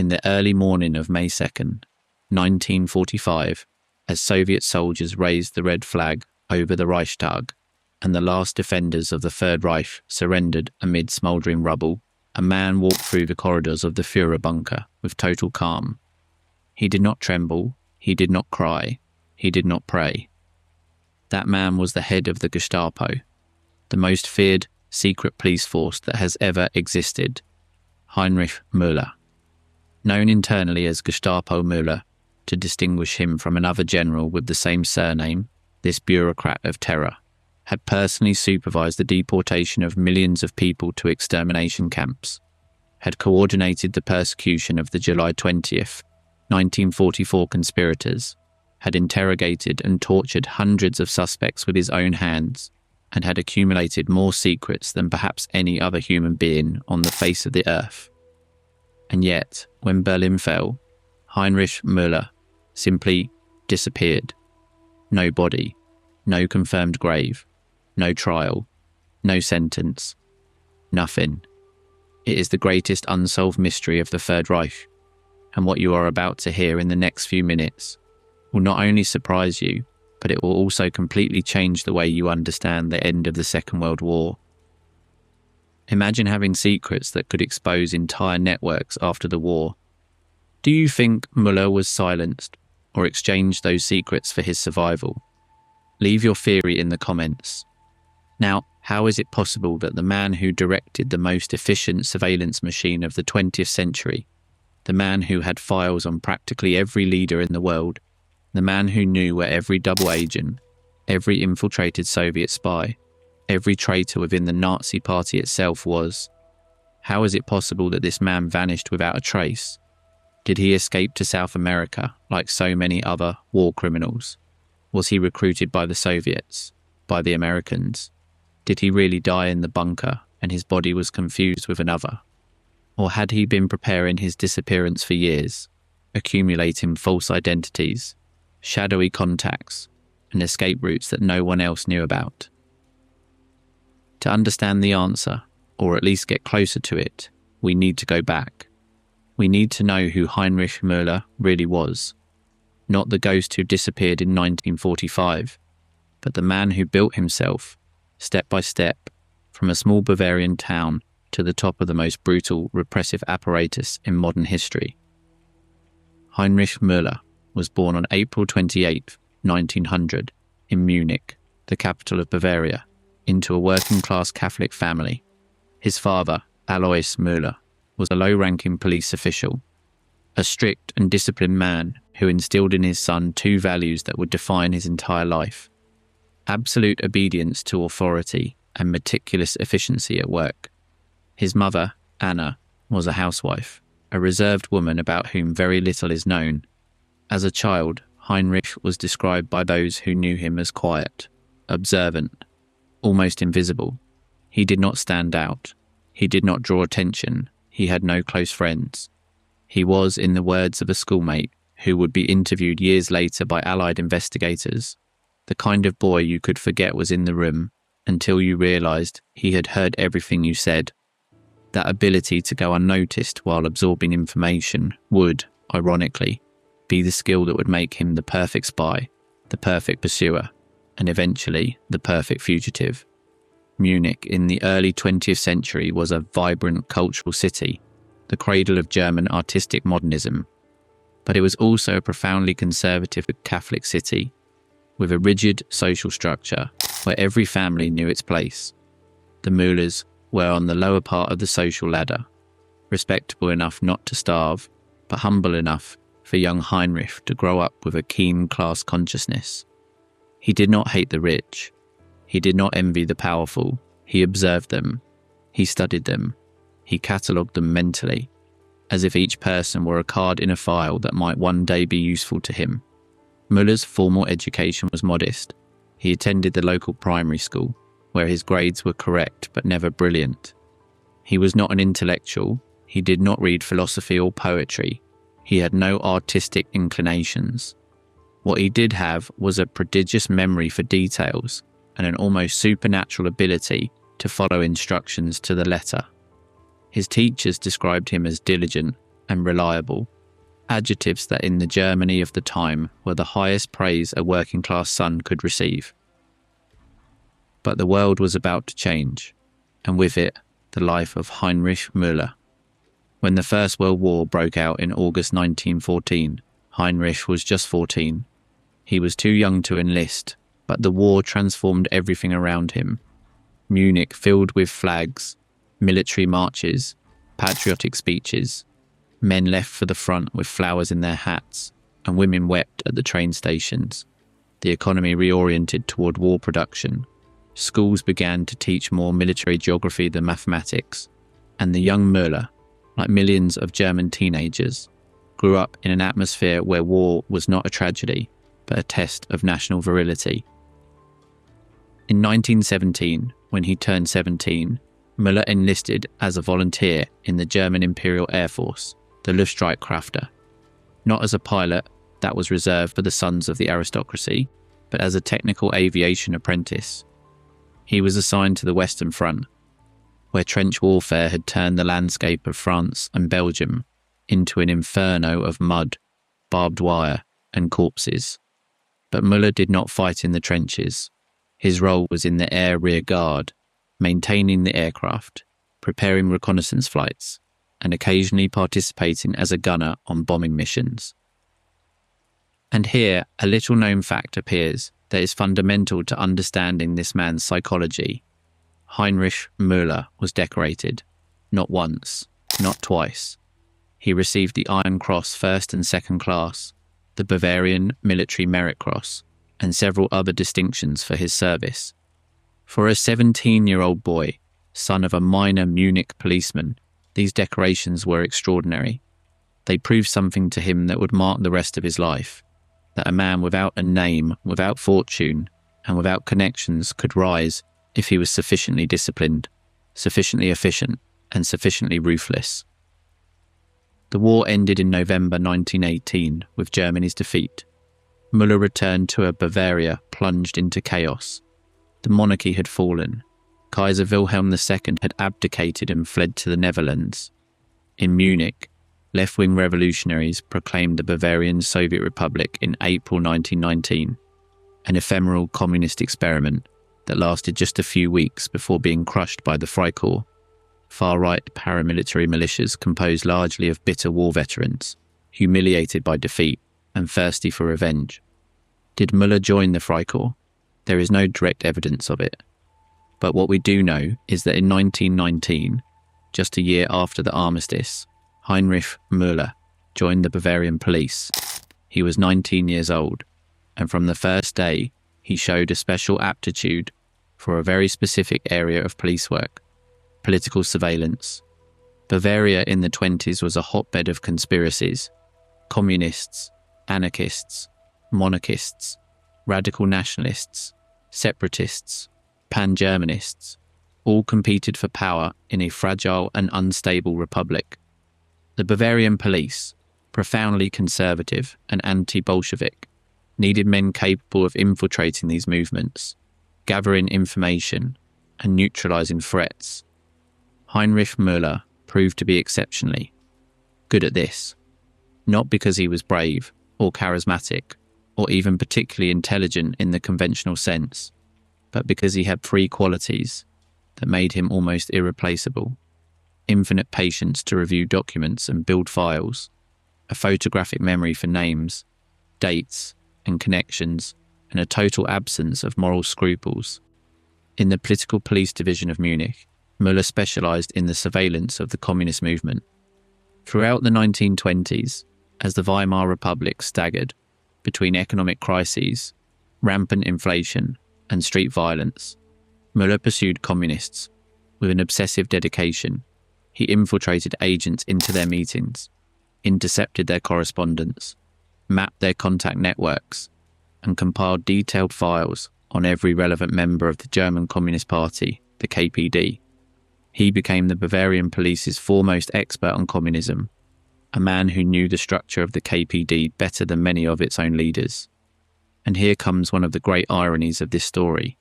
In the early morning of May 2nd, 1945, as Soviet soldiers raised the red flag over the Reichstag and the last defenders of the Third Reich surrendered amid smouldering rubble, a man walked through the corridors of the Führer bunker with total calm. He did not tremble, he did not cry, he did not pray. That man was the head of the Gestapo, the most feared secret police force that has ever existed, Heinrich Müller. Known internally as Gestapo Müller, to distinguish him from another general with the same surname, this bureaucrat of terror had personally supervised the deportation of millions of people to extermination camps, had coordinated the persecution of the July 20th, 1944 conspirators, had interrogated and tortured hundreds of suspects with his own hands, and had accumulated more secrets than perhaps any other human being on the face of the earth. And yet, when Berlin fell, Heinrich Müller simply disappeared. No body, no confirmed grave, no trial, no sentence, nothing. It is the greatest unsolved mystery of the Third Reich, and what you are about to hear in the next few minutes will not only surprise you, but it will also completely change the way you understand the end of the Second World War. Imagine having secrets that could expose entire networks after the war. Do you think Müller was silenced or exchanged those secrets for his survival? Leave your theory in the comments. Now, how is it possible that the man who directed the most efficient surveillance machine of the 20th century, the man who had files on practically every leader in the world, the man who knew where every double agent, every infiltrated Soviet spy, every traitor within the Nazi party itself was, how is it possible that this man vanished without a trace? Did he escape to South America like so many other war criminals? Was he recruited by the Soviets, by the Americans? Did he really die in the bunker and his body was confused with another? Or had he been preparing his disappearance for years, accumulating false identities, shadowy contacts, and escape routes that no one else knew about? To understand the answer, or at least get closer to it, we need to go back. We need to know who Heinrich Müller really was. Not the ghost who disappeared in 1945, but the man who built himself, step by step, from a small Bavarian town to the top of the most brutal, repressive apparatus in modern history. Heinrich Müller was born on April 28, 1900, in Munich, the capital of Bavaria, into a working-class Catholic family. His father, Alois Müller, was a low-ranking police official, a strict and disciplined man who instilled in his son two values that would define his entire life: absolute obedience to authority and meticulous efficiency at work. His mother, Anna, was a housewife, a reserved woman about whom very little is known. As a child, Heinrich was described by those who knew him as quiet, observant, almost invisible. He did not stand out. He did not draw attention. He had no close friends. He was, in the words of a schoolmate who would be interviewed years later by Allied investigators, the kind of boy you could forget was in the room until you realized he had heard everything you said. That ability to go unnoticed while absorbing information would, ironically, be the skill that would make him the perfect spy, the perfect pursuer, and eventually the perfect fugitive. Munich in the early 20th century was a vibrant cultural city, the cradle of German artistic modernism, but it was also a profoundly conservative Catholic city, with a rigid social structure where every family knew its place. The Müllers were on the lower part of the social ladder, respectable enough not to starve, but humble enough for young Heinrich to grow up with a keen class consciousness. He did not hate the rich. He did not envy the powerful. He observed them. He studied them. He catalogued them mentally, as if each person were a card in a file that might one day be useful to him. Müller's formal education was modest. He attended the local primary school, where his grades were correct but never brilliant. He was not an intellectual. He did not read philosophy or poetry. He had no artistic inclinations. What he did have was a prodigious memory for details and an almost supernatural ability to follow instructions to the letter. His teachers described him as diligent, and reliable, adjectives that in the Germany of the time were the highest praise a working-class son could receive. But the world was about to change, and with it, the life of Heinrich Müller. When the First World War broke out in August 1914, Heinrich was just 14. He was too young to enlist, but the war transformed everything around him. Munich filled with flags, military marches, patriotic speeches. Men left for the front with flowers in their hats, and women wept at the train stations. The economy reoriented toward war production. Schools began to teach more military geography than mathematics, and the young Müller, like millions of German teenagers, grew up in an atmosphere where war was not a tragedy, but a test of national virility. In 1917, when he turned 17, Müller enlisted as a volunteer in the German Imperial Air Force, the Luftstreitkräfte, not as a pilot that was reserved for the sons of the aristocracy, but as a technical aviation apprentice. He was assigned to the Western Front, where trench warfare had turned the landscape of France and Belgium into an inferno of mud, barbed wire, and corpses. But Müller did not fight in the trenches. His role was in the air rear guard, maintaining the aircraft, preparing reconnaissance flights, and occasionally participating as a gunner on bombing missions. And here, a little-known fact appears that is fundamental to understanding this man's psychology. Heinrich Müller was decorated, not once, not twice. He received the Iron Cross First and Second Class, the Bavarian Military Merit Cross, and several other distinctions for his service. For a 17-year-old boy, son of a minor Munich policeman, these decorations were extraordinary. They proved something to him that would mark the rest of his life, that a man without a name, without fortune, and without connections could rise if he was sufficiently disciplined, sufficiently efficient, and sufficiently ruthless. The war ended in November 1918 with Germany's defeat. Müller returned to a Bavaria plunged into chaos. The monarchy had fallen. Kaiser Wilhelm II had abdicated and fled to the Netherlands. In Munich, left-wing revolutionaries proclaimed the Bavarian Soviet Republic in April 1919, an ephemeral communist experiment that lasted just a few weeks before being crushed by the Freikorps, far-right paramilitary militias composed largely of bitter war veterans, humiliated by defeat and thirsty for revenge. Did Müller join the Freikorps? There is no direct evidence of it. But what we do know is that in 1919, just a year after the armistice, Heinrich Müller joined the Bavarian police. He was 19 years old, and from the first day, he showed a special aptitude for a very specific area of police work: political surveillance. Bavaria in the 20s was a hotbed of conspiracies. Communists, anarchists, monarchists, radical nationalists, separatists, pan-Germanists, all competed for power in a fragile and unstable republic. The Bavarian police, profoundly conservative and anti-Bolshevik, needed men capable of infiltrating these movements, gathering information, and neutralizing threats. Heinrich Müller proved to be exceptionally good at this, not because he was brave or charismatic or even particularly intelligent in the conventional sense, but because he had three qualities that made him almost irreplaceable: infinite patience to review documents and build files, a photographic memory for names, dates, and connections, and a total absence of moral scruples. In the political police division of Munich, Müller specialized in the surveillance of the communist movement. Throughout the 1920s, as the Weimar Republic staggered between economic crises, rampant inflation, and street violence, Müller pursued communists with an obsessive dedication. He infiltrated agents into their meetings, intercepted their correspondence, mapped their contact networks, and compiled detailed files on every relevant member of the German Communist Party, the KPD. He became the Bavarian police's foremost expert on communism, a man who knew the structure of the KPD better than many of its own leaders. And here comes one of the great ironies of this story.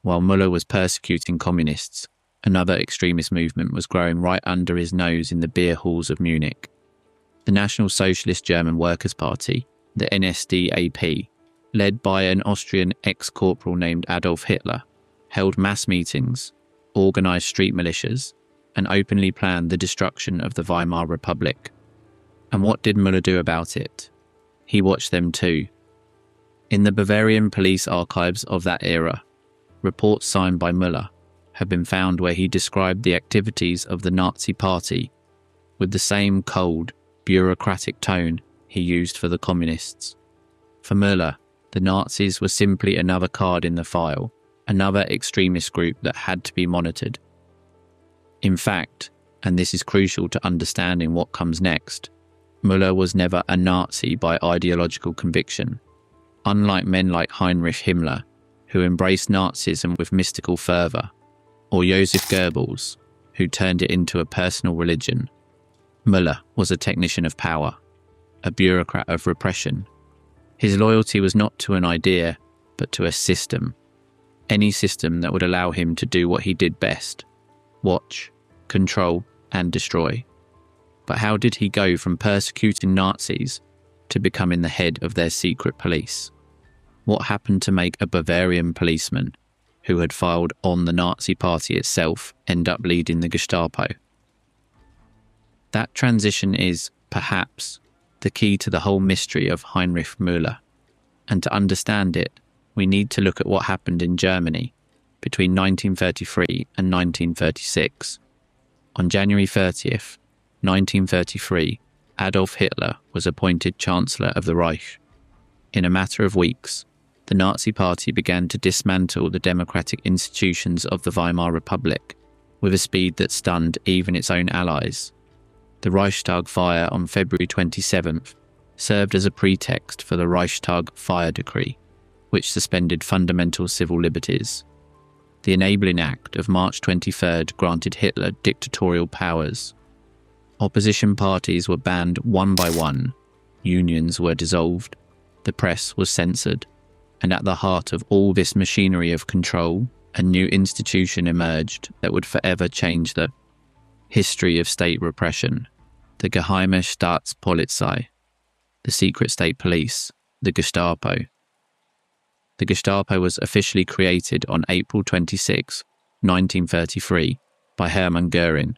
While Müller was persecuting communists, another extremist movement was growing right under his nose in the beer halls of Munich. The National Socialist German Workers' Party, the NSDAP, led by an Austrian ex-corporal named Adolf Hitler, held mass meetings, organised street militias, and openly planned the destruction of the Weimar Republic. And what did Müller do about it? He watched them too. In the Bavarian police archives of that era, reports signed by Müller have been found where he described the activities of the Nazi Party with the same cold, bureaucratic tone he used for the communists. For Müller, the Nazis were simply another card in the file, another extremist group that had to be monitored. In fact, and this is crucial to understanding what comes next, Müller was never a Nazi by ideological conviction. Unlike men like Heinrich Himmler, who embraced Nazism with mystical fervour, or Joseph Goebbels, who turned it into a personal religion, Müller was a technician of power, a bureaucrat of repression. His loyalty was not to an idea, but to a system. Any system that would allow him to do what he did best: watch, control, and destroy. But how did he go from persecuting Nazis to becoming the head of their secret police? What happened to make a Bavarian policeman who had filed on the Nazi Party itself end up leading the Gestapo? That transition is, perhaps, the key to the whole mystery of Heinrich Müller. And to understand it, we need to look at what happened in Germany between 1933 and 1936. On January 30th, 1933, Adolf Hitler was appointed Chancellor of the Reich. In a matter of weeks, the Nazi Party began to dismantle the democratic institutions of the Weimar Republic with a speed that stunned even its own allies. The Reichstag fire on February 27th served as a pretext for the Reichstag Fire Decree, which suspended fundamental civil liberties. The Enabling Act of March 23rd granted Hitler dictatorial powers. Opposition parties were banned one by one, unions were dissolved, the press was censored, and at the heart of all this machinery of control, a new institution emerged that would forever change the history of state repression: the Geheime Staatspolizei, the secret state police, the Gestapo. The Gestapo was officially created on April 26, 1933, by Hermann Göring,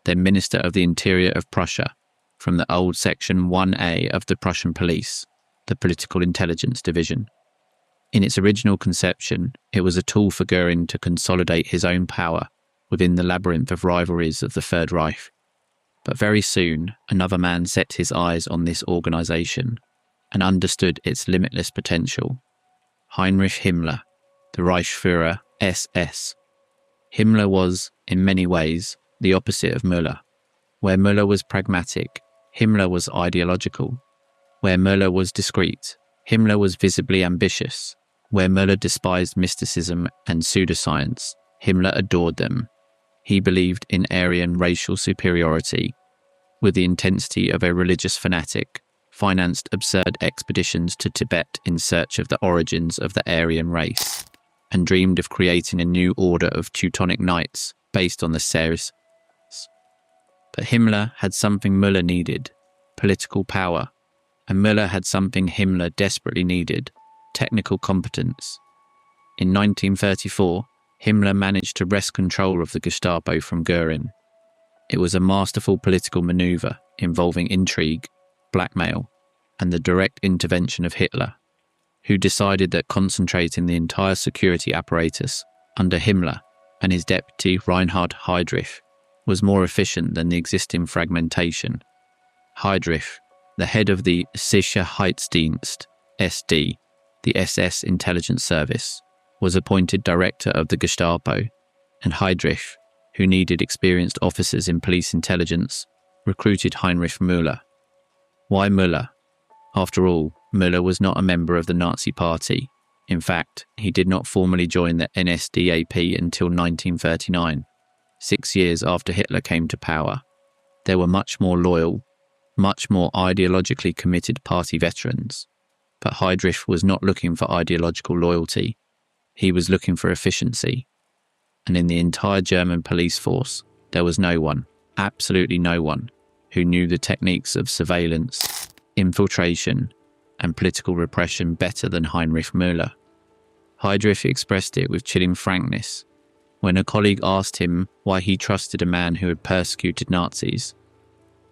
then Minister of the Interior of Prussia, from the old Section 1A of the Prussian Police, the Political Intelligence Division. In its original conception, it was a tool for Göring to consolidate his own power within the labyrinth of rivalries of the Third Reich. But very soon, another man set his eyes on this organisation and understood its limitless potential: Heinrich Himmler, the Reichsführer SS. Himmler was, in many ways, the opposite of Müller. Where Müller was pragmatic, Himmler was ideological. Where Müller was discreet, Himmler was visibly ambitious. Where Müller despised mysticism and pseudoscience, Himmler adored them. He believed in Aryan racial superiority. With the intensity of a religious fanatic, financed absurd expeditions to Tibet in search of the origins of the Aryan race, and dreamed of creating a new order of Teutonic knights based on the Seres. But Himmler had something Müller needed: political power, and Müller had something Himmler desperately needed: technical competence. In 1934, Himmler managed to wrest control of the Gestapo from Göring. It was a masterful political maneuver involving intrigue, blackmail, and the direct intervention of Hitler, who decided that concentrating the entire security apparatus under Himmler and his deputy Reinhard Heydrich was more efficient than the existing fragmentation. Heydrich, the head of the Sicherheitsdienst, SD, the SS intelligence service, was appointed director of the Gestapo, and Heydrich, who needed experienced officers in police intelligence, recruited Heinrich Müller. Why Müller? After all, Müller was not a member of the Nazi Party. In fact, he did not formally join the NSDAP until 1939, 6 years after Hitler came to power. There were much more loyal, much more ideologically committed party veterans. But Heydrich was not looking for ideological loyalty. He was looking for efficiency. And in the entire German police force, there was no one, absolutely no one, who knew the techniques of surveillance, infiltration, and political repression better than Heinrich Müller. Heinrich expressed it with chilling frankness when a colleague asked him why he trusted a man who had persecuted Nazis.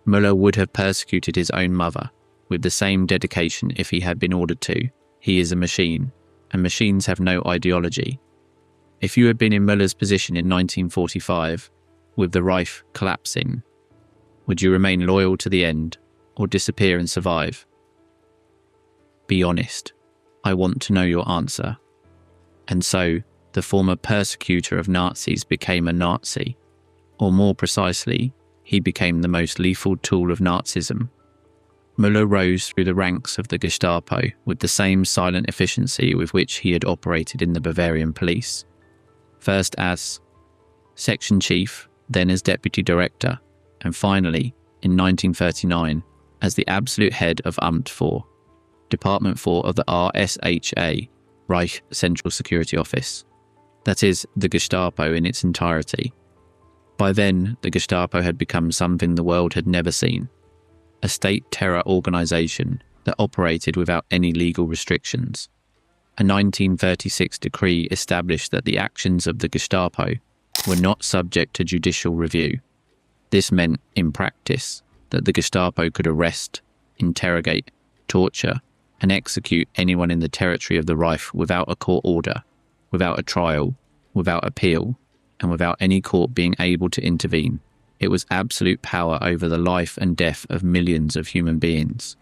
Müller would have persecuted his own mother with the same dedication if he had been ordered to. He is a machine, and machines have no ideology. If you had been in Müller's position in 1945, with the Reich collapsing, would you remain loyal to the end or disappear and survive? Be honest. I want to know your answer. And so, the former persecutor of Nazis became a Nazi, or more precisely, he became the most lethal tool of Nazism. Müller rose through the ranks of the Gestapo with the same silent efficiency with which he had operated in the Bavarian police. First as section chief, then as deputy director, and finally, in 1939, as the absolute head of Amt 4, Department 4 of the RSHA, Reich Central Security Office. That is, the Gestapo in its entirety. By then, the Gestapo had become something the world had never seen. A state terror organisation that operated without any legal restrictions. A 1936 decree established that the actions of the Gestapo were not subject to judicial review. This meant, in practice, that the Gestapo could arrest, interrogate, torture, and execute anyone in the territory of the Reich without a court order, without a trial, without appeal, and without any court being able to intervene. It was absolute power over the life and death of millions of human beings,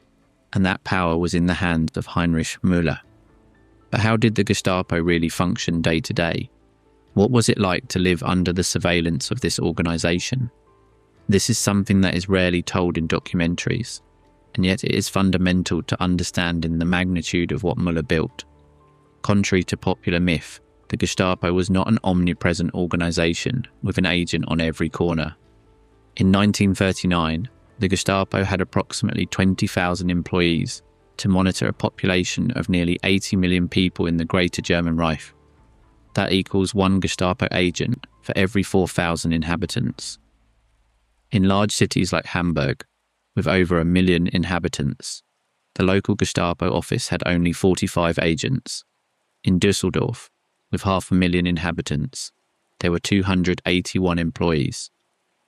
and that power was in the hands of Heinrich Müller. But how did the Gestapo really function day to day? What was it like to live under the surveillance of this organisation? This is something that is rarely told in documentaries, and yet it is fundamental to understanding the magnitude of what Müller built. Contrary to popular myth, the Gestapo was not an omnipresent organisation with an agent on every corner. In 1939, the Gestapo had approximately 20,000 employees to monitor a population of nearly 80 million people in the Greater German Reich. That equals one Gestapo agent for every 4,000 inhabitants. In large cities like Hamburg, with over 1 million inhabitants, the local Gestapo office had only 45 agents. In Düsseldorf, with 500,000 inhabitants, there were 281 employees,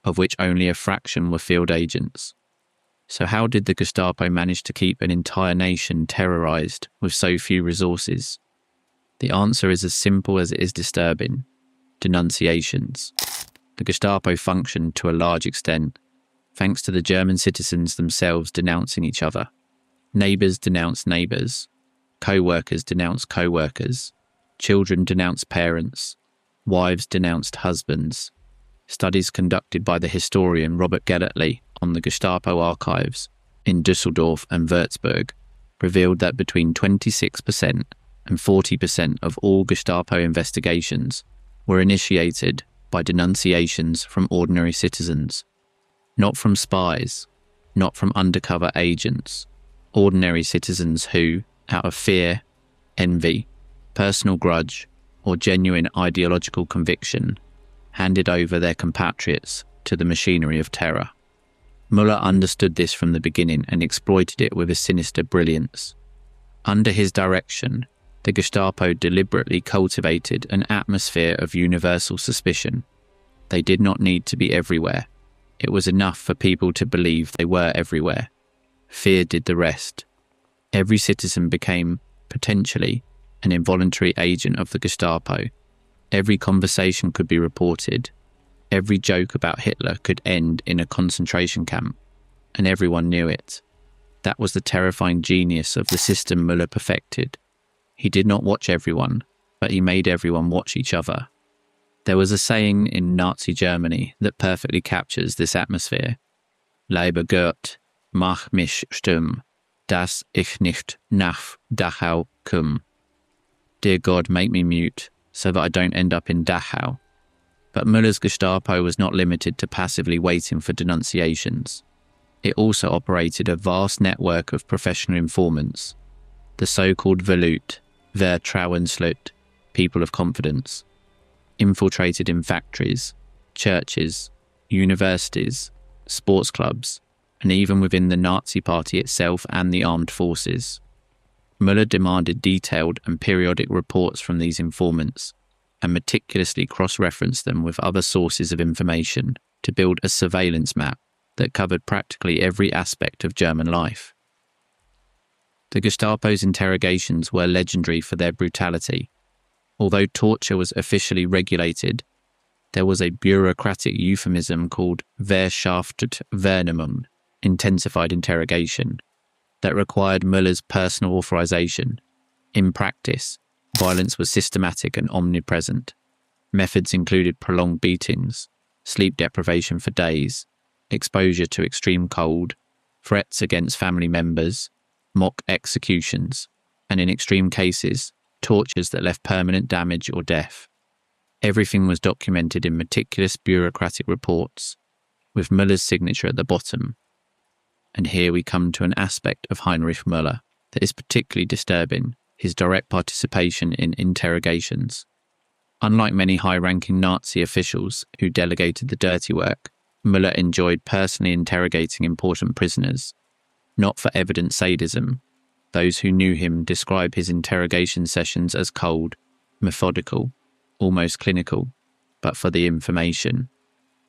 of which only a fraction were field agents. So how did the Gestapo manage to keep an entire nation terrorized with so few resources? The answer is as simple as it is disturbing: denunciations. The Gestapo functioned to a large extent thanks to the German citizens themselves denouncing each other. Neighbours denounced neighbours, co-workers denounced co-workers, children denounced parents, wives denounced husbands. Studies conducted by the historian Robert Gellertly on the Gestapo archives in Düsseldorf and Würzburg revealed that between 26% and 40% of all Gestapo investigations were initiated by denunciations from ordinary citizens. Not from spies, not from undercover agents, ordinary citizens who, out of fear, envy, personal grudge, or genuine ideological conviction, handed over their compatriots to the machinery of terror. Müller understood this from the beginning and exploited it with a sinister brilliance. Under his direction, the Gestapo deliberately cultivated an atmosphere of universal suspicion. They did not need to be everywhere. It was enough for people to believe they were everywhere. Fear did the rest. Every citizen became, potentially, an involuntary agent of the Gestapo. Every conversation could be reported. Every joke about Hitler could end in a concentration camp, and everyone knew it. That was the terrifying genius of the system Müller perfected. He did not watch everyone, but he made everyone watch each other. There was a saying in Nazi Germany that perfectly captures this atmosphere. Lieber Gott, mach mich stumm, dass ich nicht nach Dachau komme. Dear God, make me mute, so that I don't end up in Dachau. But Müller's Gestapo was not limited to passively waiting for denunciations. It also operated a vast network of professional informants, the so-called Velut, Vertrauensleute, people of confidence, infiltrated in factories, churches, universities, sports clubs, and even within the Nazi Party itself and the armed forces. Müller demanded detailed and periodic reports from these informants and meticulously cross-referenced them with other sources of information to build a surveillance map that covered practically every aspect of German life. The Gestapo's interrogations were legendary for their brutality. Although torture was officially regulated, there was a bureaucratic euphemism called verschärfte Vernehmung, intensified interrogation, that required Müller's personal authorization. In practice, violence was systematic and omnipresent. Methods included prolonged beatings, sleep deprivation for days, exposure to extreme cold, threats against family members, mock executions, and in extreme cases, tortures that left permanent damage or death. Everything was documented in meticulous bureaucratic reports, with Müller's signature at the bottom. And here we come to an aspect of Heinrich Müller that is particularly disturbing: his direct participation in interrogations. Unlike many high-ranking Nazi officials who delegated the dirty work, Müller enjoyed personally interrogating important prisoners, not for evident sadism. Those who knew him describe his interrogation sessions as cold, methodical, almost clinical, but for the information.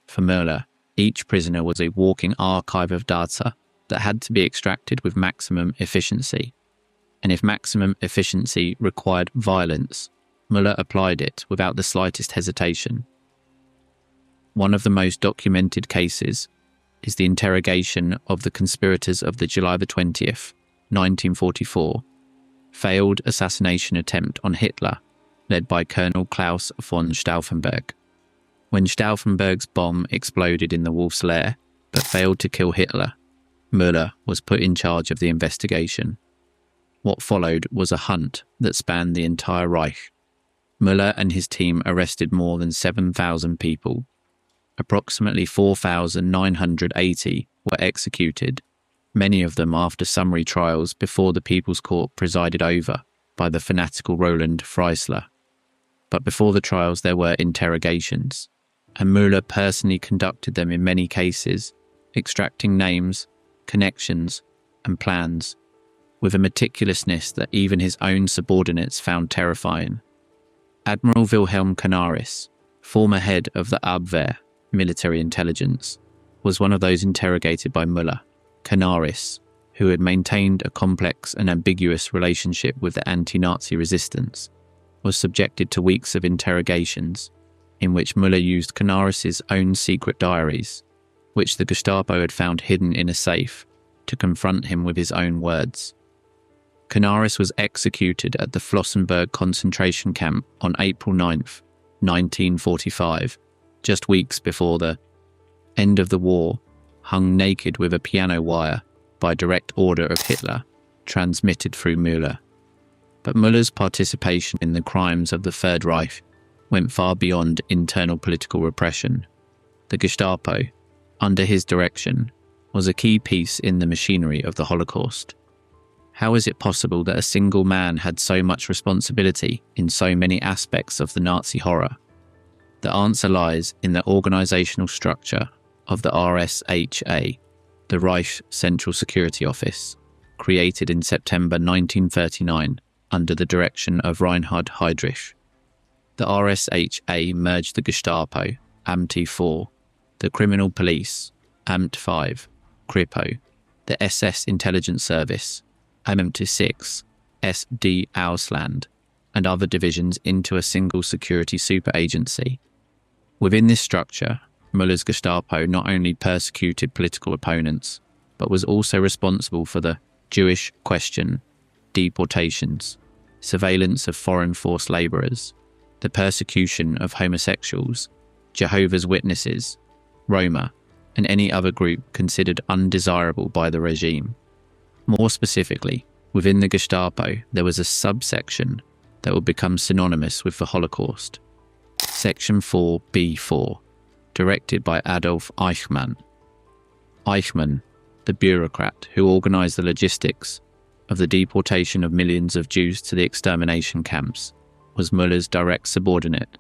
For Müller, each prisoner was a walking archive of data that had to be extracted with maximum efficiency. And if maximum efficiency required violence, Müller applied it without the slightest hesitation. One of the most documented cases is the interrogation of the conspirators of the July 20th, 1944, failed assassination attempt on Hitler, led by Colonel Klaus von Stauffenberg. When Stauffenberg's bomb exploded in the Wolf's Lair, but failed to kill Hitler, Müller was put in charge of the investigation. What followed was a hunt that spanned the entire Reich. Müller and his team arrested more than 7,000 people. Approximately 4,980 were executed, many of them after summary trials before the People's Court presided over by the fanatical Roland Freisler. But before the trials there were interrogations, and Müller personally conducted them in many cases, extracting names, connections, and plans, with a meticulousness that even his own subordinates found terrifying. Admiral Wilhelm Canaris, former head of the Abwehr, military intelligence, was one of those interrogated by Müller. Canaris, who had maintained a complex and ambiguous relationship with the anti-Nazi resistance, was subjected to weeks of interrogations, in which Müller used Canaris's own secret diaries, which the Gestapo had found hidden in a safe, to confront him with his own words. Canaris was executed at the Flossenburg concentration camp on April 9th, 1945, just weeks before the end of the war, hung naked with a piano wire by direct order of Hitler, transmitted through Müller. But Müller's participation in the crimes of the Third Reich went far beyond internal political repression. The Gestapo, under his direction, was a key piece in the machinery of the Holocaust. How is it possible that a single man had so much responsibility in so many aspects of the Nazi horror? The answer lies in the organizational structure of the RSHA, the Reich Central Security Office, created in September 1939 under the direction of Reinhard Heinrich. The RSHA merged the Gestapo, Amt 4, the Criminal Police, Amt 5, Kripo, the SS Intelligence Service, Amt 6, SD Ausland, and other divisions into a single security super-agency. Within this structure, Müller's Gestapo not only persecuted political opponents, but was also responsible for the Jewish question, deportations, surveillance of foreign forced labourers, the persecution of homosexuals, Jehovah's Witnesses, Roma, and any other group considered undesirable by the regime. More specifically, within the Gestapo, there was a subsection that would become synonymous with the Holocaust. Section 4B4, directed by Adolf Eichmann. Eichmann, the bureaucrat who organised the logistics of the deportation of millions of Jews to the extermination camps, was Müller's direct subordinate.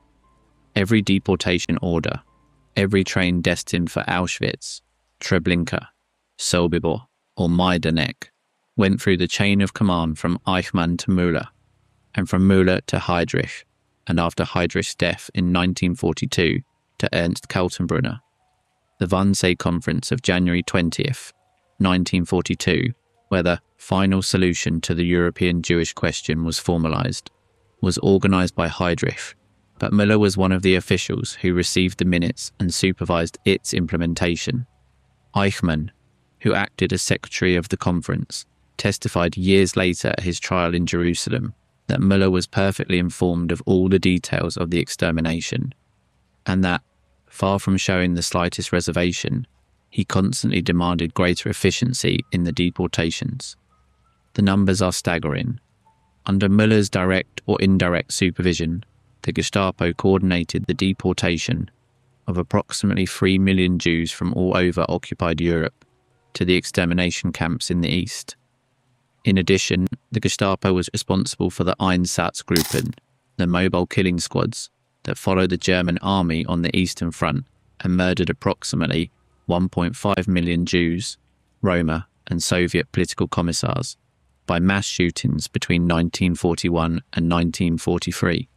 Every deportation order, every train destined for Auschwitz, Treblinka, Sobibor, or Majdanek, went through the chain of command from Eichmann to Müller, and from Müller to Heinrich, and after Heinrich's death in 1942 to Ernst Kaltenbrunner. The Wannsee Conference of January 20th, 1942, where the final solution to the European Jewish question was formalised, was organised by Heinrich, but Müller was one of the officials who received the minutes and supervised its implementation. Eichmann, who acted as secretary of the conference, testified years later at his trial in Jerusalem that Müller was perfectly informed of all the details of the extermination, and that, far from showing the slightest reservation, he constantly demanded greater efficiency in the deportations. The numbers are staggering. Under Müller's direct or indirect supervision, the Gestapo coordinated the deportation of approximately 3 million Jews from all over occupied Europe to the extermination camps in the east. In addition, the Gestapo was responsible for the Einsatzgruppen, the mobile killing squads that followed the German army on the Eastern Front and murdered approximately 1.5 million Jews, Roma, and Soviet political commissars by mass shootings between 1941 and 1943.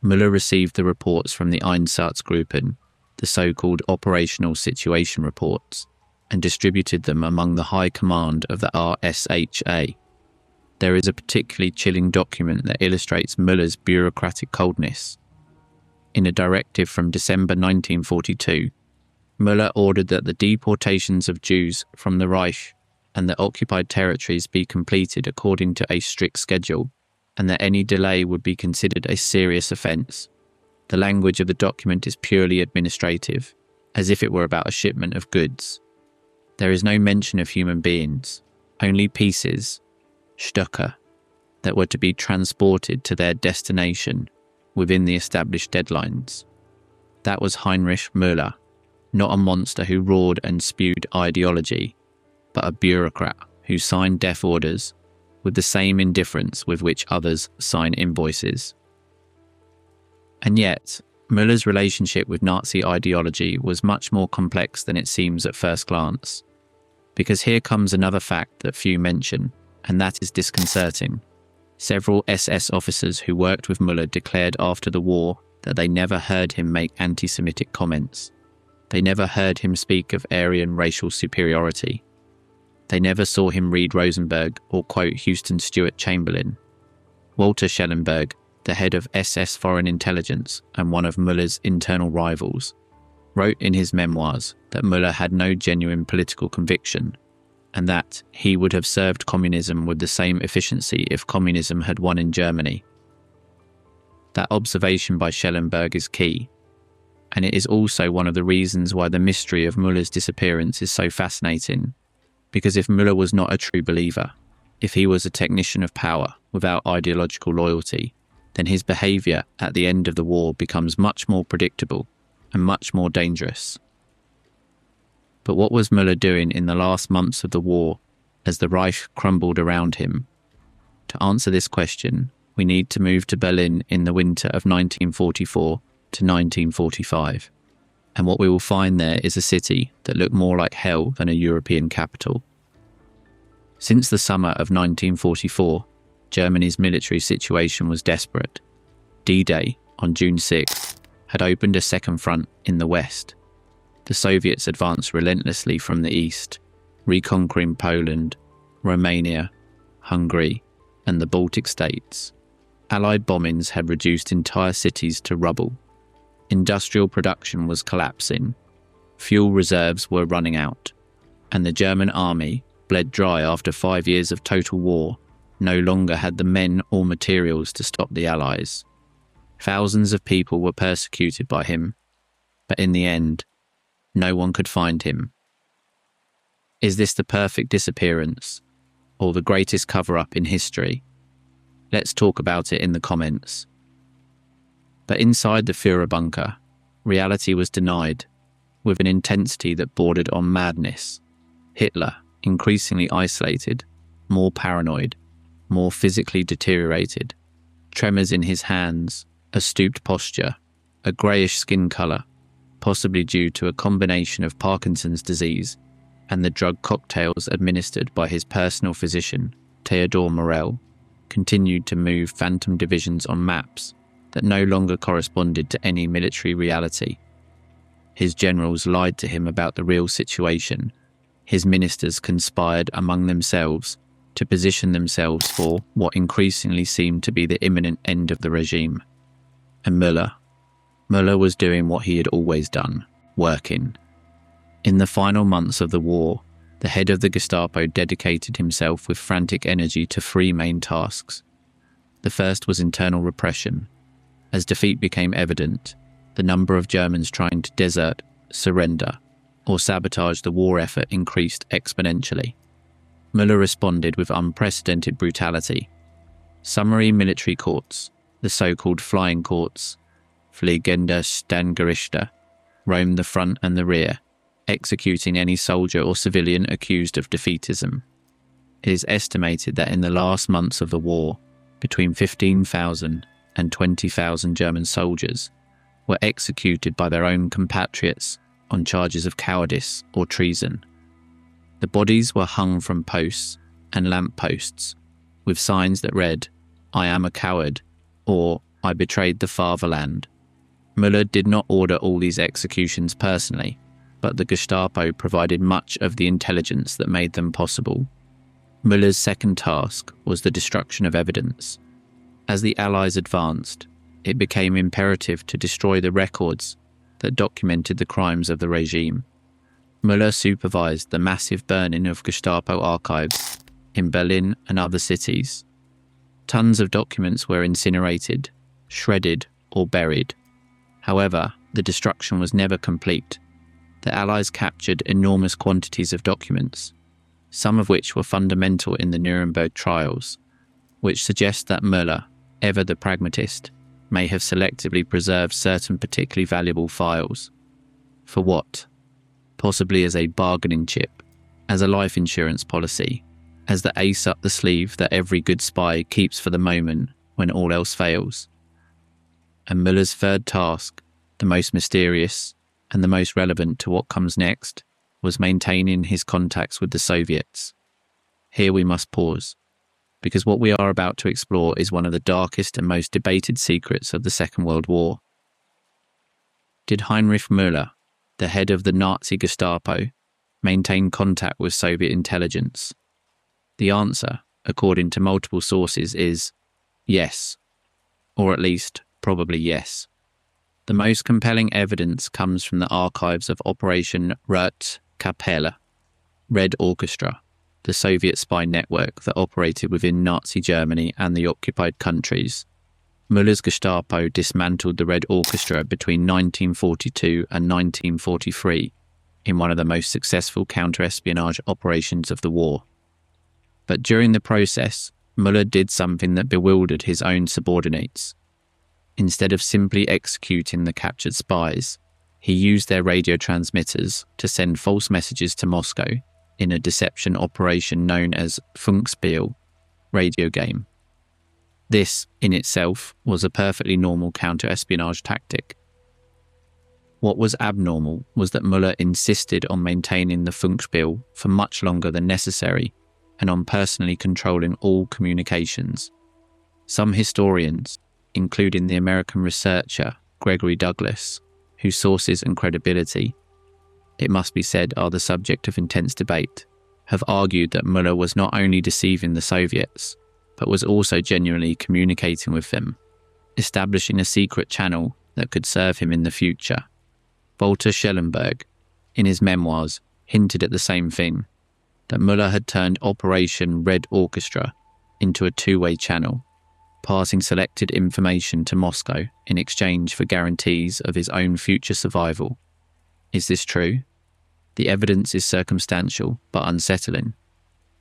Müller received the reports from the Einsatzgruppen, the so-called operational situation reports, and distributed them among the high command of the RSHA. There is a particularly chilling document that illustrates Müller's bureaucratic coldness. In a directive from December 1942, Müller ordered that the deportations of Jews from the Reich and the occupied territories be completed according to a strict schedule, and that any delay would be considered a serious offence. The language of the document is purely administrative, as if it were about a shipment of goods. There is no mention of human beings, only pieces, Stücke, that were to be transported to their destination within the established deadlines. That was Heinrich Müller, not a monster who roared and spewed ideology, but a bureaucrat who signed death orders with the same indifference with which others sign invoices. And yet, Müller's relationship with Nazi ideology was much more complex than it seems at first glance. Because here comes another fact that few mention, and that is disconcerting. Several SS officers who worked with Müller declared after the war that they never heard him make anti-Semitic comments. They never heard him speak of Aryan racial superiority. They never saw him read Rosenberg or quote Houston Stewart Chamberlain. Walter Schellenberg, the head of SS Foreign Intelligence and one of Müller's internal rivals, wrote in his memoirs that Müller had no genuine political conviction, and that he would have served communism with the same efficiency if communism had won in Germany. That observation by Schellenberg is key, and it is also one of the reasons why the mystery of Müller's disappearance is so fascinating, because if Müller was not a true believer, if he was a technician of power without ideological loyalty, then his behaviour at the end of the war becomes much more predictable and much more dangerous. But what was Müller doing in the last months of the war as the Reich crumbled around him? To answer this question, we need to move to Berlin in the winter of 1944 to 1945. And what we will find there is a city that looked more like hell than a European capital. Since the summer of 1944, Germany's military situation was desperate. D-Day, on June 6th, had opened a second front in the west. The Soviets advanced relentlessly from the east, reconquering Poland, Romania, Hungary, and the Baltic states. Allied bombings had reduced entire cities to rubble. Industrial production was collapsing. Fuel reserves were running out, and the German army, bled dry after 5 years of total war, no longer had the men or materials to stop the Allies. Thousands of people were persecuted by him, but in the end, no one could find him. Is this the perfect disappearance, or the greatest cover-up in history? Let's talk about it in the comments. But inside the Führer bunker, reality was denied, with an intensity that bordered on madness. Hitler, increasingly isolated, more paranoid, more physically deteriorated, tremors in his hands, a stooped posture, a greyish skin colour, possibly due to a combination of Parkinson's disease and the drug cocktails administered by his personal physician, Theodor Morell, continued to move phantom divisions on maps that no longer corresponded to any military reality. His generals lied to him about the real situation. His ministers conspired among themselves to position themselves for what increasingly seemed to be the imminent end of the regime. And Müller was doing what he had always done, working. In the final months of the war, the head of the Gestapo dedicated himself with frantic energy to three main tasks. The first was internal repression. As defeat became evident, the number of Germans trying to desert, surrender, or sabotage the war effort increased exponentially. Müller responded with unprecedented brutality. Summary military courts, the so-called flying courts, Fliegende Standgerichte, roamed the front and the rear, executing any soldier or civilian accused of defeatism. It is estimated that in the last months of the war, between 15,000 and 20,000 German soldiers were executed by their own compatriots on charges of cowardice or treason. The bodies were hung from posts and lamp posts with signs that read, "I am a coward," or "I betrayed the fatherland." Müller did not order all these executions personally, but the Gestapo provided much of the intelligence that made them possible. Müller's second task was the destruction of evidence. As the Allies advanced, it became imperative to destroy the records that documented the crimes of the regime. Müller supervised the massive burning of Gestapo archives in Berlin and other cities. Tons of documents were incinerated, shredded, or buried. However, the destruction was never complete. The Allies captured enormous quantities of documents, some of which were fundamental in the Nuremberg trials, which suggests that Müller, ever the pragmatist, may have selectively preserved certain particularly valuable files. For what? Possibly as a bargaining chip, as a life insurance policy, as the ace up the sleeve that every good spy keeps for the moment when all else fails. And Müller's third task, the most mysterious and the most relevant to what comes next, was maintaining his contacts with the Soviets. Here we must pause, because what we are about to explore is one of the darkest and most debated secrets of the Second World War. Did Heinrich Müller, the head of the Nazi Gestapo, maintain contact with Soviet intelligence? The answer, according to multiple sources, is yes, or at least probably yes. The most compelling evidence comes from the archives of Operation Rote Kapelle, Red Orchestra, the Soviet spy network that operated within Nazi Germany and the occupied countries. Müller's Gestapo dismantled the Red Orchestra between 1942 and 1943 in one of the most successful counter-espionage operations of the war. But during the process, Müller did something that bewildered his own subordinates. Instead of simply executing the captured spies, he used their radio transmitters to send false messages to Moscow in a deception operation known as Funkspiel, radio game. This, in itself, was a perfectly normal counter-espionage tactic. What was abnormal was that Müller insisted on maintaining the Funkspiel for much longer than necessary and on personally controlling all communications. Some historians, including the American researcher Gregory Douglas, whose sources and credibility, it must be said, are the subject of intense debate, have argued that Müller was not only deceiving the Soviets, but was also genuinely communicating with them, establishing a secret channel that could serve him in the future. Walter Schellenberg, in his memoirs, hinted at the same thing, that Müller had turned Operation Red Orchestra into a two-way channel, passing selected information to Moscow in exchange for guarantees of his own future survival. Is this true? The evidence is circumstantial but unsettling.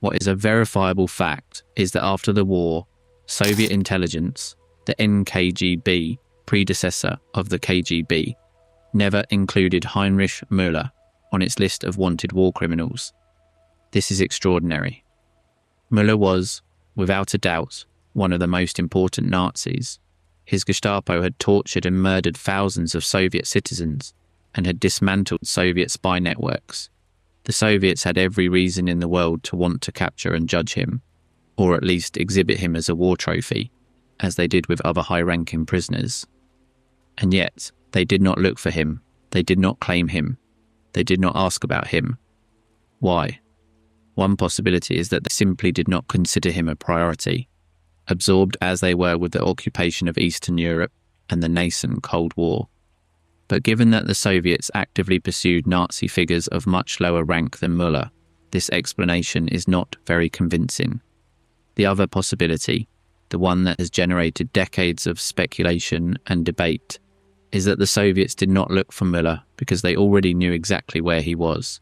What is a verifiable fact is that after the war, Soviet intelligence, the NKGB, predecessor of the KGB, never included Heinrich Müller on its list of wanted war criminals. This is extraordinary. Müller was, without a doubt, one of the most important Nazis. His Gestapo had tortured and murdered thousands of Soviet citizens and had dismantled Soviet spy networks. The Soviets had every reason in the world to want to capture and judge him, or at least exhibit him as a war trophy, as they did with other high-ranking prisoners. And yet, they did not look for him, they did not claim him, they did not ask about him. Why? One possibility is that they simply did not consider him a priority, absorbed as they were with the occupation of Eastern Europe and the nascent Cold War. But given that the Soviets actively pursued Nazi figures of much lower rank than Müller, this explanation is not very convincing. The other possibility, the one that has generated decades of speculation and debate, is that the Soviets did not look for Müller because they already knew exactly where he was,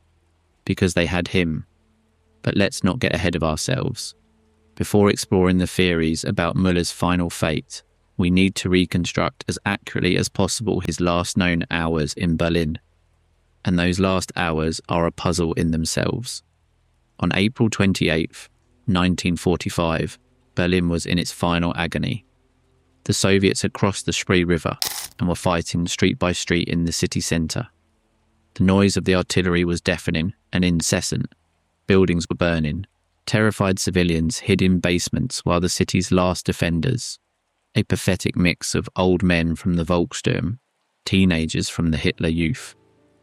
because they had him. But let's not get ahead of ourselves. Before exploring the theories about Müller's final fate, we need to reconstruct as accurately as possible his last known hours in Berlin. And those last hours are a puzzle in themselves. On April 28th, 1945, Berlin was in its final agony. The Soviets had crossed the Spree River and were fighting street by street in the city centre. The noise of the artillery was deafening and incessant. Buildings were burning. Terrified civilians hid in basements while the city's last defenders, a pathetic mix of old men from the Volkssturm, teenagers from the Hitler Youth,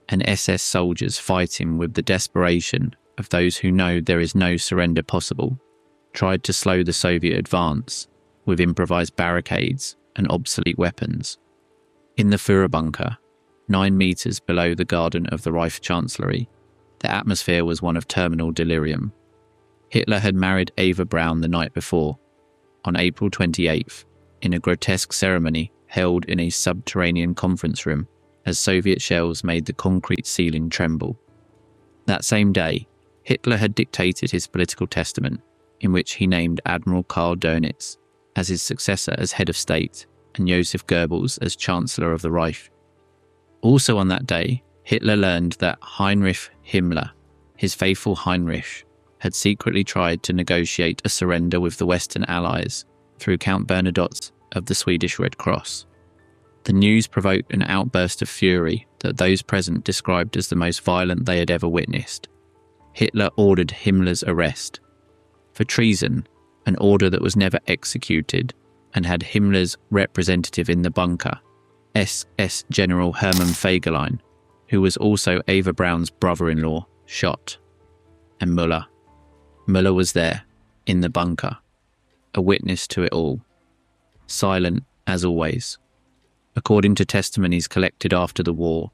and SS soldiers fighting with the desperation of those who know there is no surrender possible, tried to slow the Soviet advance with improvised barricades and obsolete weapons. In the Führer bunker, 9 meters below the garden of the Reich Chancellery, the atmosphere was one of terminal delirium. Hitler had married Eva Braun the night before, on April 28th, in a grotesque ceremony held in a subterranean conference room as Soviet shells made the concrete ceiling tremble. That same day, Hitler had dictated his political testament, in which he named Admiral Karl Dönitz as his successor as head of state and Joseph Goebbels as Chancellor of the Reich. Also on that day, Hitler learned that Heinrich Himmler, his faithful Heinrich, had secretly tried to negotiate a surrender with the Western Allies through Count Bernadotte of the Swedish Red Cross. The news provoked an outburst of fury that those present described as the most violent they had ever witnessed. Hitler ordered Himmler's arrest for treason, an order that was never executed, and had Himmler's representative in the bunker, SS General Hermann Fegelein, who was also Eva Braun's brother-in-law, shot. And Müller. Müller was there, in the bunker, a witness to it all. Silent, as always. According to testimonies collected after the war,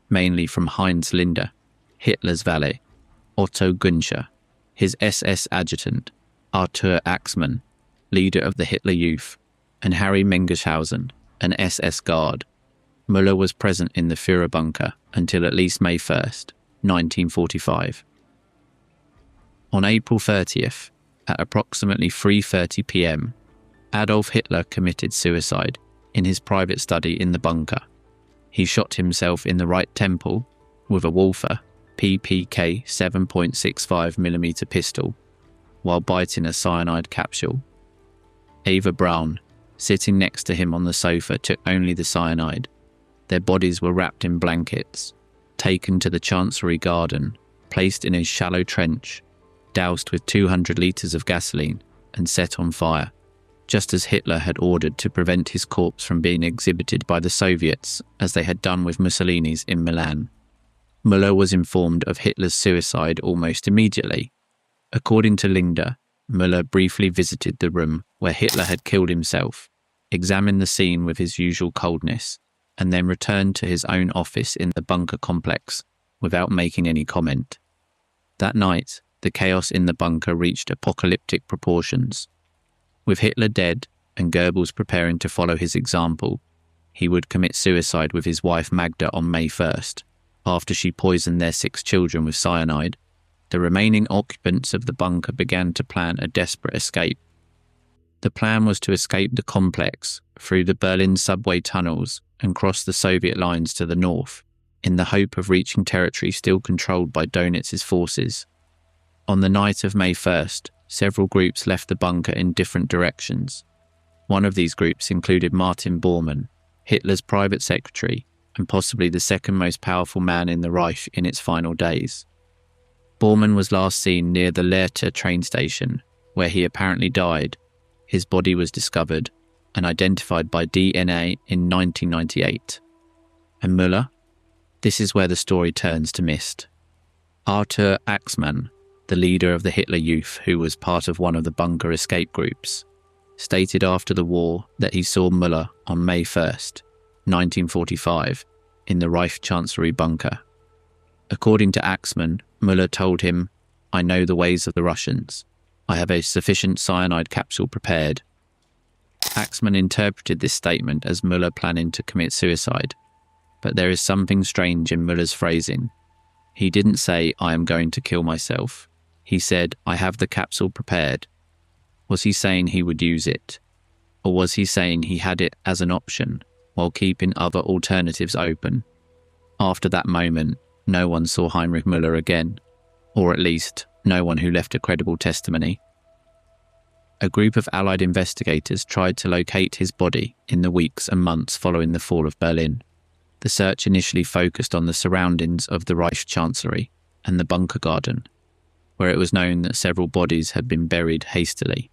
mainly from Heinz Linder, Hitler's valet, Otto Günscher, his SS adjutant, Arthur Axmann, leader of the Hitler Youth, and Harry Mengershausen, an SS guard, Müller was present in the Führer bunker until at least May 1st, 1945. On April 30th, at approximately 3:30 p.m, Adolf Hitler committed suicide in his private study in the bunker. He shot himself in the right temple with a Walther PPK 7.65mm pistol while biting a cyanide capsule. Eva Braun, sitting next to him on the sofa, took only the cyanide. Their bodies were wrapped in blankets, taken to the Chancellery garden, placed in a shallow trench, doused with 200 litres of gasoline and set on fire, just as Hitler had ordered to prevent his corpse from being exhibited by the Soviets as they had done with Mussolini's in Milan. Müller was informed of Hitler's suicide almost immediately. According to Linder, Müller briefly visited the room where Hitler had killed himself, examined the scene with his usual coldness, and then returned to his own office in the bunker complex without making any comment. That night, the chaos in the bunker reached apocalyptic proportions. With Hitler dead and Goebbels preparing to follow his example, he would commit suicide with his wife Magda on May 1st, after she poisoned their 6 children with cyanide. The remaining occupants of the bunker began to plan a desperate escape. The plan was to escape the complex through the Berlin subway tunnels and cross the Soviet lines to the north, in the hope of reaching territory still controlled by Dönitz's forces. On the night of May 1st, several groups left the bunker in different directions. One of these groups included Martin Bormann, Hitler's private secretary and possibly the second most powerful man in the Reich in its final days. Bormann was last seen near the Lehrte train station, where he apparently died. His body was discovered and identified by DNA in 1998. And Müller? This is where the story turns to mist. Arthur Axmann, the leader of the Hitler Youth, who was part of one of the bunker escape groups, stated after the war that he saw Müller on May 1st, 1945, in the Reich Chancellery bunker. According to Axmann, Müller told him, "I know the ways of the Russians. I have a sufficient cyanide capsule prepared." Axmann interpreted this statement as Müller planning to commit suicide, but there is something strange in Müller's phrasing. He didn't say, "I am going to kill myself." He said, "I have the capsule prepared." Was he saying he would use it? Or was he saying he had it as an option, while keeping other alternatives open? After that moment, no one saw Heinrich Müller again, or at least no one who left a credible testimony. A group of Allied investigators tried to locate his body in the weeks and months following the fall of Berlin. The search initially focused on the surroundings of the Reich Chancellery and the bunker garden, where it was known that several bodies had been buried hastily.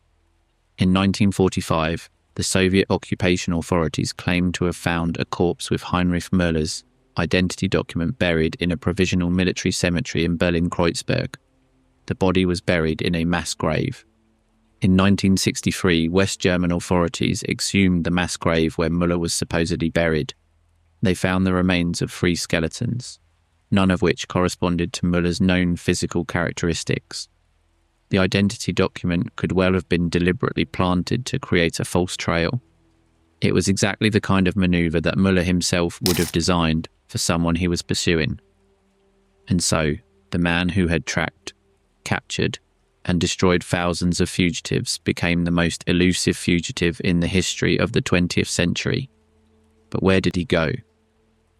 In 1945, the Soviet occupation authorities claimed to have found a corpse with Heinrich Müller's identity document buried in a provisional military cemetery in Berlin-Kreuzberg. The body was buried in a mass grave. In 1963, West German authorities exhumed the mass grave where Müller was supposedly buried. They found the remains of 3 skeletons, none of which corresponded to Müller's known physical characteristics. The identity document could well have been deliberately planted to create a false trail. It was exactly the kind of maneuver that Müller himself would have designed for someone he was pursuing. And so, the man who had tracked, captured, and destroyed thousands of fugitives became the most elusive fugitive in the history of the 20th century. But where did he go?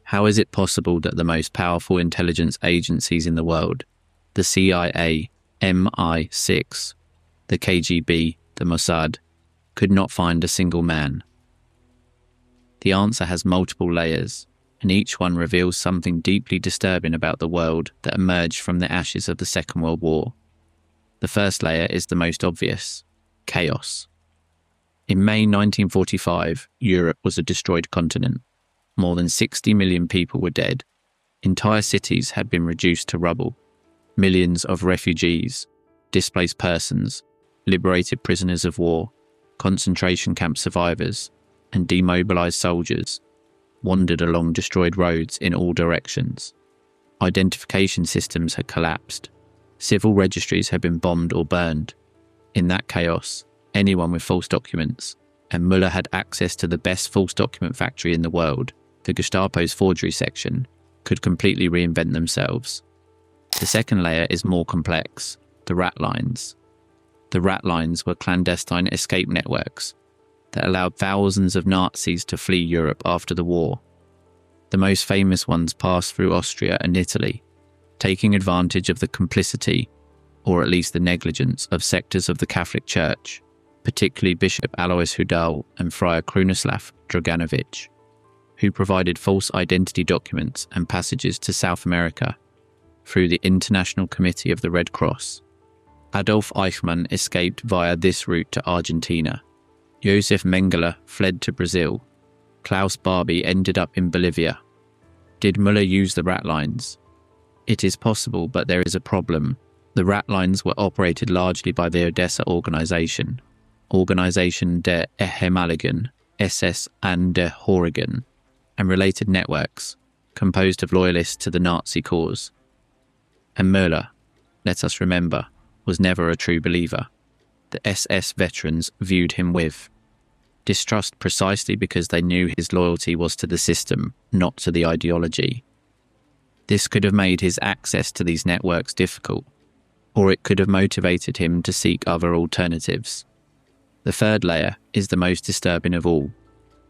How is it possible that the most powerful intelligence agencies in the world, the CIA, MI6, the KGB, the Mossad, could not find a single man? The answer has multiple layers, and each one reveals something deeply disturbing about the world that emerged from the ashes of the Second World War. The first layer is the most obvious: chaos. In May 1945, Europe was a destroyed continent. More than 60 million people were dead. Entire cities had been reduced to rubble. Millions of refugees, displaced persons, liberated prisoners of war, concentration camp survivors, and demobilized soldiers wandered along destroyed roads in all directions. Identification systems had collapsed. Civil registries had been bombed or burned. In that chaos, anyone with false documents, and Müller had access to the best false document factory in the world, the Gestapo's forgery section, could completely reinvent themselves. The second layer is more complex: the rat lines. The rat lines were clandestine escape networks that allowed thousands of Nazis to flee Europe after the war. The most famous ones passed through Austria and Italy, taking advantage of the complicity, or at least the negligence, of sectors of the Catholic Church, particularly Bishop Alois Hudal and Friar Krunoslav Draganovic, who provided false identity documents and passages to South America through the International Committee of the Red Cross. Adolf Eichmann escaped via this route to Argentina. Josef Mengele fled to Brazil. Klaus Barbie ended up in Bolivia. Did Müller use the rat lines? It is possible, but there is a problem. The rat lines were operated largely by the Odessa Organisation der Ehemaligen, SS and der Horrigen, and related networks, composed of loyalists to the Nazi cause. And Müller, let us remember, was never a true believer. The SS veterans viewed him with distrust precisely because they knew his loyalty was to the system, not to the ideology. This could have made his access to these networks difficult, or it could have motivated him to seek other alternatives. The third layer is the most disturbing of all: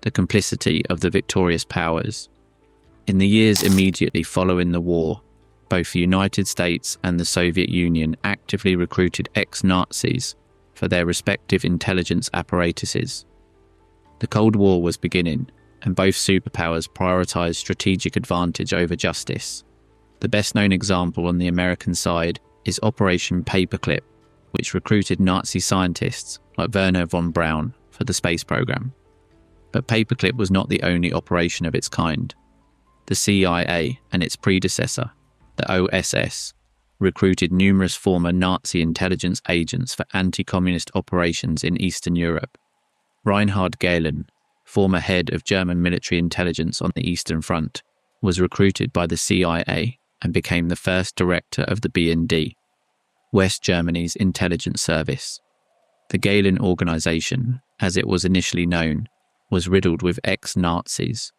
the complicity of the victorious powers. In the years immediately following the war, both the United States and the Soviet Union actively recruited ex-Nazis for their respective intelligence apparatuses. The Cold War was beginning, and both superpowers prioritized strategic advantage over justice. The best-known example on the American side is Operation Paperclip, which recruited Nazi scientists like Werner von Braun for the space program. But Paperclip was not the only operation of its kind. The CIA and its predecessor, the OSS, recruited numerous former Nazi intelligence agents for anti-communist operations in Eastern Europe. Reinhard Gehlen, former head of German military intelligence on the Eastern Front, was recruited by the CIA and became the first director of the BND, West Germany's intelligence service. The Gehlen organization, as it was initially known, was riddled with ex-Nazis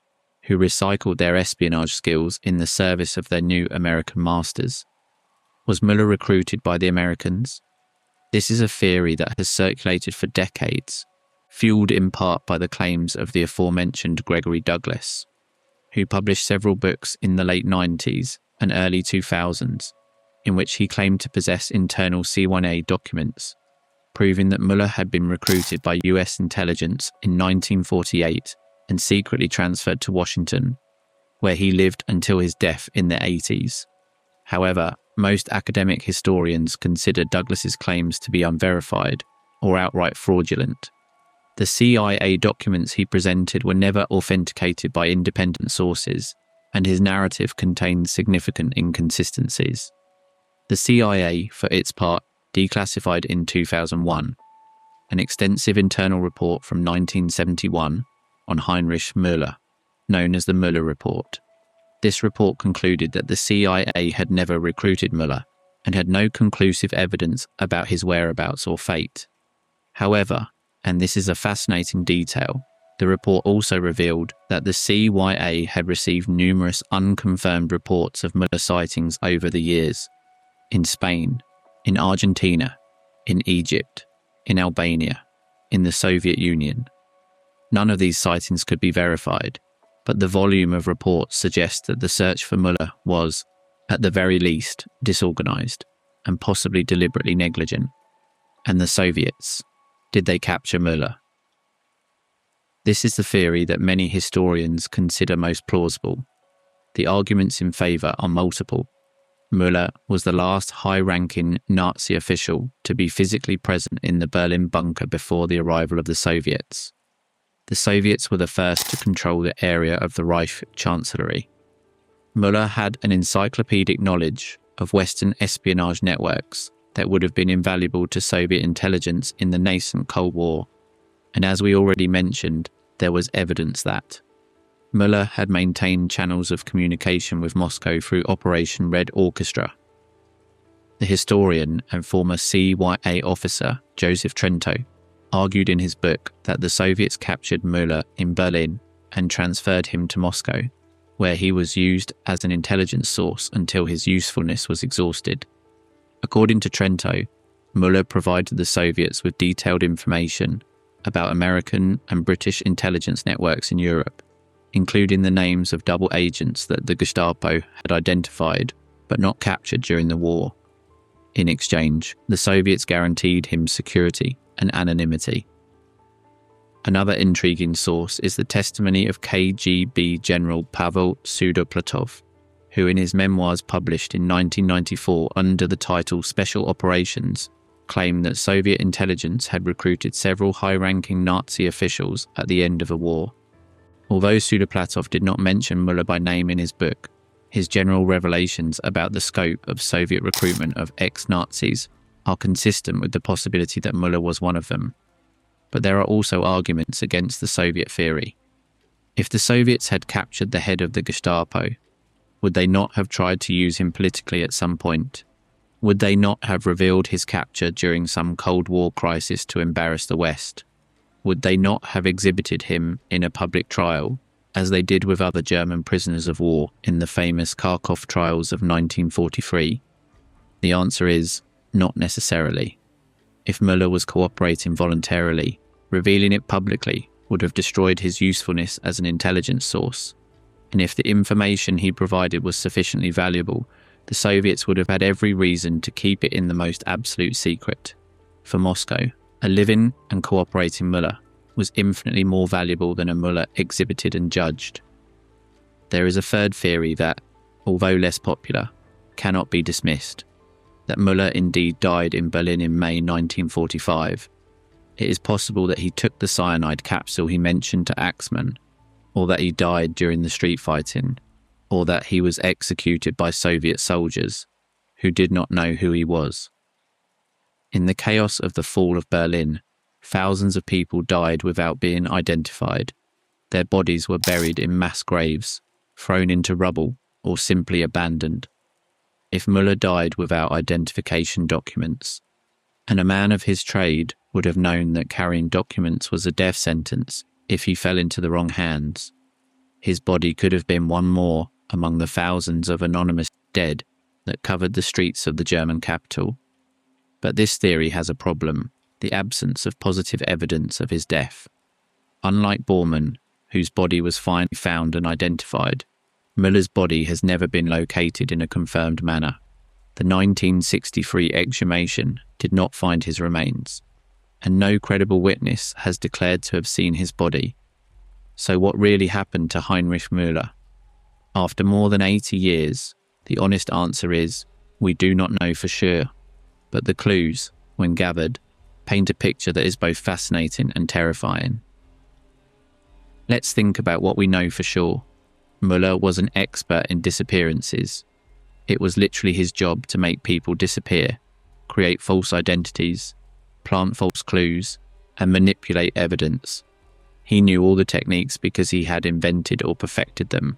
who recycled their espionage skills in the service of their new American masters. Was Müller recruited by the Americans? This is a theory that has circulated for decades, fueled in part by the claims of the aforementioned Gregory Douglas, who published several books in the late 90s and early 2000s, in which he claimed to possess internal C1A documents, proving that Müller had been recruited by US intelligence in 1948 and secretly transferred to Washington, where he lived until his death in the 80s. However, most academic historians consider Douglas's claims to be unverified or outright fraudulent. The CIA documents he presented were never authenticated by independent sources, and his narrative contained significant inconsistencies. The CIA, for its part, declassified in 2001 an extensive internal report from 1971 on Heinrich Müller, known as the Müller Report. This report concluded that the CIA had never recruited Müller and had no conclusive evidence about his whereabouts or fate. However, and this is a fascinating detail, the report also revealed that the CIA had received numerous unconfirmed reports of Müller sightings over the years, in Spain, in Argentina, in Egypt, in Albania, in the Soviet Union. None of these sightings could be verified, but the volume of reports suggests that the search for Müller was, at the very least, disorganized and possibly deliberately negligent. And the Soviets, did they capture Müller? This is the theory that many historians consider most plausible. The arguments in favour are multiple. Müller was the last high-ranking Nazi official to be physically present in the Berlin bunker before the arrival of the Soviets. The Soviets were the first to control the area of the Reich Chancellery. Müller had an encyclopedic knowledge of Western espionage networks that would have been invaluable to Soviet intelligence in the nascent Cold War, and as we already mentioned, there was evidence that Müller had maintained channels of communication with Moscow through Operation Red Orchestra. The historian and former CIA officer Joseph Trento argued in his book that the Soviets captured Müller in Berlin and transferred him to Moscow, where he was used as an intelligence source until his usefulness was exhausted. According to Trento, Müller provided the Soviets with detailed information about American and British intelligence networks in Europe, including the names of double agents that the Gestapo had identified but not captured during the war. In exchange, the Soviets guaranteed him security and anonymity. Another intriguing source is the testimony of KGB General Pavel Sudoplatov, who in his memoirs published in 1994 under the title Special Operations, claimed that Soviet intelligence had recruited several high-ranking Nazi officials at the end of the war. Although Sudoplatov did not mention Müller by name in his book, his general revelations about the scope of Soviet recruitment of ex-Nazis are consistent with the possibility that Müller was one of them. But there are also arguments against the Soviet theory. If the Soviets had captured the head of the Gestapo, would they not have tried to use him politically at some point? Would they not have revealed his capture during some Cold War crisis to embarrass the West? Would they not have exhibited him in a public trial, as they did with other German prisoners of war in the famous Kharkov trials of 1943? The answer is, not necessarily. If Müller was cooperating voluntarily, revealing it publicly would have destroyed his usefulness as an intelligence source. And if the information he provided was sufficiently valuable, the Soviets would have had every reason to keep it in the most absolute secret. For Moscow, a living and cooperating Müller was infinitely more valuable than a Müller exhibited and judged. There is a third theory that, although less popular, cannot be dismissed. that Müller indeed died in Berlin in May 1945. It is possible that he took the cyanide capsule he mentioned to Axmann, or that he died during the street fighting, or that he was executed by Soviet soldiers who did not know who he was. In the chaos of the fall of Berlin, thousands of people died without being identified. Their bodies were buried in mass graves, thrown into rubble, or simply abandoned. If Müller died without identification documents, and a man of his trade would have known that carrying documents was a death sentence if he fell into the wrong hands, his body could have been one more among the thousands of anonymous dead that covered the streets of the German capital. But this theory has a problem: the absence of positive evidence of his death. Unlike Bormann, whose body was finally found and identified, Müller's body has never been located in a confirmed manner. The 1963 exhumation did not find his remains, and no credible witness has declared to have seen his body. So what really happened to Heinrich Müller? After more than 80 years, the honest answer is, we do not know for sure, but the clues, when gathered, paint a picture that is both fascinating and terrifying. Let's think about what we know for sure. Müller was an expert in disappearances. It was literally his job to make people disappear, create false identities, plant false clues, and manipulate evidence. He knew all the techniques because he had invented or perfected them.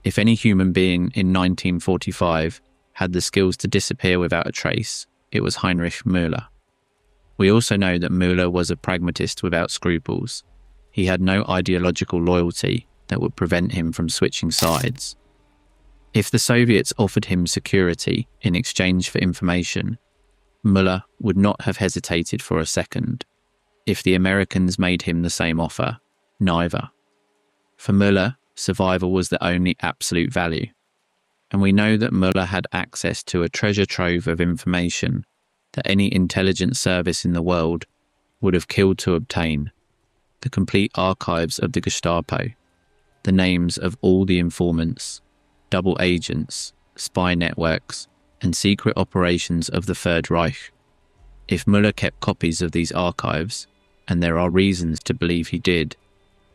If any human being in 1945 had the skills to disappear without a trace, it was Heinrich Müller. We also know that Müller was a pragmatist without scruples. He had no ideological loyalty that would prevent him from switching sides. If the Soviets offered him security in exchange for information, Müller would not have hesitated for a second. If the Americans made him the same offer, neither. For Müller, survival was the only absolute value. And we know that Müller had access to a treasure trove of information that any intelligence service in the world would have killed to obtain: the complete archives of the Gestapo, the names of all the informants, double agents, spy networks, and secret operations of the Third Reich. If Müller kept copies of these archives, and there are reasons to believe he did,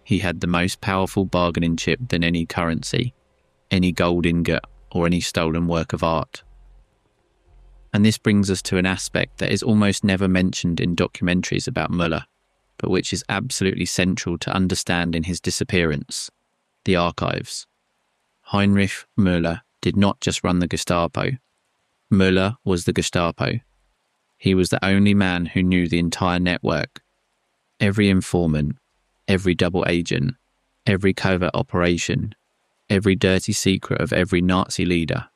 he had the most powerful bargaining chip than any currency, any gold ingot, or any stolen work of art. And this brings us to an aspect that is almost never mentioned in documentaries about Müller, but which is absolutely central to understanding his disappearance: the archives. Heinrich Müller did not just run the Gestapo. Müller was the Gestapo. He was the only man who knew the entire network. Every informant, every double agent, every covert operation, every dirty secret of every Nazi leader.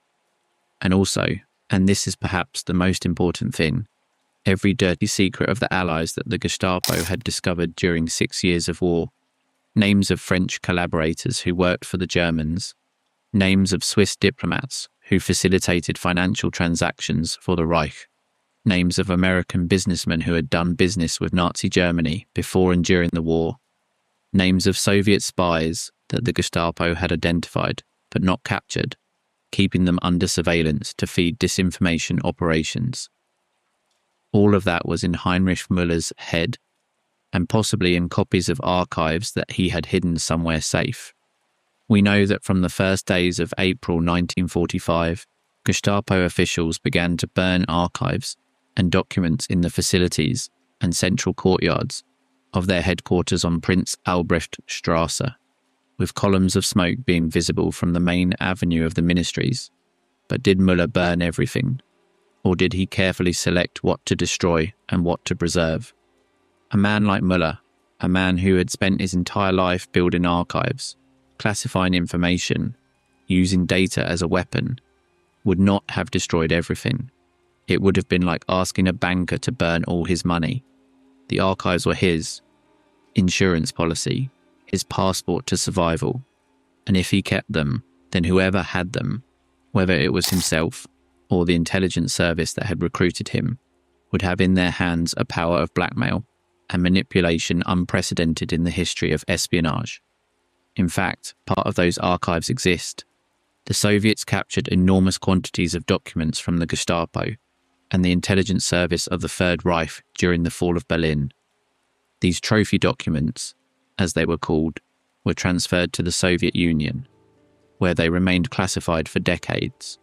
And also, and this is perhaps the most important thing, every dirty secret of the Allies that the Gestapo had discovered during 6 years of war. Names of French collaborators who worked for the Germans, names of Swiss diplomats who facilitated financial transactions for the Reich, names of American businessmen who had done business with Nazi Germany before and during the war, names of Soviet spies that the Gestapo had identified but not captured, keeping them under surveillance to feed disinformation operations. All of that was in Heinrich Müller's head, and possibly in copies of archives that he had hidden somewhere safe. We know that from the first days of April 1945, Gestapo officials began to burn archives and documents in the facilities and central courtyards of their headquarters on Prince Albrecht Strasse, with columns of smoke being visible from the main avenue of the ministries. But did Müller burn everything? Or did he carefully select what to destroy and what to preserve? A man like Müller, a man who had spent his entire life building archives, classifying information, using data as a weapon, would not have destroyed everything. It would have been like asking a banker to burn all his money. The archives were his insurance policy, his passport to survival, and if he kept them, then whoever had them, whether it was himself or the intelligence service that had recruited him, would have in their hands a power of blackmail and manipulation unprecedented in the history of espionage. In fact, part of those archives exist. The Soviets captured enormous quantities of documents from the Gestapo and the intelligence service of the Third Reich during the fall of Berlin. These trophy documents, as they were called, were transferred to the Soviet Union, where they remained classified for decades.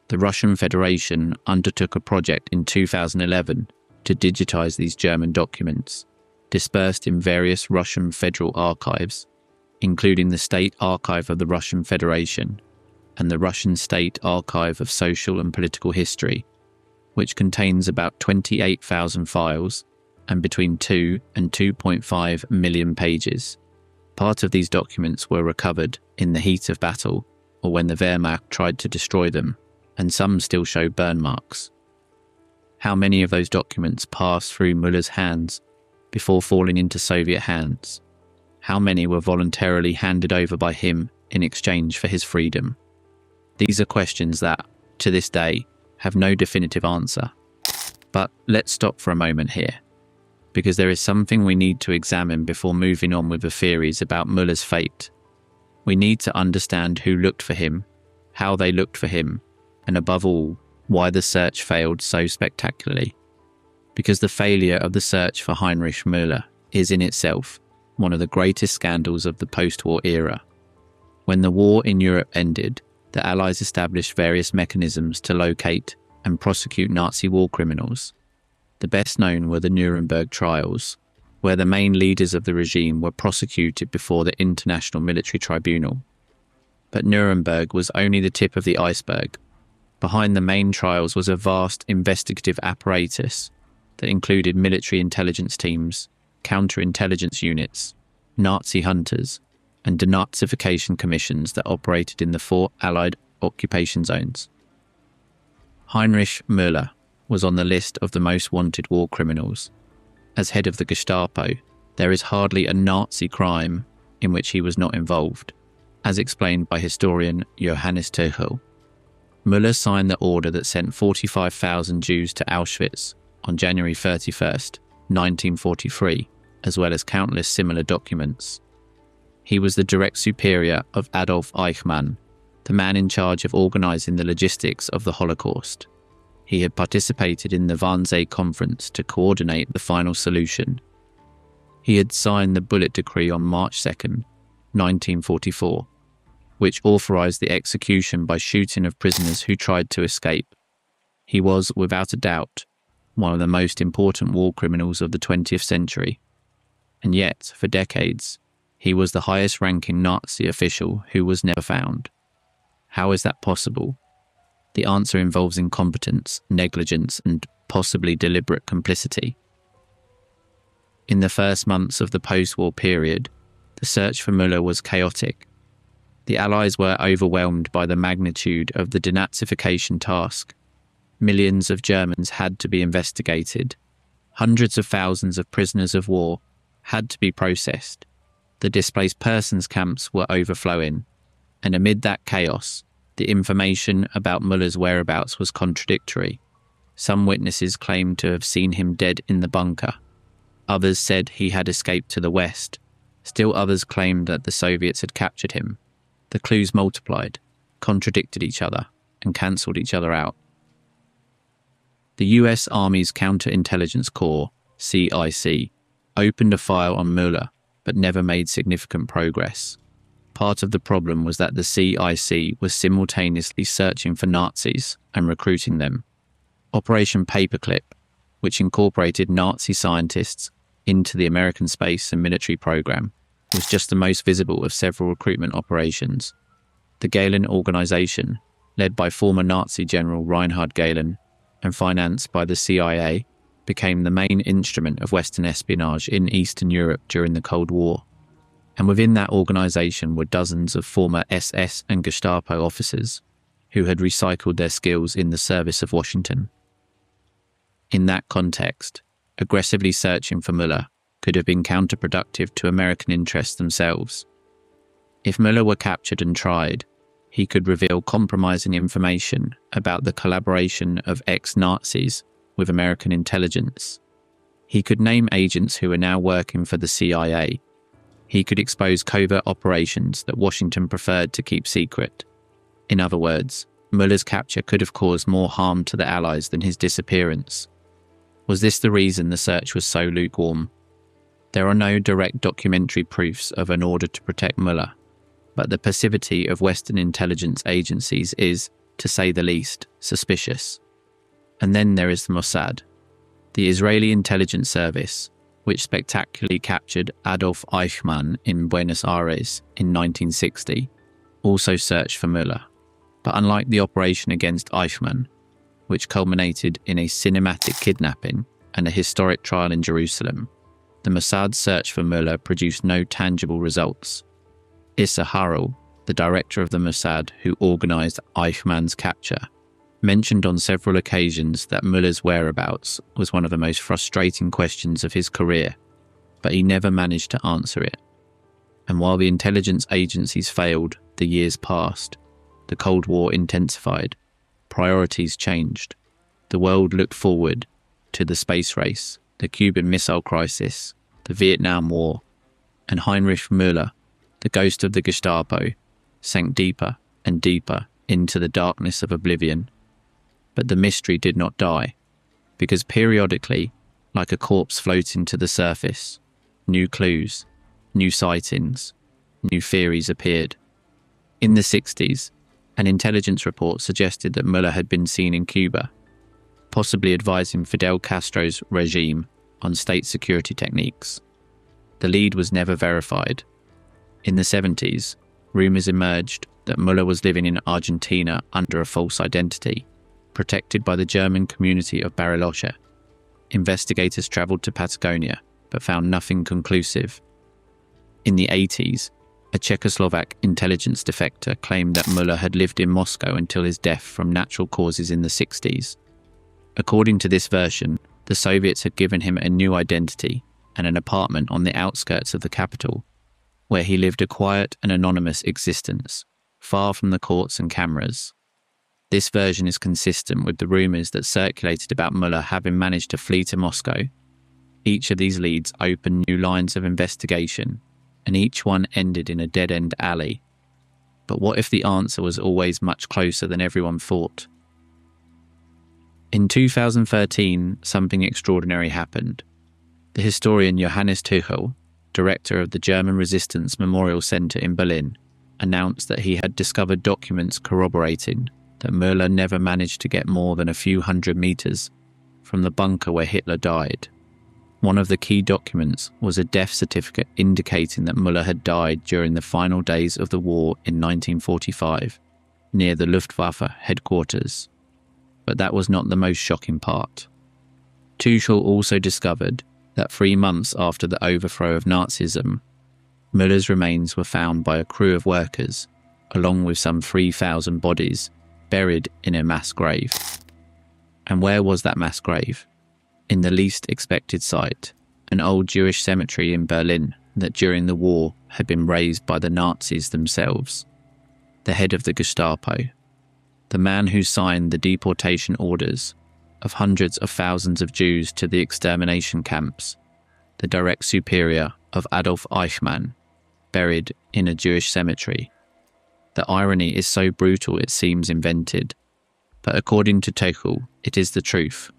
The Russian Federation undertook a project in 2011 to digitize these German documents, dispersed in various Russian federal archives, including the State Archive of the Russian Federation and the Russian State Archive of Social and Political History, which contains about 28,000 files and between 2 and 2.5 million pages. Part of these documents were recovered in the heat of battle or when the Wehrmacht tried to destroy them, and some still show burn marks. How many of those documents passed through Müller's hands before falling into Soviet hands? How many were voluntarily handed over by him in exchange for his freedom? These are questions that, to this day, have no definitive answer. But let's stop for a moment here, because there is something we need to examine before moving on with the theories about Müller's fate. We need to understand who looked for him, how they looked for him, and above all, why the search failed so spectacularly. Because the failure of the search for Heinrich Müller is in itself one of the greatest scandals of the post-war era. When the war in Europe ended, the Allies established various mechanisms to locate and prosecute Nazi war criminals. The best known were the Nuremberg trials, where the main leaders of the regime were prosecuted before the International Military Tribunal. But Nuremberg was only the tip of the iceberg. Behind the main trials was a vast investigative apparatus that included military intelligence teams, counterintelligence units, Nazi hunters, and denazification commissions that operated in the 4 Allied occupation zones. Heinrich Müller was on the list of the most wanted war criminals. As head of the Gestapo, there is hardly a Nazi crime in which he was not involved, as explained by historian Johannes Tuchel. Müller signed the order that sent 45,000 Jews to Auschwitz on January 31st, 1943, as well as countless similar documents. He was the direct superior of Adolf Eichmann, the man in charge of organising the logistics of the Holocaust. He had participated in the Wannsee Conference to coordinate the final solution. He had signed the Bullet Decree on March 2nd, 1944, which authorised the execution by shooting of prisoners who tried to escape. He was, without a doubt, one of the most important war criminals of the 20th century. And yet, for decades, he was the highest-ranking Nazi official who was never found. How is that possible? The answer involves incompetence, negligence, and possibly deliberate complicity. In the first months of the post-war period, the search for Müller was chaotic. The Allies were overwhelmed by the magnitude of the denazification task. Millions of Germans had to be investigated. Hundreds of thousands of prisoners of war had to be processed. The displaced persons camps were overflowing. And amid that chaos, the information about Müller's whereabouts was contradictory. Some witnesses claimed to have seen him dead in the bunker. Others said he had escaped to the west. Still others claimed that the Soviets had captured him. The clues multiplied, contradicted each other, and cancelled each other out. The US Army's Counterintelligence Corps, CIC, opened a file on Müller, but never made significant progress. Part of the problem was that the CIC was simultaneously searching for Nazis and recruiting them. Operation Paperclip, which incorporated Nazi scientists into the American space and military program, was just the most visible of several recruitment operations. The Gehlen organization, led by former Nazi General Reinhard Gehlen and financed by the CIA, became the main instrument of Western espionage in Eastern Europe during the Cold War. And within that organisation were dozens of former SS and Gestapo officers who had recycled their skills in the service of Washington. In that context, aggressively searching for Müller could have been counterproductive to American interests themselves. If Müller were captured and tried, he could reveal compromising information about the collaboration of ex-Nazis with American intelligence. He could name agents who are now working for the CIA. He could expose covert operations that Washington preferred to keep secret. In other words, Müller's capture could have caused more harm to the Allies than his disappearance. Was this the reason the search was so lukewarm? There are no direct documentary proofs of an order to protect Müller, but the passivity of Western intelligence agencies is, to say the least, suspicious. And then there is the Mossad, the Israeli intelligence service, which spectacularly captured Adolf Eichmann in Buenos Aires in 1960, also searched for Müller. But unlike the operation against Eichmann, which culminated in a cinematic kidnapping and a historic trial in Jerusalem, the Mossad's search for Müller produced no tangible results. Issa Harel, the director of the Mossad who organised Eichmann's capture, mentioned on several occasions that Müller's whereabouts was one of the most frustrating questions of his career, but he never managed to answer it. And while the intelligence agencies failed, the years passed. The Cold War intensified. Priorities changed. The world looked forward to the space race, the Cuban Missile Crisis, the Vietnam War, and Heinrich Müller, the ghost of the Gestapo, sank deeper and deeper into the darkness of oblivion. But the mystery did not die, because periodically, like a corpse floating to the surface, new clues, new sightings, new theories appeared. In the 60s, an intelligence report suggested that Müller had been seen in Cuba, possibly advising Fidel Castro's regime on state security techniques. The lead was never verified. In the 70s, rumours emerged that Müller was living in Argentina under a false identity, protected by the German community of Bariloche. Investigators travelled to Patagonia, but found nothing conclusive. In the 80s, a Czechoslovak intelligence defector claimed that Müller had lived in Moscow until his death from natural causes in the 60s. According to this version, the Soviets had given him a new identity and an apartment on the outskirts of the capital, where he lived a quiet and anonymous existence, far from the courts and cameras. This version is consistent with the rumours that circulated about Müller having managed to flee to Moscow. Each of these leads opened new lines of investigation, and each one ended in a dead-end alley. But what if the answer was always much closer than everyone thought? In 2013, something extraordinary happened. The historian Johannes Tuchel, director of the German Resistance Memorial Center in Berlin, announced that he had discovered documents corroborating that Müller never managed to get more than a few hundred meters from the bunker where Hitler died. One of the key documents was a death certificate indicating that Müller had died during the final days of the war in 1945, near the Luftwaffe headquarters. But that was not the most shocking part. Tuchel also discovered that 3 months after the overthrow of Nazism, Müller's remains were found by a crew of workers, along with some 3,000 bodies, buried in a mass grave. And where was that mass grave? In the least expected site, an old Jewish cemetery in Berlin that during the war had been razed by the Nazis themselves. The head of the Gestapo, the man who signed the deportation orders of hundreds of thousands of Jews to the extermination camps, the direct superior of Adolf Eichmann, buried in a Jewish cemetery. The irony is so brutal it seems invented, but according to Tuchel, it is the truth.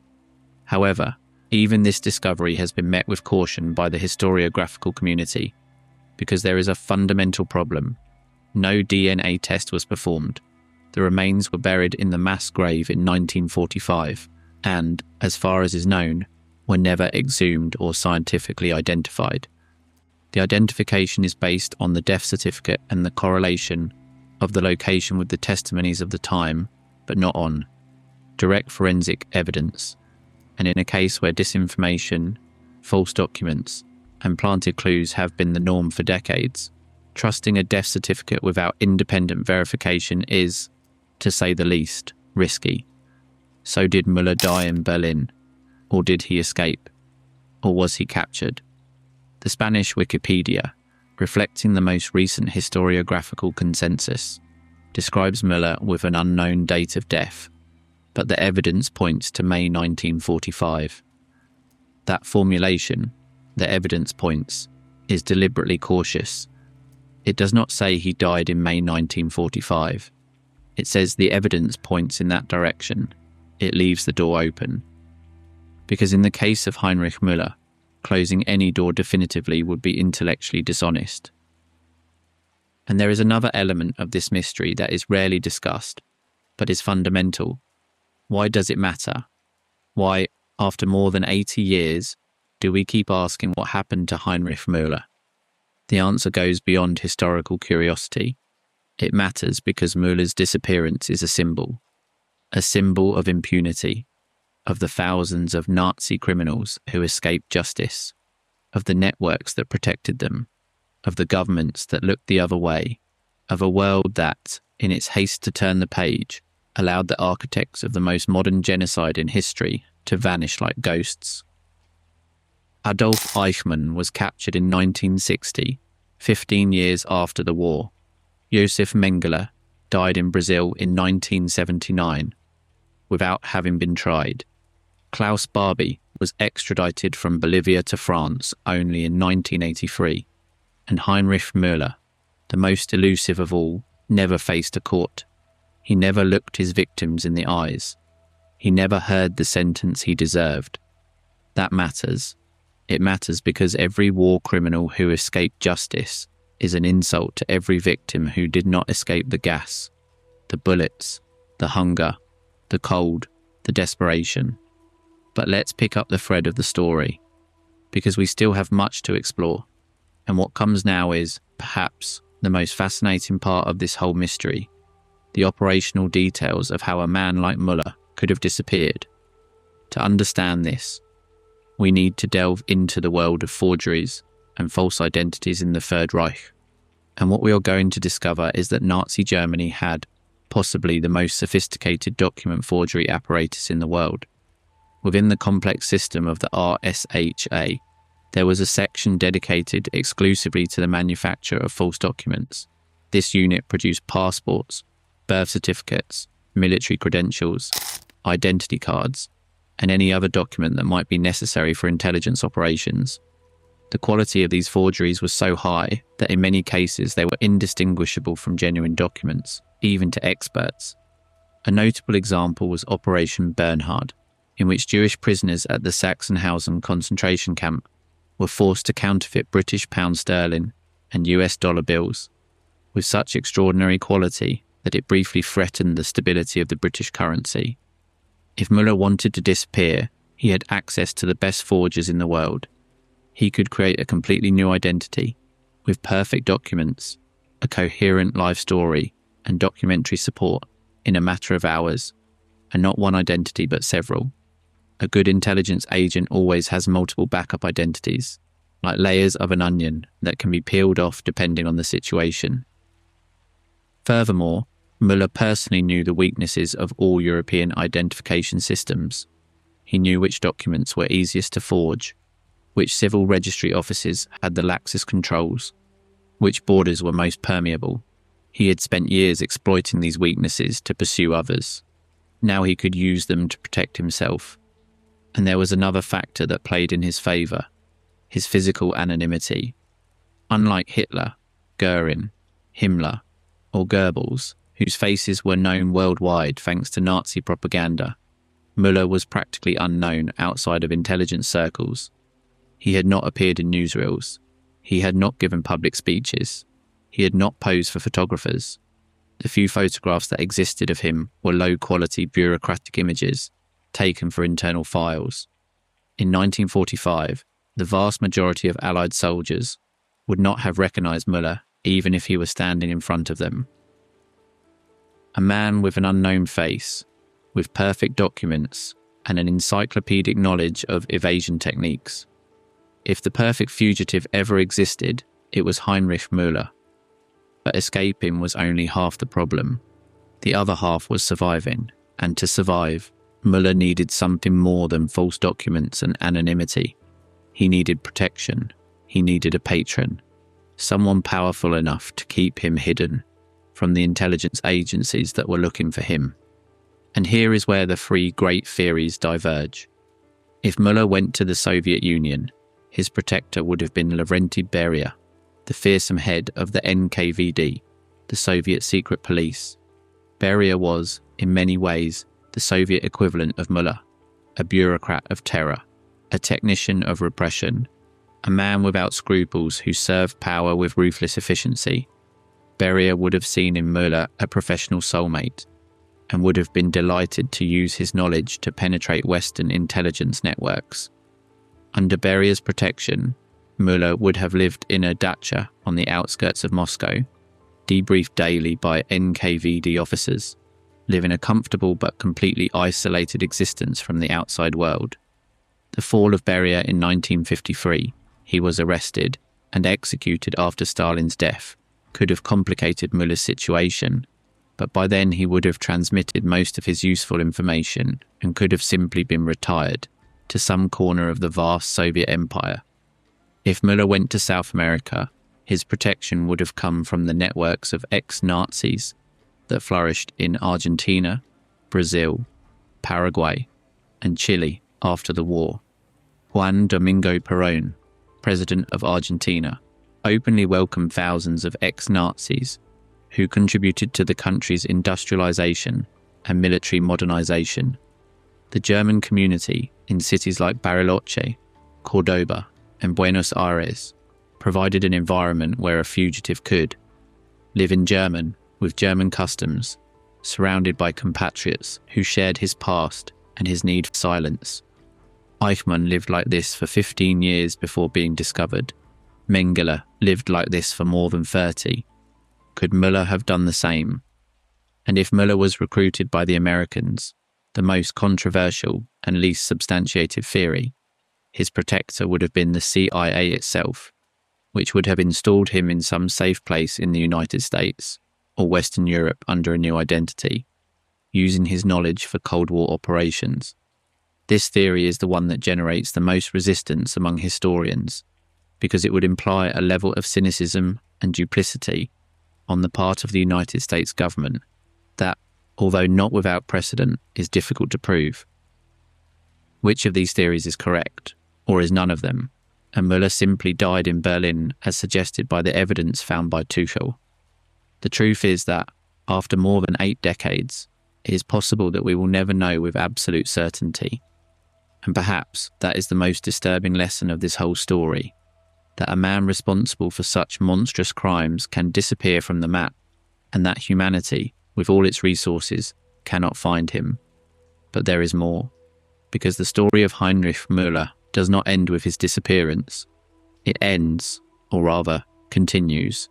However, even this discovery has been met with caution by the historiographical community, because there is a fundamental problem. No DNA test was performed. The remains were buried in the mass grave in 1945, and, as far as is known, were never exhumed or scientifically identified. The identification is based on the death certificate and the correlation of the location with the testimonies of the time, but not on direct forensic evidence. And in a case where disinformation, false documents, and planted clues have been the norm for decades, trusting a death certificate without independent verification is, to say the least, risky. So did Müller die in Berlin? Or did he escape? Or was he captured? The Spanish Wikipedia, reflecting the most recent historiographical consensus, describes Müller with an unknown date of death, but the evidence points to May 1945. That formulation, the evidence points, is deliberately cautious. It does not say he died in May 1945. It says the evidence points in that direction. It leaves the door open. Because in the case of Heinrich Müller, closing any door definitively would be intellectually dishonest. And there is another element of this mystery that is rarely discussed, but is fundamental. Why does it matter? Why, after more than 80 years, do we keep asking what happened to Heinrich Müller? The answer goes beyond historical curiosity. It matters because Müller's disappearance is a symbol of impunity, of the thousands of Nazi criminals who escaped justice, of the networks that protected them, of the governments that looked the other way, of a world that, in its haste to turn the page, allowed the architects of the most modern genocide in history to vanish like ghosts. Adolf Eichmann was captured in 1960, 15 years after the war. Josef Mengele died in Brazil in 1979, without having been tried. Klaus Barbie was extradited from Bolivia to France only in 1983, and Heinrich Müller, the most elusive of all, never faced a court. He never looked his victims in the eyes. He never heard the sentence he deserved. That matters. It matters because every war criminal who escaped justice is an insult to every victim who did not escape the gas, the bullets, the hunger, the cold, the desperation. But let's pick up the thread of the story, because we still have much to explore. And what comes now is, perhaps, the most fascinating part of this whole mystery, the operational details of how a man like Müller could have disappeared. To understand this, we need to delve into the world of forgeries and false identities in the Third Reich. And what we are going to discover is that Nazi Germany had possibly the most sophisticated document forgery apparatus in the world. Within the complex system of the RSHA, there was a section dedicated exclusively to the manufacture of false documents. This unit produced passports, birth certificates, military credentials, identity cards, and any other document that might be necessary for intelligence operations. The quality of these forgeries was so high that in many cases they were indistinguishable from genuine documents, even to experts. A notable example was Operation Bernhard, in which Jewish prisoners at the Sachsenhausen concentration camp were forced to counterfeit British pound sterling and US dollar bills, with such extraordinary quality that it briefly threatened the stability of the British currency. If Müller wanted to disappear, he had access to the best forgers in the world. He could create a completely new identity, with perfect documents, a coherent life story, and documentary support in a matter of hours, and not one identity but several. A good intelligence agent always has multiple backup identities, like layers of an onion that can be peeled off depending on the situation. Furthermore, Müller personally knew the weaknesses of all European identification systems. He knew which documents were easiest to forge, which civil registry offices had the laxest controls, which borders were most permeable. He had spent years exploiting these weaknesses to pursue others. Now he could use them to protect himself. And there was another factor that played in his favour: his physical anonymity. Unlike Hitler, Goering, Himmler, or Goebbels, whose faces were known worldwide thanks to Nazi propaganda, Müller was practically unknown outside of intelligence circles. He had not appeared in newsreels. He had not given public speeches. He had not posed for photographers. The few photographs that existed of him were low-quality bureaucratic images taken for internal files. In 1945, the vast majority of Allied soldiers would not have recognised Müller even if he was standing in front of them. A man with an unknown face, with perfect documents, and an encyclopedic knowledge of evasion techniques. If the perfect fugitive ever existed, it was Heinrich Müller. But escaping was only half the problem. The other half was surviving, and to survive, Müller needed something more than false documents and anonymity. He needed protection. He needed a patron, someone powerful enough to keep him hidden from the intelligence agencies that were looking for him. And here is where the three great theories diverge. If Müller went to the Soviet Union, his protector would have been Lavrenti Beria, the fearsome head of the NKVD, the Soviet secret police. Beria was, in many ways, the Soviet equivalent of Müller, a bureaucrat of terror, a technician of repression, a man without scruples who served power with ruthless efficiency. Beria would have seen in Müller a professional soulmate, and would have been delighted to use his knowledge to penetrate Western intelligence networks. Under Beria's protection, Müller would have lived in a dacha on the outskirts of Moscow, debriefed daily by NKVD officers, live in a comfortable but completely isolated existence from the outside world. The fall of Beria in 1953, he was arrested and executed after Stalin's death, could have complicated Müller's situation, but by then he would have transmitted most of his useful information and could have simply been retired to some corner of the vast Soviet Empire. If Müller went to South America, his protection would have come from the networks of ex-Nazis that flourished in Argentina, Brazil, Paraguay, and Chile after the war. Juan Domingo Perón, president of Argentina, openly welcomed thousands of ex-Nazis who contributed to the country's industrialization and military modernization. The German community in cities like Bariloche, Cordoba, and Buenos Aires provided an environment where a fugitive could live in German, with German customs, surrounded by compatriots who shared his past and his need for silence. Eichmann lived like this for 15 years before being discovered. Mengele lived like this for more than 30. Could Müller have done the same? And if Müller was recruited by the Americans, the most controversial and least substantiated theory, his protector would have been the CIA itself, which would have installed him in some safe place in the United States or Western Europe under a new identity, using his knowledge for Cold War operations. This theory is the one that generates the most resistance among historians, because it would imply a level of cynicism and duplicity on the part of the United States government that, although not without precedent, is difficult to prove. Which of these theories is correct, or is none of them, and Müller simply died in Berlin as suggested by the evidence found by Tuchel? The truth is that, after more than 8 decades, it is possible that we will never know with absolute certainty. And perhaps that is the most disturbing lesson of this whole story, that a man responsible for such monstrous crimes can disappear from the map, and that humanity, with all its resources, cannot find him. But there is more, because the story of Heinrich Müller does not end with his disappearance. It ends, or rather, continues,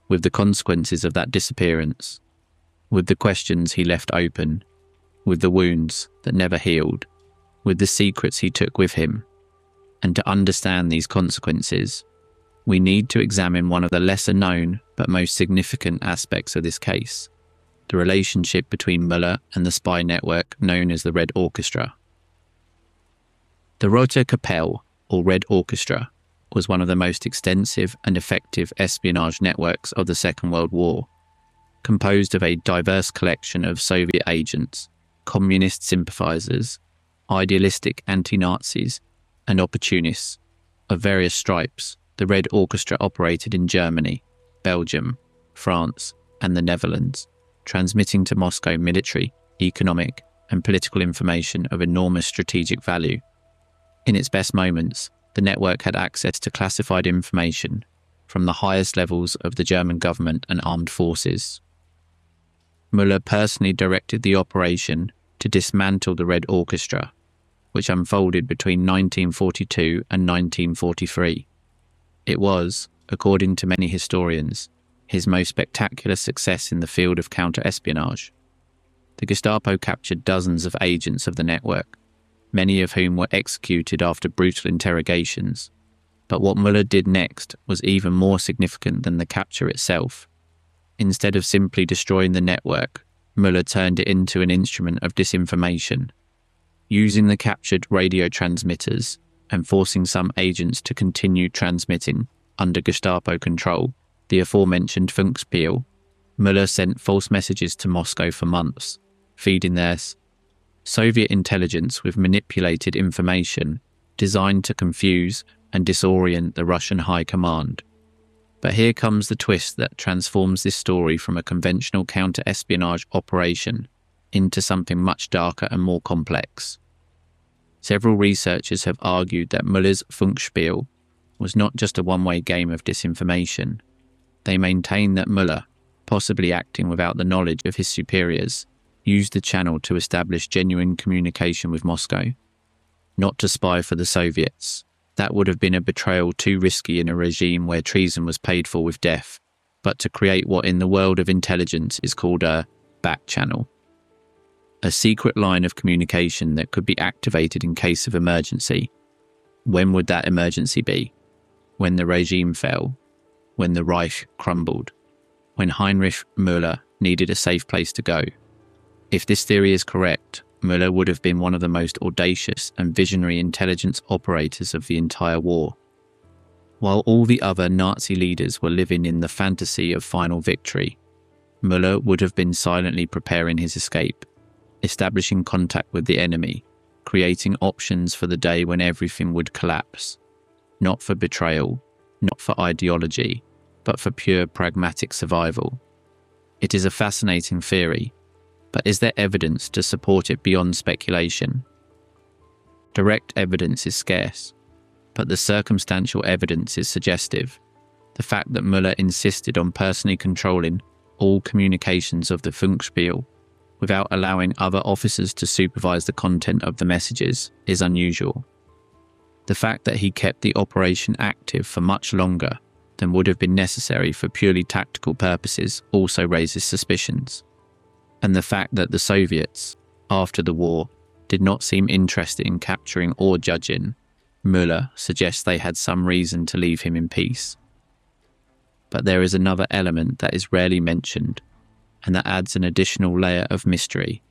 with the consequences of that disappearance, with the questions he left open, with the wounds that never healed, with the secrets he took with him. And to understand these consequences, we need to examine one of the lesser known but most significant aspects of this case, the relationship between Müller and the spy network known as the Red Orchestra. The Rote Kapelle, or Red Orchestra, was one of the most extensive and effective espionage networks of the Second World War, composed of a diverse collection of Soviet agents, communist sympathizers, idealistic anti-Nazis, and opportunists of various stripes. The Red Orchestra operated in Germany, Belgium, France, and the Netherlands, transmitting to Moscow military, economic, and political information of enormous strategic value. In its best moments, the network had access to classified information from the highest levels of the German government and armed forces. Müller personally directed the operation to dismantle the Red Orchestra, which unfolded between 1942 and 1943. It was, according to many historians, his most spectacular success in the field of counter-espionage. The Gestapo captured dozens of agents of the network, many of whom were executed after brutal interrogations. But what Müller did next was even more significant than the capture itself. Instead of simply destroying the network, Müller turned it into an instrument of disinformation, using the captured radio transmitters and forcing some agents to continue transmitting under Gestapo control the aforementioned Funkspiel. Müller sent false messages to Moscow for months, feeding their Soviet intelligence with manipulated information designed to confuse and disorient the Russian high command. But here comes the twist that transforms this story from a conventional counter-espionage operation into something much darker and more complex. Several researchers have argued that Müller's Funkspiel was not just a one-way game of disinformation. They maintain that Müller, possibly acting without the knowledge of his superiors, used the channel to establish genuine communication with Moscow. Not to spy for the Soviets. That would have been a betrayal too risky in a regime where treason was paid for with death, but to create what in the world of intelligence is called a back channel. A secret line of communication that could be activated in case of emergency. When would that emergency be? When the regime fell? When the Reich crumbled? When Heinrich Müller needed a safe place to go? If this theory is correct, Müller would have been one of the most audacious and visionary intelligence operators of the entire war. While all the other Nazi leaders were living in the fantasy of final victory, Müller would have been silently preparing his escape, establishing contact with the enemy, creating options for the day when everything would collapse. Not for betrayal, not for ideology, but for pure pragmatic survival. It is a fascinating theory, but is there evidence to support it beyond speculation? Direct evidence is scarce, but the circumstantial evidence is suggestive. The fact that Müller insisted on personally controlling all communications of the Funkspiel without allowing other officers to supervise the content of the messages is unusual. The fact that he kept the operation active for much longer than would have been necessary for purely tactical purposes also raises suspicions. And the fact that the Soviets, after the war, did not seem interested in capturing or judging Müller suggests they had some reason to leave him in peace. But there is another element that is rarely mentioned, and that adds an additional layer of mystery.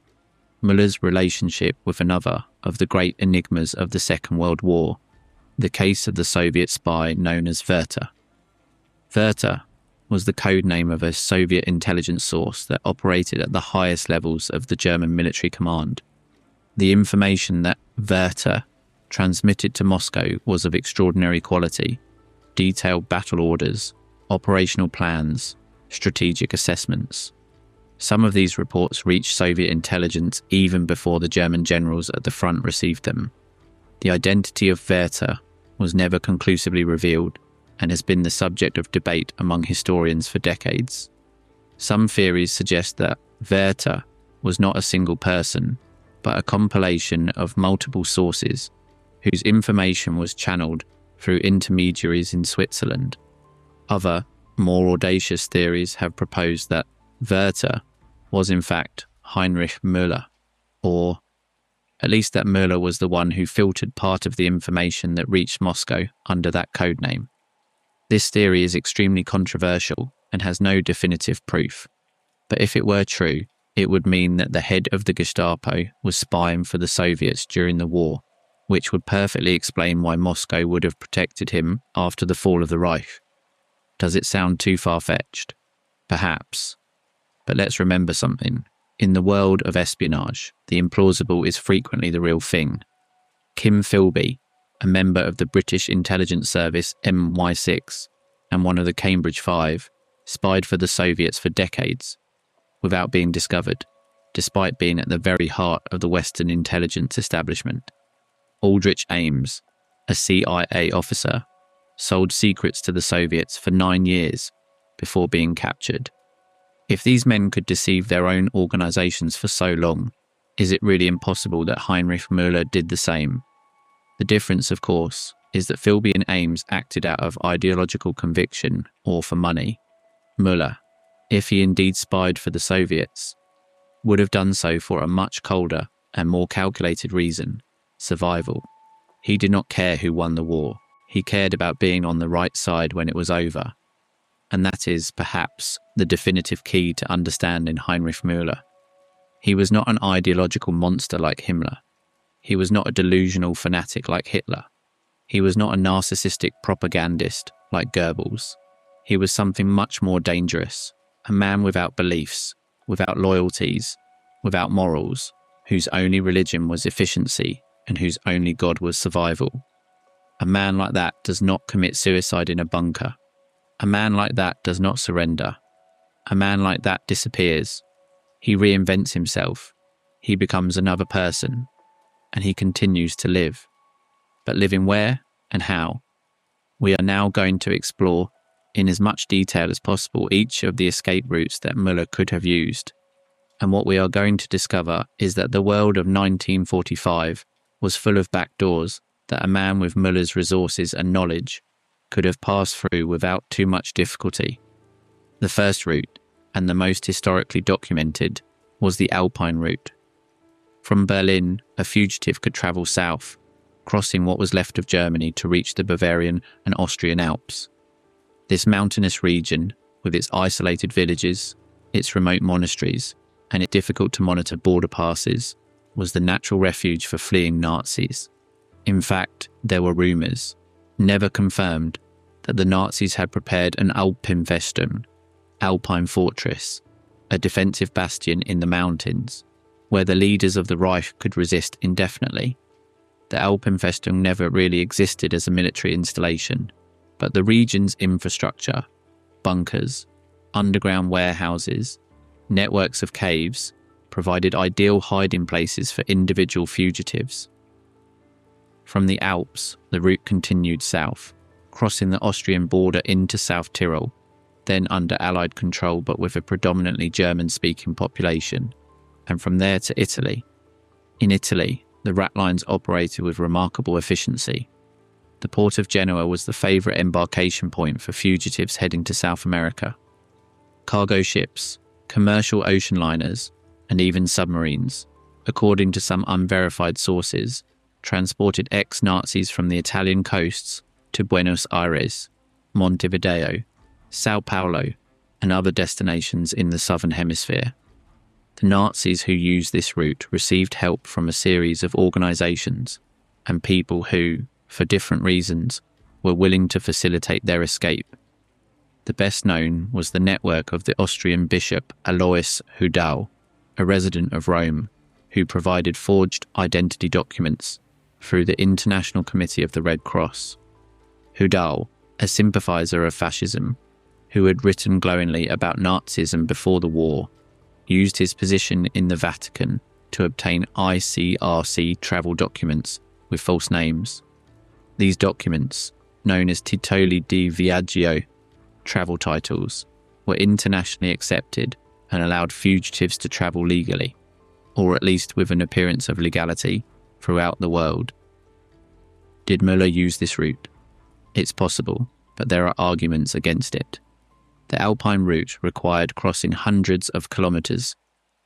Müller's relationship with another of the great enigmas of the Second World War, the case of the Soviet spy known as Werther. Werther was the code name of a Soviet intelligence source that operated at the highest levels of the German military command. The information that Werther transmitted to Moscow was of extraordinary quality: detailed battle orders, operational plans, strategic assessments. Some of these reports reached Soviet intelligence even before the German generals at the front received them. The identity of Werther was never conclusively revealed, and has been the subject of debate among historians for decades. Some theories suggest that Werther was not a single person, but a compilation of multiple sources whose information was channeled through intermediaries in Switzerland. Other, more audacious theories have proposed that Werther was in fact Heinrich Müller, or at least that Müller was the one who filtered part of the information that reached Moscow under that codename. This theory is extremely controversial and has no definitive proof, but if it were true, it would mean that the head of the Gestapo was spying for the Soviets during the war, which would perfectly explain why Moscow would have protected him after the fall of the Reich. Does it sound too far-fetched? Perhaps. But let's remember something. In the world of espionage, the implausible is frequently the real thing. Kim Philby, a member of the British intelligence service MI6 and one of the Cambridge Five, spied for the Soviets for decades without being discovered, despite being at the very heart of the Western intelligence establishment. Aldrich Ames, a CIA officer, sold secrets to the Soviets for 9 years before being captured. If these men could deceive their own organizations for so long, is it really impossible that Heinrich Müller did the same? The difference, of course, is that Philby and Ames acted out of ideological conviction or for money. Müller, if he indeed spied for the Soviets, would have done so for a much colder and more calculated reason: survival. He did not care who won the war. He cared about being on the right side when it was over. And that is, perhaps, the definitive key to understanding Heinrich Müller. He was not an ideological monster like Himmler. He was not a delusional fanatic like Hitler. He was not a narcissistic propagandist like Goebbels. He was something much more dangerous, a man without beliefs, without loyalties, without morals, whose only religion was efficiency and whose only God was survival. A man like that does not commit suicide in a bunker. A man like that does not surrender. A man like that disappears. He reinvents himself. He becomes another person. And he continues to live. But living where and how? We are now going to explore, in as much detail as possible, each of the escape routes that Müller could have used. And what we are going to discover is that the world of 1945 was full of back doors that a man with Müller's resources and knowledge could have passed through without too much difficulty. The first route, and the most historically documented, was the Alpine route. From Berlin, a fugitive could travel south, crossing what was left of Germany to reach the Bavarian and Austrian Alps. This mountainous region, with its isolated villages, its remote monasteries, and its difficult-to-monitor border passes, was the natural refuge for fleeing Nazis. In fact, there were rumours, never confirmed, that the Nazis had prepared an Alpenfestung, Alpine fortress, a defensive bastion in the mountains, where the leaders of the Reich could resist indefinitely. The Alpenfestung never really existed as a military installation, but the region's infrastructure, bunkers, underground warehouses, networks of caves, provided ideal hiding places for individual fugitives. From the Alps, the route continued south, crossing the Austrian border into South Tyrol, then under Allied control but with a predominantly German-speaking population, and from there to Italy. In Italy, the rat lines operated with remarkable efficiency. The port of Genoa was the favourite embarkation point for fugitives heading to South America. Cargo ships, commercial ocean liners, and even submarines, according to some unverified sources, transported ex-Nazis from the Italian coasts to Buenos Aires, Montevideo, Sao Paulo, and other destinations in the southern hemisphere. The Nazis who used this route received help from a series of organisations and people who, for different reasons, were willing to facilitate their escape. The best known was the network of the Austrian bishop Alois Hudal, a resident of Rome, who provided forged identity documents through the International Committee of the Red Cross. Hudal, a sympathiser of fascism, who had written glowingly about Nazism before the war, used his position in the Vatican to obtain ICRC travel documents with false names. These documents, known as titoli di viaggio, travel titles, were internationally accepted and allowed fugitives to travel legally, or at least with an appearance of legality, throughout the world. Did Müller use this route? It's possible, but there are arguments against it. The Alpine route required crossing hundreds of kilometres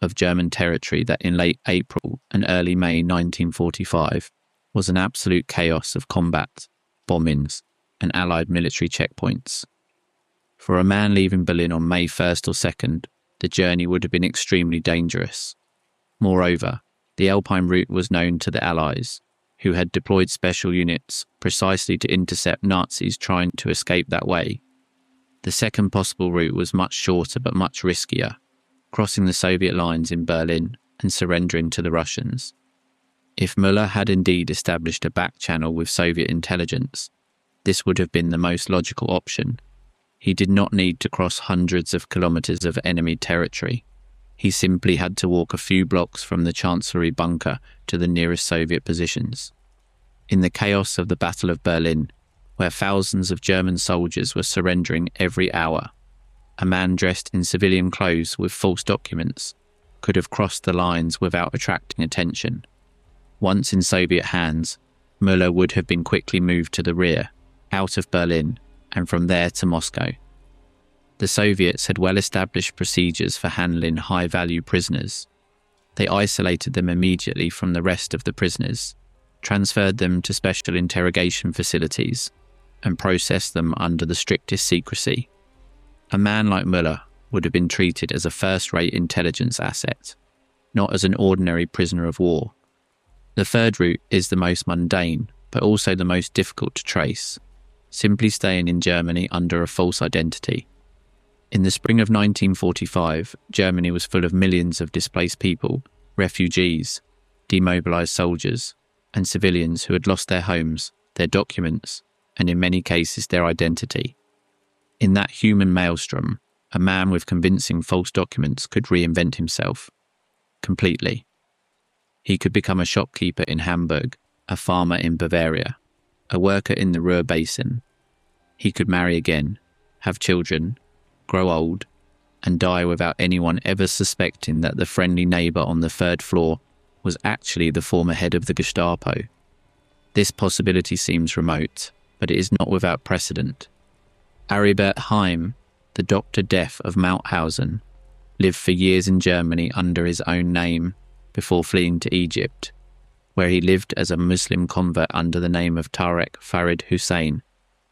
of German territory that in late April and early May 1945 was an absolute chaos of combat, bombings, and Allied military checkpoints. For a man leaving Berlin on May 1st or 2nd, the journey would have been extremely dangerous. Moreover, the Alpine route was known to the Allies, who had deployed special units precisely to intercept Nazis trying to escape that way. The second possible route was much shorter but much riskier, crossing the Soviet lines in Berlin and surrendering to the Russians. If Müller had indeed established a back channel with Soviet intelligence, this would have been the most logical option. He did not need to cross hundreds of kilometres of enemy territory. He simply had to walk a few blocks from the Chancellery bunker to the nearest Soviet positions. In the chaos of the Battle of Berlin, where thousands of German soldiers were surrendering every hour, a man dressed in civilian clothes with false documents could have crossed the lines without attracting attention. Once in Soviet hands, Müller would have been quickly moved to the rear, out of Berlin, and from there to Moscow. The Soviets had well-established procedures for handling high-value prisoners. They isolated them immediately from the rest of the prisoners, transferred them to special interrogation facilities, and processed them under the strictest secrecy. A man like Müller would have been treated as a first-rate intelligence asset, not as an ordinary prisoner of war. The third route is the most mundane, but also the most difficult to trace, simply staying in Germany under a false identity. In the spring of 1945, Germany was full of millions of displaced people, refugees, demobilised soldiers, and civilians who had lost their homes, their documents, and in many cases their identity. In that human maelstrom, a man with convincing false documents could reinvent himself completely. He could become a shopkeeper in Hamburg, a farmer in Bavaria, a worker in the Ruhr Basin. He could marry again, have children, grow old, and die without anyone ever suspecting that the friendly neighbour on the third floor was actually the former head of the Gestapo. This possibility seems remote, but it is not without precedent. Aribert Heim, the Dr. Death of Mauthausen, lived for years in Germany under his own name before fleeing to Egypt, where he lived as a Muslim convert under the name of Tarek Farid Hussein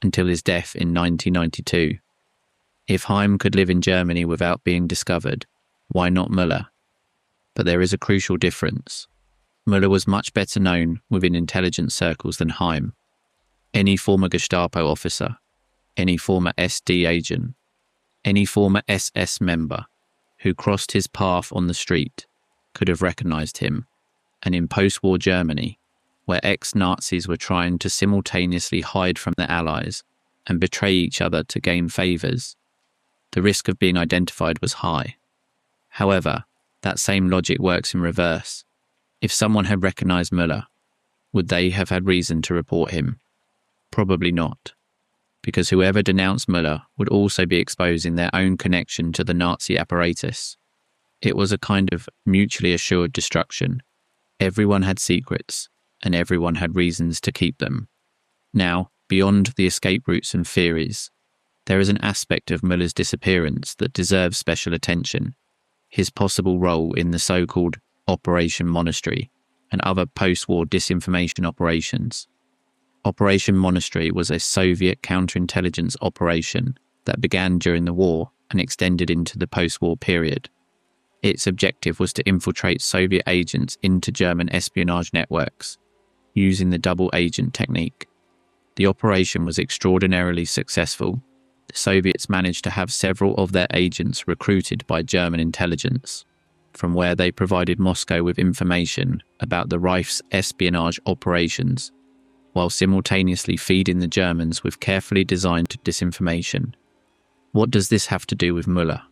until his death in 1992. If Heim could live in Germany without being discovered, why not Müller? But there is a crucial difference. Müller was much better known within intelligence circles than Heim. Any former Gestapo officer, any former SD agent, any former SS member who crossed his path on the street could have recognized him, and in post-war Germany, where ex-Nazis were trying to simultaneously hide from their allies and betray each other to gain favours, the risk of being identified was high. However, that same logic works in reverse. If someone had recognised Müller, would they have had reason to report him? Probably not, because whoever denounced Müller would also be exposing their own connection to the Nazi apparatus. It was a kind of mutually assured destruction. Everyone had secrets, and everyone had reasons to keep them. Now, beyond the escape routes and theories, there is an aspect of Müller's disappearance that deserves special attention: his possible role in the so-called Operation Monastery and other post-war disinformation operations. Operation Monastery was a Soviet counterintelligence operation that began during the war and extended into the post-war period. Its objective was to infiltrate Soviet agents into German espionage networks, using the double agent technique. The operation was extraordinarily successful. The Soviets managed to have several of their agents recruited by German intelligence, from where they provided Moscow with information about the Reich's espionage operations, while simultaneously feeding the Germans with carefully designed disinformation. What does this have to do with Müller?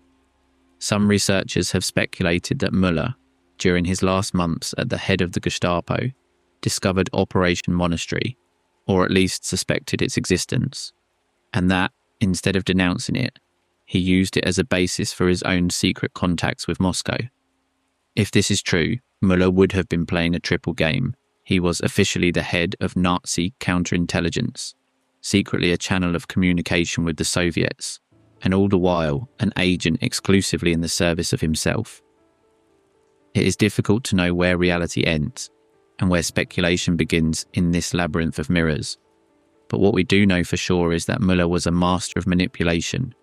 Some researchers have speculated that Müller, during his last months at the head of the Gestapo, discovered Operation Monastery, or at least suspected its existence, and that, instead of denouncing it, he used it as a basis for his own secret contacts with Moscow. If this is true, Müller would have been playing a triple game. He was officially the head of Nazi counterintelligence, secretly a channel of communication with the Soviets, and all the while an agent exclusively in the service of himself. It is difficult to know where reality ends and where speculation begins in this labyrinth of mirrors. But what we do know for sure is that Müller was a master of manipulation,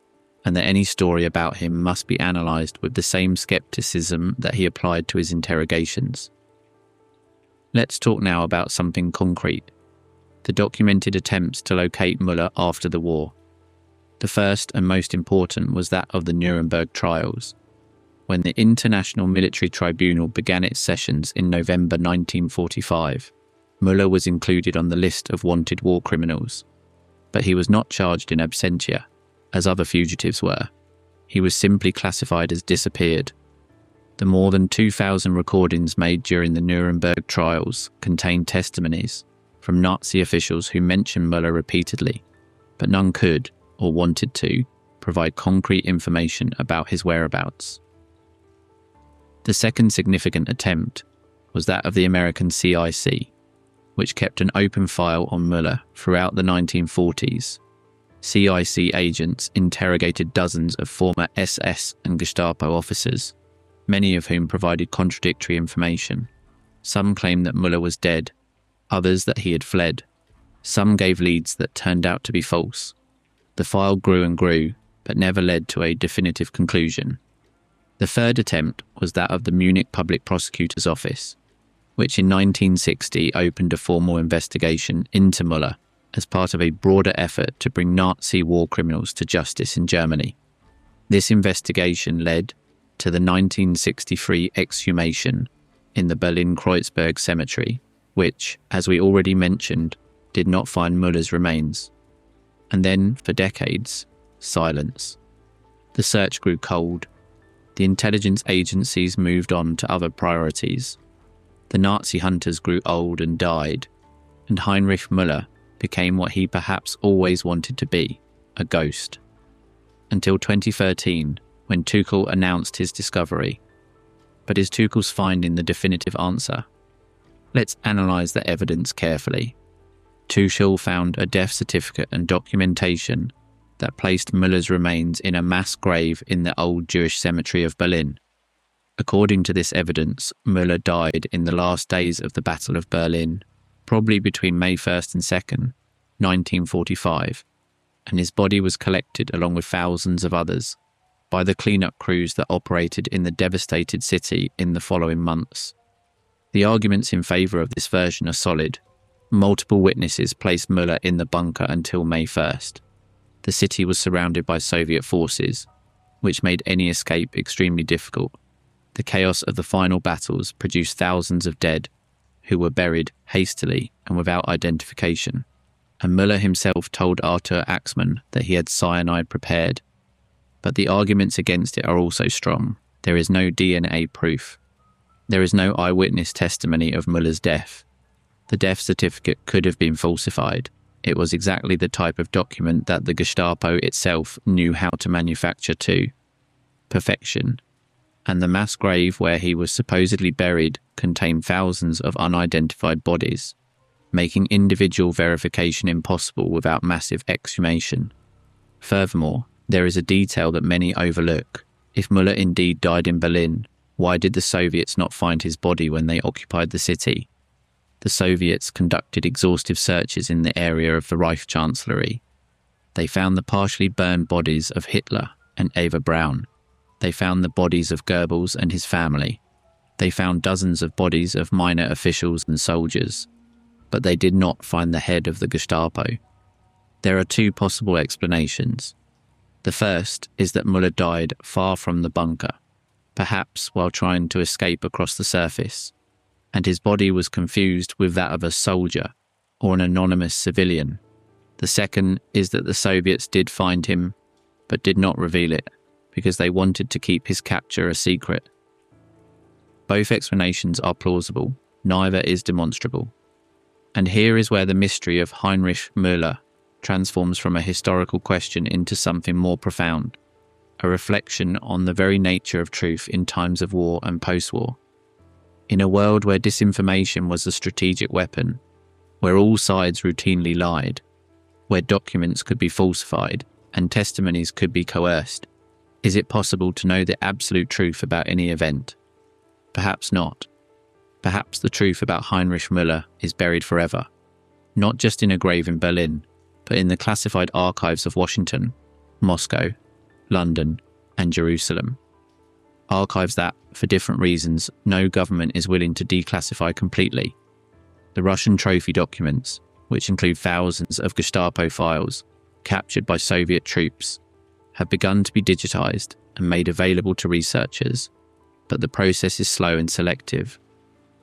and that any story about him must be analysed with the same skepticism that he applied to his interrogations. Let's talk now about something concrete: the documented attempts to locate Müller after the war. The first and most important was that of the Nuremberg trials. When the International Military Tribunal began its sessions in November 1945, Müller was included on the list of wanted war criminals. But he was not charged in absentia, as other fugitives were. He was simply classified as disappeared. The more than 2,000 recordings made during the Nuremberg trials contained testimonies from Nazi officials who mentioned Müller repeatedly, but none could, or wanted to, provide concrete information about his whereabouts. The second significant attempt was that of the American CIC, which kept an open file on Müller throughout the 1940s. CIC agents interrogated dozens of former SS and Gestapo officers, many of whom provided contradictory information. Some claimed that Müller was dead, others that he had fled. Some gave leads that turned out to be false. The file grew and grew, but never led to a definitive conclusion. The third attempt was that of the Munich Public Prosecutor's Office, which in 1960 opened a formal investigation into Müller as part of a broader effort to bring Nazi war criminals to justice in Germany. This investigation led to the 1963 exhumation in the Berlin-Kreuzberg cemetery, which, as we already mentioned, did not find Müller's remains. And then, for decades, silence. The search grew cold. The intelligence agencies moved on to other priorities. The Nazi hunters grew old and died, and Heinrich Müller became what he perhaps always wanted to be, a ghost. Until 2013, when Tuchel announced his discovery. But is Tuchel's finding the definitive answer? Let's analyse the evidence carefully. Tuchel found a death certificate and documentation that placed Müller's remains in a mass grave in the old Jewish cemetery of Berlin. According to this evidence, Müller died in the last days of the Battle of Berlin, probably between May 1st and 2nd, 1945, and his body was collected along with thousands of others by the cleanup crews that operated in the devastated city in the following months. The arguments in favour of this version are solid. Multiple witnesses placed Müller in the bunker until May 1st. The city was surrounded by Soviet forces, which made any escape extremely difficult. The chaos of the final battles produced thousands of dead, who were buried hastily and without identification. And Müller himself told Arthur Axmann that he had cyanide prepared. But the arguments against it are also strong. There is no DNA proof. There is no eyewitness testimony of Müller's death. The death certificate could have been falsified. It was exactly the type of document that the Gestapo itself knew how to manufacture to perfection. And the mass grave where he was supposedly buried contained thousands of unidentified bodies, making individual verification impossible without massive exhumation. Furthermore, there is a detail that many overlook. If Müller indeed died in Berlin, why did the Soviets not find his body when they occupied the city? The Soviets conducted exhaustive searches in the area of the Reich Chancellery. They found the partially burned bodies of Hitler and Eva Braun. They found the bodies of Goebbels and his family. They found dozens of bodies of minor officials and soldiers. But they did not find the head of the Gestapo. There are two possible explanations. The first is that Müller died far from the bunker, perhaps while trying to escape across the surface, and his body was confused with that of a soldier or an anonymous civilian. The second is that the Soviets did find him, but did not reveal it, because they wanted to keep his capture a secret. Both explanations are plausible, neither is demonstrable. And here is where the mystery of Heinrich Müller transforms from a historical question into something more profound, a reflection on the very nature of truth in times of war and post-war. In a world where disinformation was a strategic weapon, where all sides routinely lied, where documents could be falsified and testimonies could be coerced, is it possible to know the absolute truth about any event? Perhaps not. Perhaps the truth about Heinrich Müller is buried forever, not just in a grave in Berlin, but in the classified archives of Washington, Moscow, London, and Jerusalem. Archives that, for different reasons, no government is willing to declassify completely. The Russian trophy documents, which include thousands of Gestapo files captured by Soviet troops, have begun to be digitized and made available to researchers, but the process is slow and selective.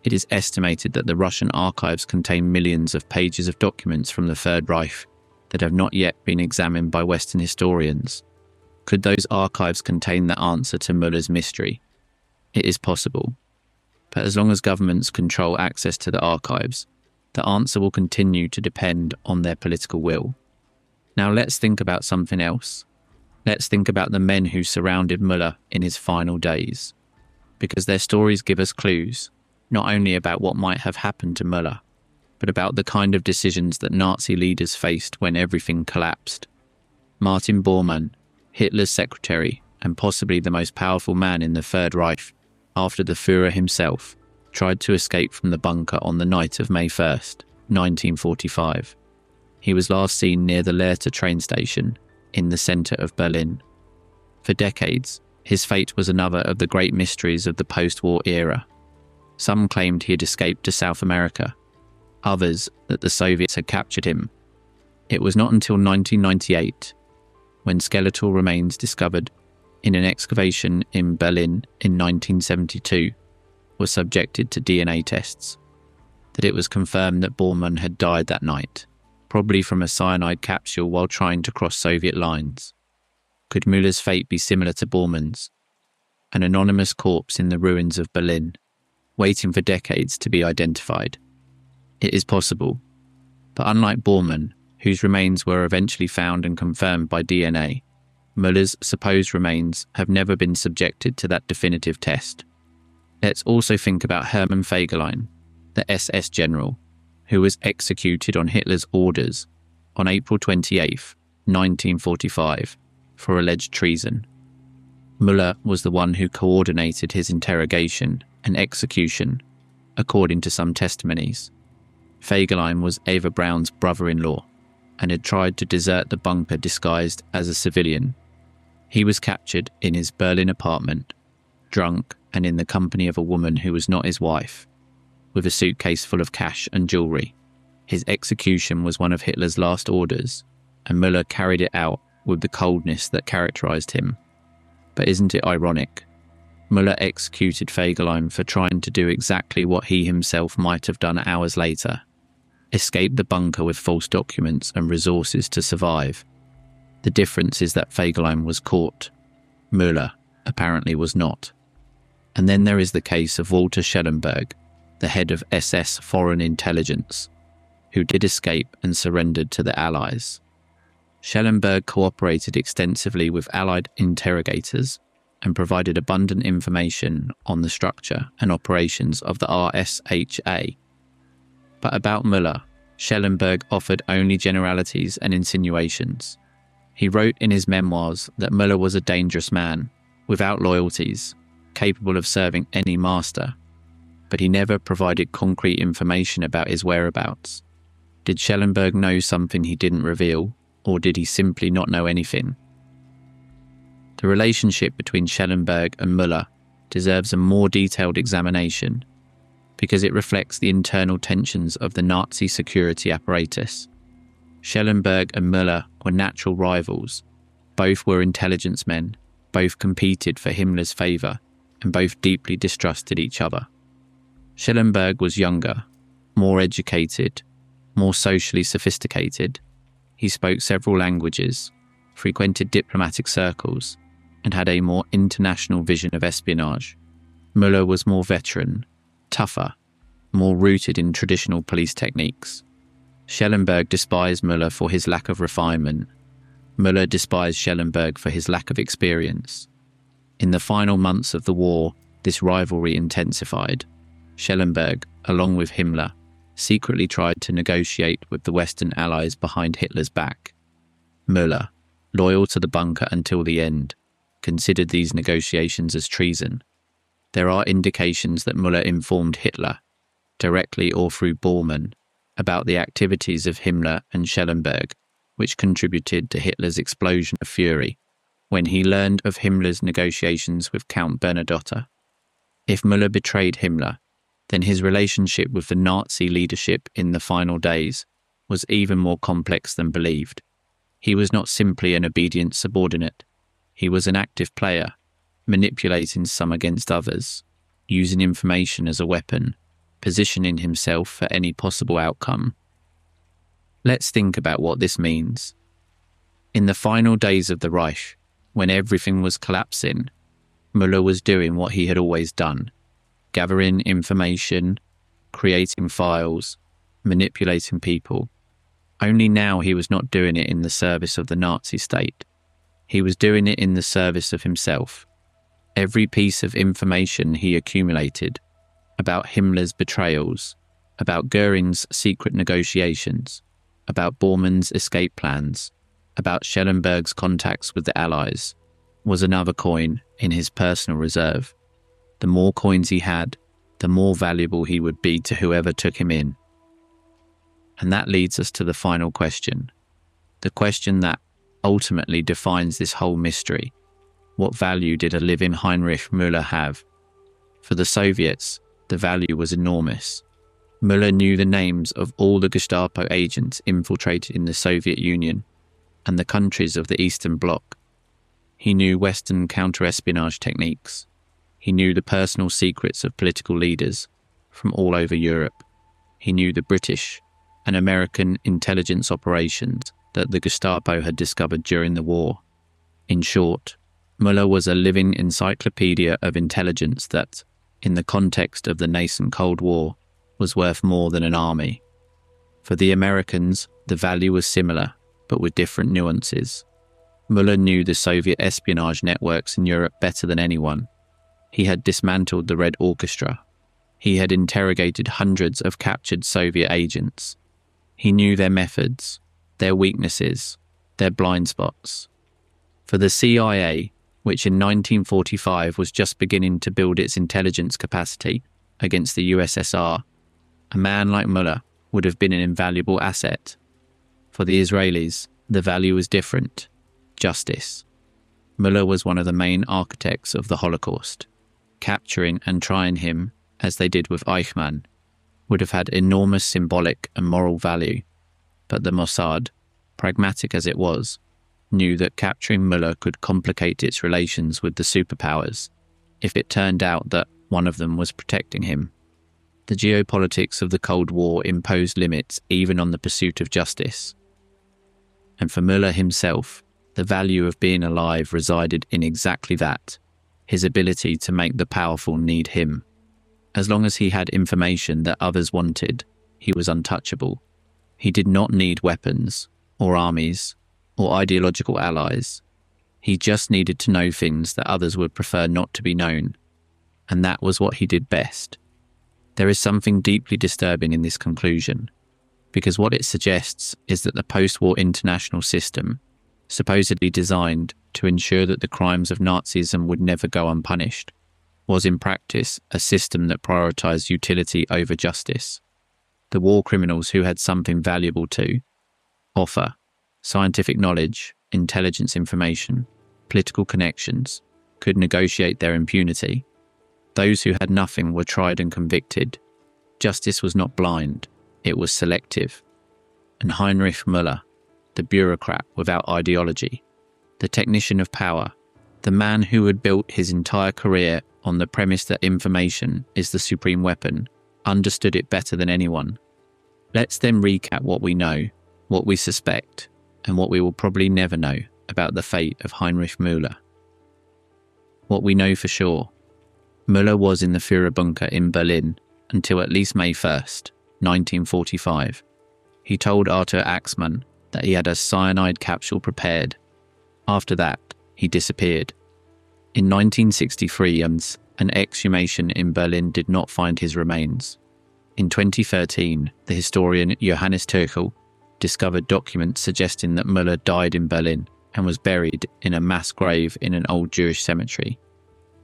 It is estimated that the Russian archives contain millions of pages of documents from the Third Reich that have not yet been examined by Western historians. Could those archives contain the answer to Müller's mystery? It is possible. But as long as governments control access to the archives, the answer will continue to depend on their political will. Now let's think about something else. Let's think about the men who surrounded Müller in his final days. Because their stories give us clues, not only about what might have happened to Müller, but about the kind of decisions that Nazi leaders faced when everything collapsed. Martin Bormann, Hitler's secretary and possibly the most powerful man in the Third Reich after the Führer himself, tried to escape from the bunker on the night of May 1st, 1945. He was last seen near the Lehrte train station in the centre of Berlin. For decades, his fate was another of the great mysteries of the post-war era. Some claimed he had escaped to South America, others that the Soviets had captured him. It was not until 1998, when skeletal remains discovered in an excavation in Berlin in 1972 were subjected to DNA tests, that it was confirmed that Bormann had died that night, probably from a cyanide capsule while trying to cross Soviet lines. Could Müller's fate be similar to Bormann's? An anonymous corpse in the ruins of Berlin, waiting for decades to be identified. It is possible, but unlike Bormann, whose remains were eventually found and confirmed by DNA, Müller's supposed remains have never been subjected to that definitive test. Let's also think about Hermann Fegelein, the SS general, who was executed on Hitler's orders on April 28, 1945, for alleged treason. Müller was the one who coordinated his interrogation and execution, according to some testimonies. Fegelein was Eva Braun's brother-in-law and had tried to desert the bunker disguised as a civilian. He was captured in his Berlin apartment, drunk and in the company of a woman who was not his wife, with a suitcase full of cash and jewellery. His execution was one of Hitler's last orders, and Müller carried it out with the coldness that characterised him. But isn't it ironic? Müller executed Fegelein for trying to do exactly what he himself might have done hours later: escape the bunker with false documents and resources to survive. The difference is that Fegelein was caught. Müller apparently was not. And then there is the case of Walter Schellenberg, the head of SS Foreign Intelligence, who did escape and surrendered to the Allies. Schellenberg cooperated extensively with Allied interrogators and provided abundant information on the structure and operations of the RSHA. But about Müller, Schellenberg offered only generalities and insinuations. He wrote in his memoirs that Müller was a dangerous man, without loyalties, capable of serving any master, but he never provided concrete information about his whereabouts. Did Schellenberg know something he didn't reveal, or did he simply not know anything? The relationship between Schellenberg and Müller deserves a more detailed examination, because it reflects the internal tensions of the Nazi security apparatus. Schellenberg and Müller were natural rivals. Both were intelligence men, both competed for Himmler's favour, and both deeply distrusted each other. Schellenberg was younger, more educated, more socially sophisticated. He spoke several languages, frequented diplomatic circles, and had a more international vision of espionage. Müller was more veteran, tougher, more rooted in traditional police techniques. Schellenberg despised Müller for his lack of refinement. Müller despised Schellenberg for his lack of experience. In the final months of the war, this rivalry intensified. Schellenberg, along with Himmler, secretly tried to negotiate with the Western Allies behind Hitler's back. Müller, loyal to the bunker until the end, considered these negotiations as treason. There are indications that Müller informed Hitler, directly or through Bormann, about the activities of Himmler and Schellenberg, which contributed to Hitler's explosion of fury when he learned of Himmler's negotiations with Count Bernadotte. If Müller betrayed Himmler, then his relationship with the Nazi leadership in the final days was even more complex than believed. He was not simply an obedient subordinate. He was an active player, manipulating some against others, using information as a weapon, positioning himself for any possible outcome. Let's think about what this means. In the final days of the Reich, when everything was collapsing, Müller was doing what he had always done: gathering information, creating files, manipulating people. Only now he was not doing it in the service of the Nazi state. He was doing it in the service of himself. Every piece of information he accumulated about Himmler's betrayals, about Göring's secret negotiations, about Bormann's escape plans, about Schellenberg's contacts with the Allies, was another coin in his personal reserve. The more coins he had, the more valuable he would be to whoever took him in. And that leads us to the final question, the question that ultimately defines this whole mystery. What value did a living Heinrich Müller have? For the Soviets, the value was enormous. Müller knew the names of all the Gestapo agents infiltrated in the Soviet Union and the countries of the Eastern Bloc. He knew Western counter-espionage techniques. He knew the personal secrets of political leaders from all over Europe. He knew the British and American intelligence operations that the Gestapo had discovered during the war. In short, Müller was a living encyclopedia of intelligence that, in the context of the nascent Cold War, was worth more than an army. For the Americans, the value was similar, but with different nuances. Müller knew the Soviet espionage networks in Europe better than anyone. He had dismantled the Red Orchestra. He had interrogated hundreds of captured Soviet agents. He knew their methods, their weaknesses, their blind spots. For the CIA, which in 1945 was just beginning to build its intelligence capacity against the USSR, a man like Müller would have been an invaluable asset. For the Israelis, the value was different: justice. Müller was one of the main architects of the Holocaust. Capturing and trying him, as they did with Eichmann, would have had enormous symbolic and moral value, but the Mossad, pragmatic as it was, knew that capturing Müller could complicate its relations with the superpowers if it turned out that one of them was protecting him. The geopolitics of the Cold War imposed limits even on the pursuit of justice. And for Müller himself, the value of being alive resided in exactly that: his ability to make the powerful need him. As long as he had information that others wanted, he was untouchable. He did not need weapons, or armies, or ideological allies. He just needed to know things that others would prefer not to be known. And that was what he did best. There is something deeply disturbing in this conclusion, because what it suggests is that the post-war international system, supposedly designed to ensure that the crimes of Nazism would never go unpunished, was in practice a system that prioritized utility over justice. The war criminals who had something valuable to offer, scientific knowledge, intelligence information, political connections, could negotiate their impunity. Those who had nothing were tried and convicted. Justice was not blind, it was selective. And Heinrich Müller, the bureaucrat without ideology, the technician of power, the man who had built his entire career on the premise that information is the supreme weapon, understood it better than anyone. Let's then recap what we know, what we suspect, and what we will probably never know about the fate of Heinrich Müller. What we know for sure: Müller was in the Führerbunker in Berlin until at least May 1st, 1945. He told Arthur Axmann that he had a cyanide capsule prepared. After that, he disappeared. In 1963, an exhumation in Berlin did not find his remains. In 2013, the historian Johannes Turkel discovered documents suggesting that Müller died in Berlin and was buried in a mass grave in an old Jewish cemetery.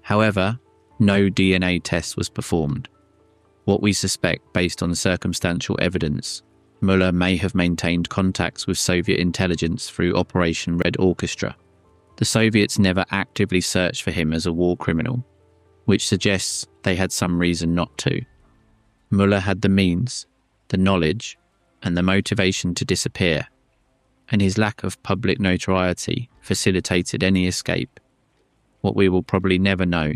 However, no DNA test was performed. What we suspect based on circumstantial evidence, Müller may have maintained contacts with Soviet intelligence through Operation Red Orchestra. The Soviets never actively searched for him as a war criminal, which suggests they had some reason not to. Müller had the means, the knowledge, and the motivation to disappear, and his lack of public notoriety facilitated any escape. What we will probably never know,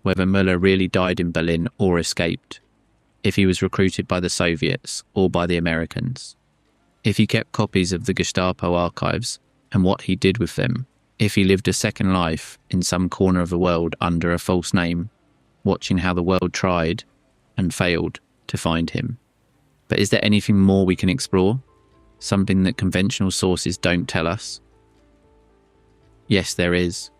whether Müller really died in Berlin or escaped, if he was recruited by the Soviets or by the Americans, if he kept copies of the Gestapo archives and what he did with them, if he lived a second life in some corner of the world under a false name, watching how the world tried and failed to find him. But is there anything more we can explore? Something that conventional sources don't tell us? Yes, there is.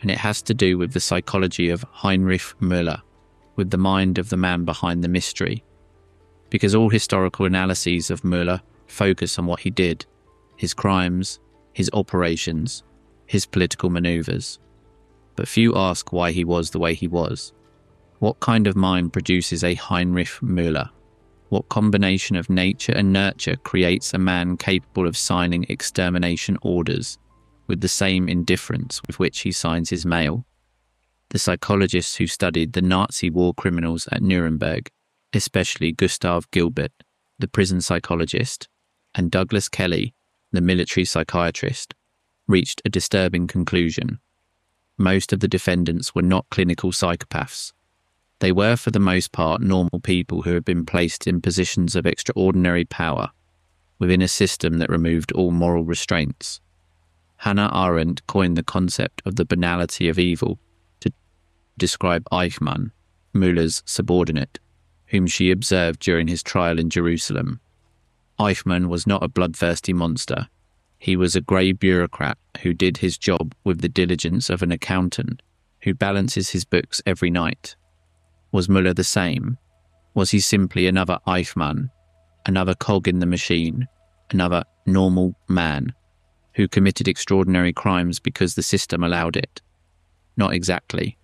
And it has to do with the psychology of Heinrich Müller, with the mind of the man behind the mystery. Because all historical analyses of Müller focus on what he did, his crimes, his operations, his political maneuvers. But few ask why he was the way he was. What kind of mind produces a Heinrich Müller? What combination of nature and nurture creates a man capable of signing extermination orders with the same indifference with which he signs his mail? The psychologists who studied the Nazi war criminals at Nuremberg, especially Gustav Gilbert, the prison psychologist, and Douglas Kelly, the military psychiatrist, reached a disturbing conclusion. Most of the defendants were not clinical psychopaths. They were, for the most part, normal people who had been placed in positions of extraordinary power within a system that removed all moral restraints. Hannah Arendt coined the concept of the banality of evil to describe Eichmann, Müller's subordinate, whom she observed during his trial in Jerusalem. Eichmann was not a bloodthirsty monster. He was a grey bureaucrat who did his job with the diligence of an accountant who balances his books every night. Was Müller the same? Was he simply another Eichmann, another cog in the machine, another normal man who committed extraordinary crimes because the system allowed it? Not exactly,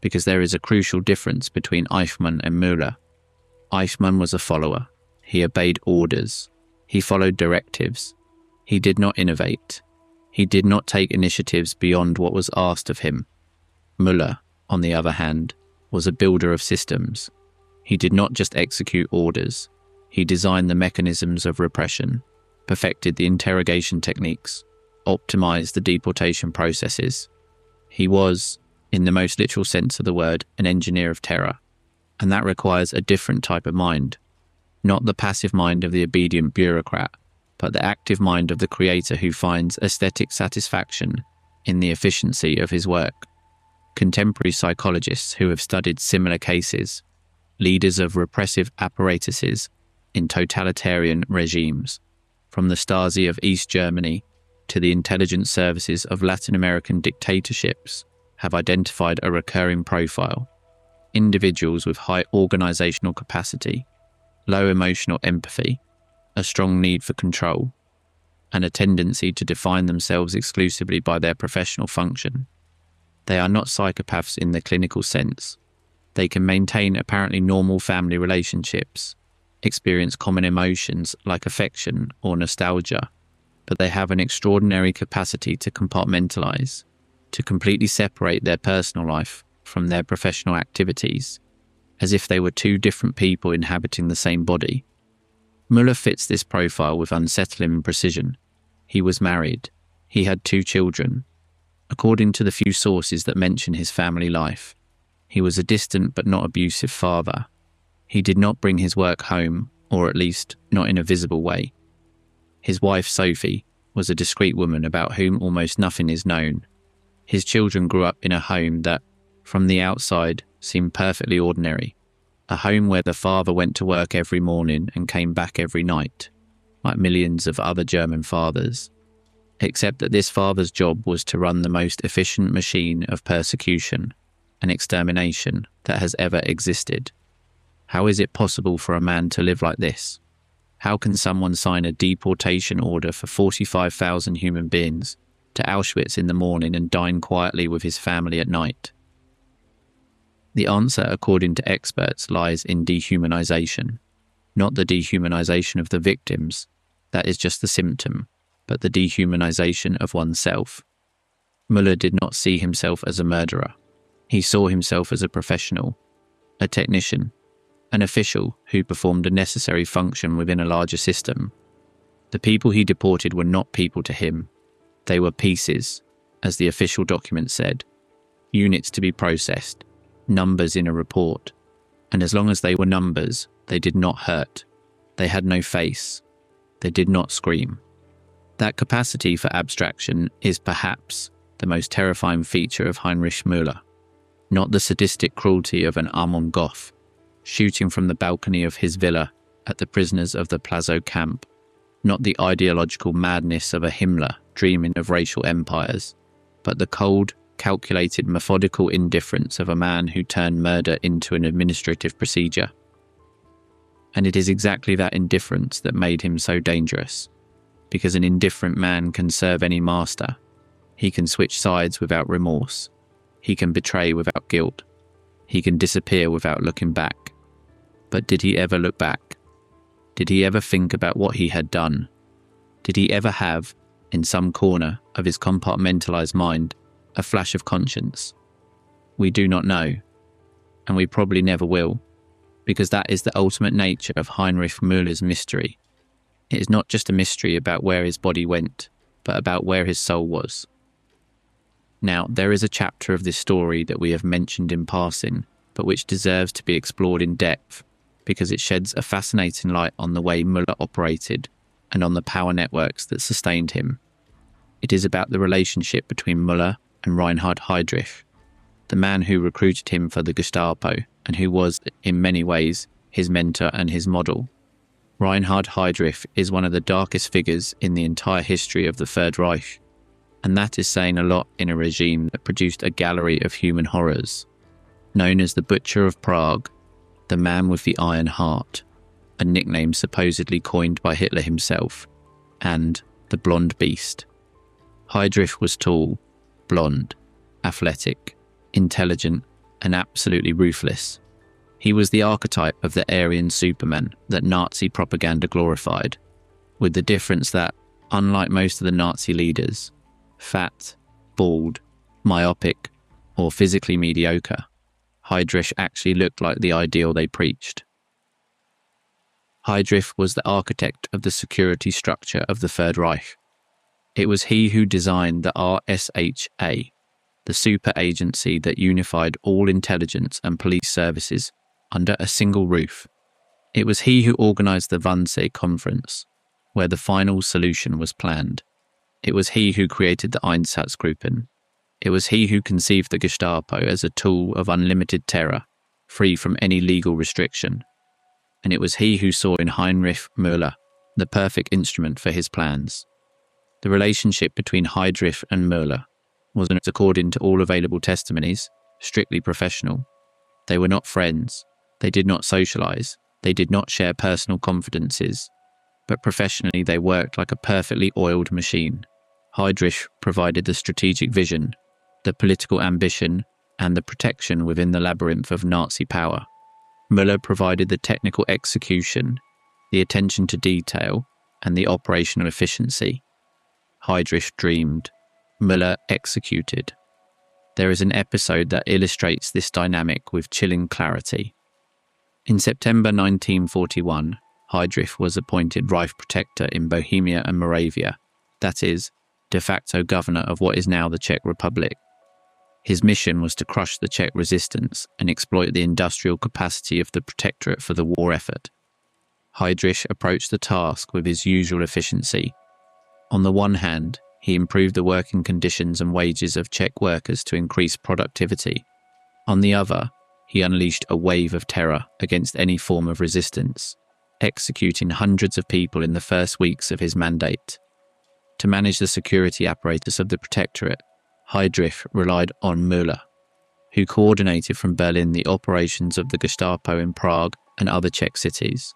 because there is a crucial difference between Eichmann and Müller. Eichmann was a follower. He obeyed orders. He followed directives. He did not innovate. He did not take initiatives beyond what was asked of him. Müller, on the other hand, was a builder of systems. He did not just execute orders. He designed the mechanisms of repression, perfected the interrogation techniques, optimized the deportation processes. He was, in the most literal sense of the word, an engineer of terror. And that requires a different type of mind. Not the passive mind of the obedient bureaucrat, but the active mind of the creator who finds aesthetic satisfaction in the efficiency of his work. Contemporary psychologists who have studied similar cases, leaders of repressive apparatuses in totalitarian regimes, from the Stasi of East Germany to the intelligence services of Latin American dictatorships, have identified a recurring profile. Individuals with high organizational capacity, low emotional empathy, a strong need for control, and a tendency to define themselves exclusively by their professional function. They are not psychopaths in the clinical sense. They can maintain apparently normal family relationships, experience common emotions like affection or nostalgia, but they have an extraordinary capacity to compartmentalize, to completely separate their personal life from their professional activities, as if they were two different people inhabiting the same body. Müller fits this profile with unsettling precision. He was married. He had 2 children. According to the few sources that mention his family life, he was a distant but not abusive father. He did not bring his work home, or at least not in a visible way. His wife, Sophie, was a discreet woman about whom almost nothing is known. His children grew up in a home that, from the outside, seemed perfectly ordinary. A home where the father went to work every morning and came back every night, like millions of other German fathers. Except that this father's job was to run the most efficient machine of persecution and extermination that has ever existed. How is it possible for a man to live like this? How can someone sign a deportation order for 45,000 human beings to Auschwitz in the morning and dine quietly with his family at night? The answer, according to experts, lies in dehumanization. Not the dehumanization of the victims, that is just the symptom, but the dehumanization of oneself. Müller did not see himself as a murderer. He saw himself as a professional, a technician, an official who performed a necessary function within a larger system. The people he deported were not people to him. They were pieces, as the official document said, units to be processed, numbers in a report, and as long as they were numbers, they did not hurt. They had no face. They did not scream. That capacity for abstraction is perhaps the most terrifying feature of Heinrich Müller, not the sadistic cruelty of an Armand Goff, shooting from the balcony of his villa at the prisoners of the Plazow camp, not the ideological madness of a Himmler dreaming of racial empires, but the cold, calculated, methodical indifference of a man who turned murder into an administrative procedure. And it is exactly that indifference that made him so dangerous, because an indifferent man can serve any master. He can switch sides without remorse. He can betray without guilt. He can disappear without looking back. But did he ever look back? Did he ever think about what he had done? Did he ever have, in some corner of his compartmentalized mind, a flash of conscience? We do not know, and we probably never will, because that is the ultimate nature of Heinrich Müller's mystery. It is not just a mystery about where his body went, but about where his soul was. Now, there is a chapter of this story that we have mentioned in passing, but which deserves to be explored in depth, because it sheds a fascinating light on the way Müller operated and on the power networks that sustained him. It is about the relationship between Müller and Reinhard Heydrich, the man who recruited him for the Gestapo and who was, in many ways, his mentor and his model. Reinhard Heydrich is one of the darkest figures in the entire history of the Third Reich, and that is saying a lot in a regime that produced a gallery of human horrors. Known as the Butcher of Prague, the Man with the Iron Heart, a nickname supposedly coined by Hitler himself, and the Blonde Beast. Heydrich was tall, blonde, athletic, intelligent, and absolutely ruthless. He was the archetype of the Aryan Superman that Nazi propaganda glorified, with the difference that, unlike most of the Nazi leaders, fat, bald, myopic, or physically mediocre, Heydrich actually looked like the ideal they preached. Heydrich was the architect of the security structure of the Third Reich. It was he who designed the RSHA, the super agency that unified all intelligence and police services under a single roof. It was he who organized the Wannsee Conference, where the final solution was planned. It was he who created the Einsatzgruppen. It was he who conceived the Gestapo as a tool of unlimited terror, free from any legal restriction. And it was he who saw in Heinrich Müller the perfect instrument for his plans. The relationship between Heydrich and Müller was, according to all available testimonies, strictly professional. They were not friends. They did not socialize. They did not share personal confidences. But professionally, they worked like a perfectly oiled machine. Heydrich provided the strategic vision, the political ambition, and the protection within the labyrinth of Nazi power. Müller provided the technical execution, the attention to detail, and the operational efficiency. Heydrich dreamed. Müller executed. There is an episode that illustrates this dynamic with chilling clarity. In September 1941, Heydrich was appointed Reich Protector in Bohemia and Moravia, that is, de facto governor of what is now the Czech Republic. His mission was to crush the Czech resistance and exploit the industrial capacity of the Protectorate for the war effort. Heydrich approached the task with his usual efficiency. On the one hand, he improved the working conditions and wages of Czech workers to increase productivity. On the other, he unleashed a wave of terror against any form of resistance, executing hundreds of people in the first weeks of his mandate. To manage the security apparatus of the Protectorate, Heydrich relied on Müller, who coordinated from Berlin the operations of the Gestapo in Prague and other Czech cities.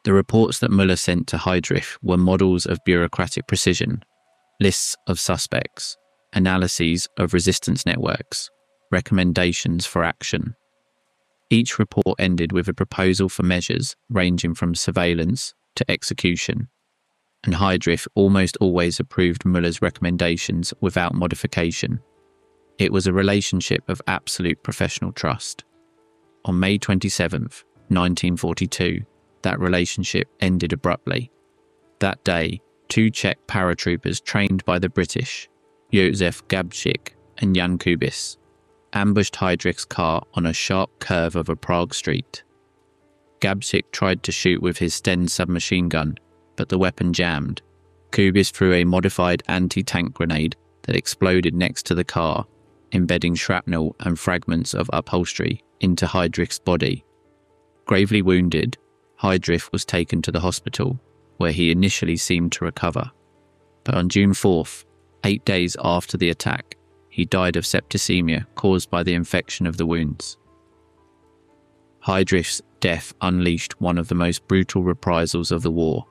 The reports that Müller sent to Heydrich were models of bureaucratic precision, lists of suspects, analyses of resistance networks, recommendations for action. Each report ended with a proposal for measures ranging from surveillance to execution, and Heydrich almost always approved Müller's recommendations without modification. It was a relationship of absolute professional trust. On May 27, 1942, that relationship ended abruptly. That day, 2 Czech paratroopers trained by the British, Józef Gabčík and Jan Kubis, ambushed Heydrich's car on a sharp curve of a Prague street. Gabčík tried to shoot with his Sten submachine gun, but the weapon jammed. Kubis threw a modified anti-tank grenade that exploded next to the car, embedding shrapnel and fragments of upholstery into Heydrich's body. Gravely wounded, Heydrich was taken to the hospital, where he initially seemed to recover. But on June 4th, 8 days after the attack, he died of septicemia caused by the infection of the wounds. Heydrich's death unleashed one of the most brutal reprisals of the war,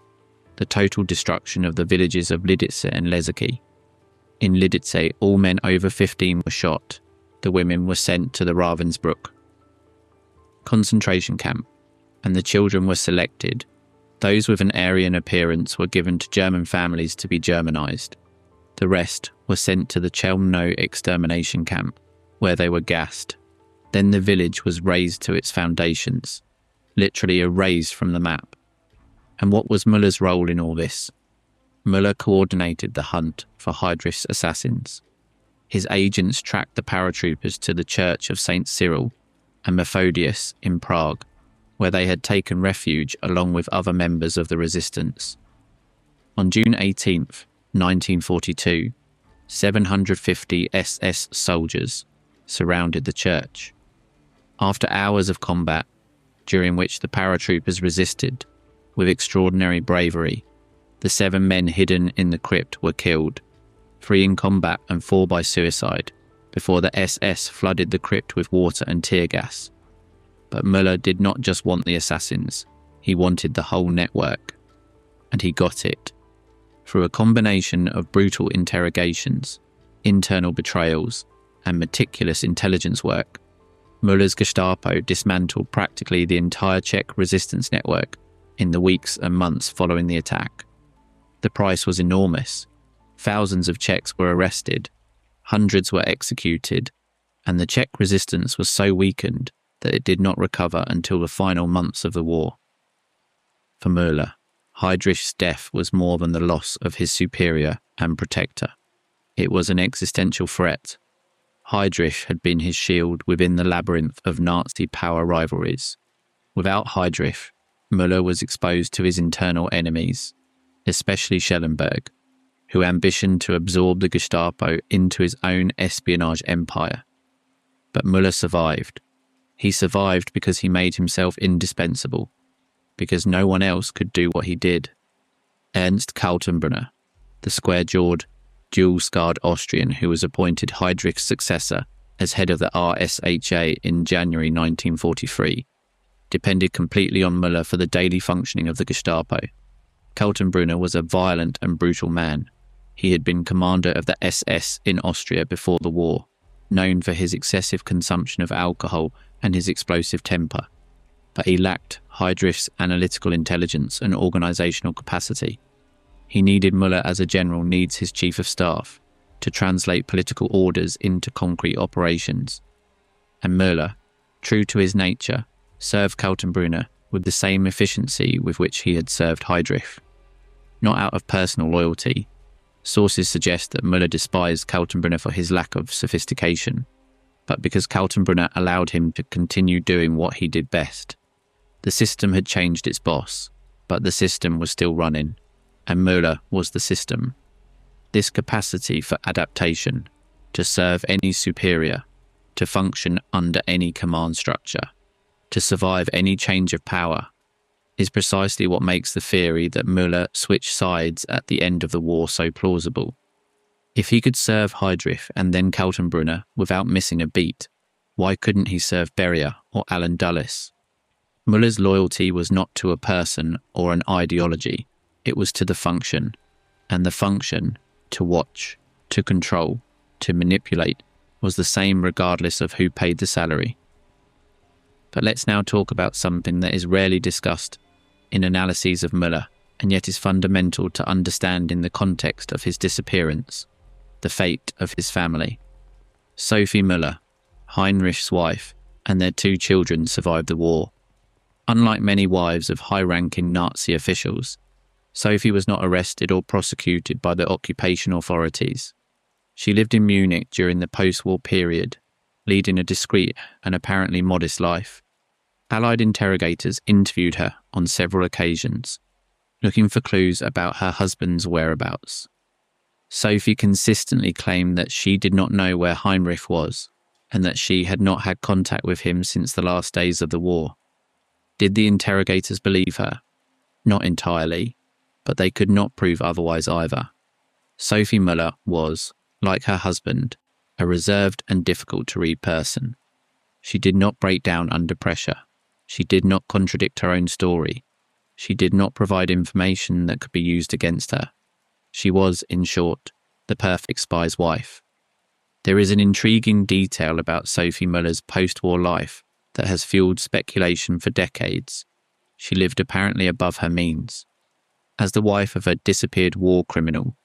the total destruction of the villages of Lidice and Lezaki. In Lidice, all men over 15 were shot. The women were sent to the Ravensbrück concentration camp, and the children were selected. Those with an Aryan appearance were given to German families to be Germanized. The rest were sent to the Chelmno extermination camp, where they were gassed. Then the village was razed to its foundations, literally erased from the map. And what was Müller's role in all this? Müller coordinated the hunt for Heydrich's assassins. His agents tracked the paratroopers to the Church of St. Cyril and Methodius in Prague, where they had taken refuge along with other members of the resistance. On June 18th, 1942, 750 SS soldiers surrounded the church. After hours of combat, during which the paratroopers resisted with extraordinary bravery, the 7 men hidden in the crypt were killed, 3 in combat and 4 by suicide, before the SS flooded the crypt with water and tear gas. But Müller did not just want the assassins, he wanted the whole network. And he got it. Through a combination of brutal interrogations, internal betrayals, and meticulous intelligence work, Müller's Gestapo dismantled practically the entire Czech resistance network in the weeks and months following the attack. The price was enormous. Thousands of Czechs were arrested, hundreds were executed, and the Czech resistance was so weakened that it did not recover until the final months of the war. For Müller, Heinrich's death was more than the loss of his superior and protector. It was an existential threat. Heinrich had been his shield within the labyrinth of Nazi power rivalries. Without Heinrich, Müller was exposed to his internal enemies, especially Schellenberg, who ambitioned to absorb the Gestapo into his own espionage empire. But Müller survived. He survived because he made himself indispensable, because no one else could do what he did. Ernst Kaltenbrunner, the square-jawed, dual-scarred Austrian who was appointed Heinrich's successor as head of the RSHA in January 1943, depended completely on Müller for the daily functioning of the Gestapo. Kaltenbrunner was a violent and brutal man. He had been commander of the SS in Austria before the war, known for his excessive consumption of alcohol and his explosive temper. But he lacked Heinrich's analytical intelligence and organisational capacity. He needed Müller as a general needs his chief of staff to translate political orders into concrete operations. And Müller, true to his nature, served Kaltenbrunner with the same efficiency with which he had served Heinrich. Not out of personal loyalty. Sources suggest that Müller despised Kaltenbrunner for his lack of sophistication, but because Kaltenbrunner allowed him to continue doing what he did best. The system had changed its boss, but the system was still running, and Müller was the system. This capacity for adaptation, to serve any superior, to function under any command structure, to survive any change of power, is precisely what makes the theory that Müller switched sides at the end of the war so plausible. If he could serve Heinrich and then Kaltenbrunner without missing a beat, why couldn't he serve Beria or Alan Dulles? Müller's loyalty was not to a person or an ideology, it was to the function, and the function, to watch, to control, to manipulate, was the same regardless of who paid the salary. But let's now talk about something that is rarely discussed in analyses of Müller, and yet is fundamental to understand in the context of his disappearance, the fate of his family. Sophie Müller, Heinrich's wife, and their 2 children survived the war. Unlike many wives of high-ranking Nazi officials, Sophie was not arrested or prosecuted by the occupation authorities. She lived in Munich during the post-war period, leading a discreet and apparently modest life. Allied interrogators interviewed her on several occasions, looking for clues about her husband's whereabouts. Sophie consistently claimed that she did not know where Heinrich was, and that she had not had contact with him since the last days of the war. Did the interrogators believe her? Not entirely, but they could not prove otherwise either. Sophie Müller was, like her husband, a reserved and difficult-to-read person. She did not break down under pressure. She did not contradict her own story. She did not provide information that could be used against her. She was, in short, the perfect spy's wife. There is an intriguing detail about Sophie Müller's post-war life that has fueled speculation for decades. She lived apparently above her means. As the wife of a disappeared war criminal,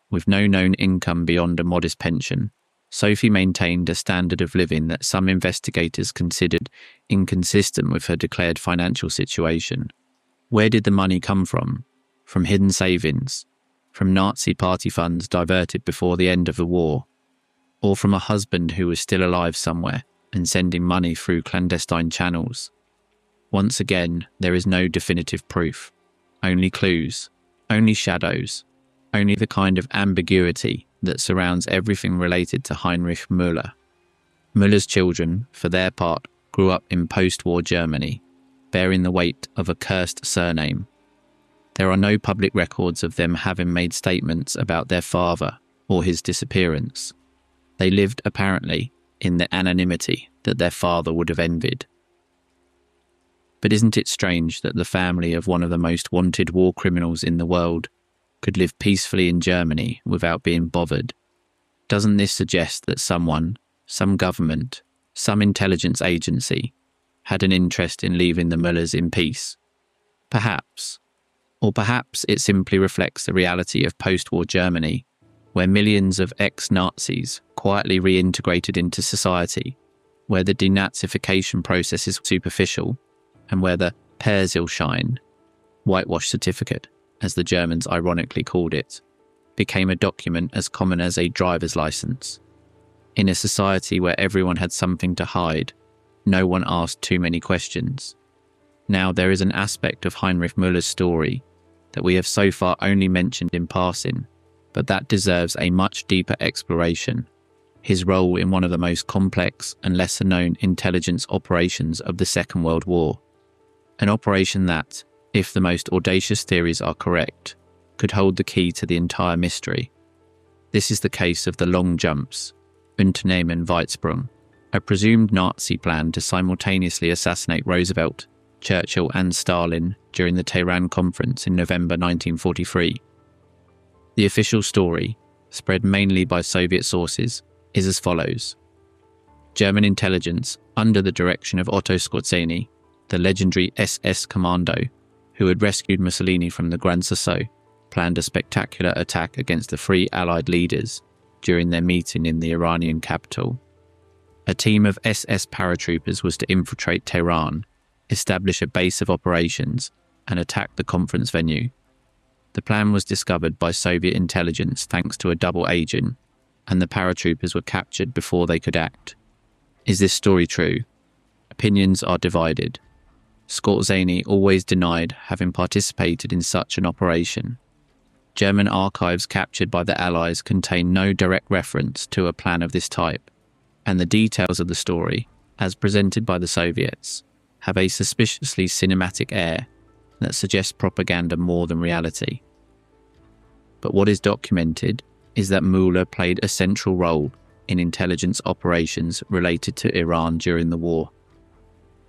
with no known income beyond a modest pension, Sophie maintained a standard of living that some investigators considered inconsistent with her declared financial situation. Where did the money come from? From hidden savings? From Nazi party funds diverted before the end of the war? Or from a husband who was still alive somewhere and sending money through clandestine channels? Once again, there is no definitive proof. Only clues, only shadows. only the kind of ambiguity that surrounds everything related to Heinrich Müller. Müller's children, for their part, grew up in post-war Germany, bearing the weight of a cursed surname. There are no public records of them having made statements about their father or his disappearance. They lived, apparently, in the anonymity that their father would have envied. But isn't it strange that the family of one of the most wanted war criminals in the world could live peacefully in Germany without being bothered? Doesn't this suggest that someone, some government, some intelligence agency, had an interest in leaving the Müllers in peace? Perhaps. Or perhaps it simply reflects the reality of post-war Germany, where millions of ex-Nazis quietly reintegrated into society, where the denazification process is superficial, and where the Persilschein, whitewash certificate, as the Germans ironically called it, became a document as common as a driver's license. In a society where everyone had something to hide, no one asked too many questions. Now there is an aspect of Heinrich Müller's story that we have so far only mentioned in passing, but that deserves a much deeper exploration: his role in one of the most complex and lesser-known intelligence operations of the Second World War. An operation that, if the most audacious theories are correct, could hold the key to the entire mystery. This is the case of the long jumps, Unternehmen Weitsprung, a presumed Nazi plan to simultaneously assassinate Roosevelt, Churchill and Stalin during the Tehran Conference in November 1943. The official story, spread mainly by Soviet sources, is as follows. German intelligence, under the direction of Otto Skorzeny, the legendary SS commando, who had rescued Mussolini from the Gran Sasso, planned a spectacular attack against the three Allied leaders during their meeting in the Iranian capital. A team of SS paratroopers was to infiltrate Tehran, establish a base of operations, and attack the conference venue. The plan was discovered by Soviet intelligence thanks to a double agent, and the paratroopers were captured before they could act. Is this story true? Opinions are divided. Skorzeny always denied having participated in such an operation. German archives captured by the Allies contain no direct reference to a plan of this type, and the details of the story, as presented by the Soviets, have a suspiciously cinematic air that suggests propaganda more than reality. But what is documented is that Müller played a central role in intelligence operations related to Iran during the war.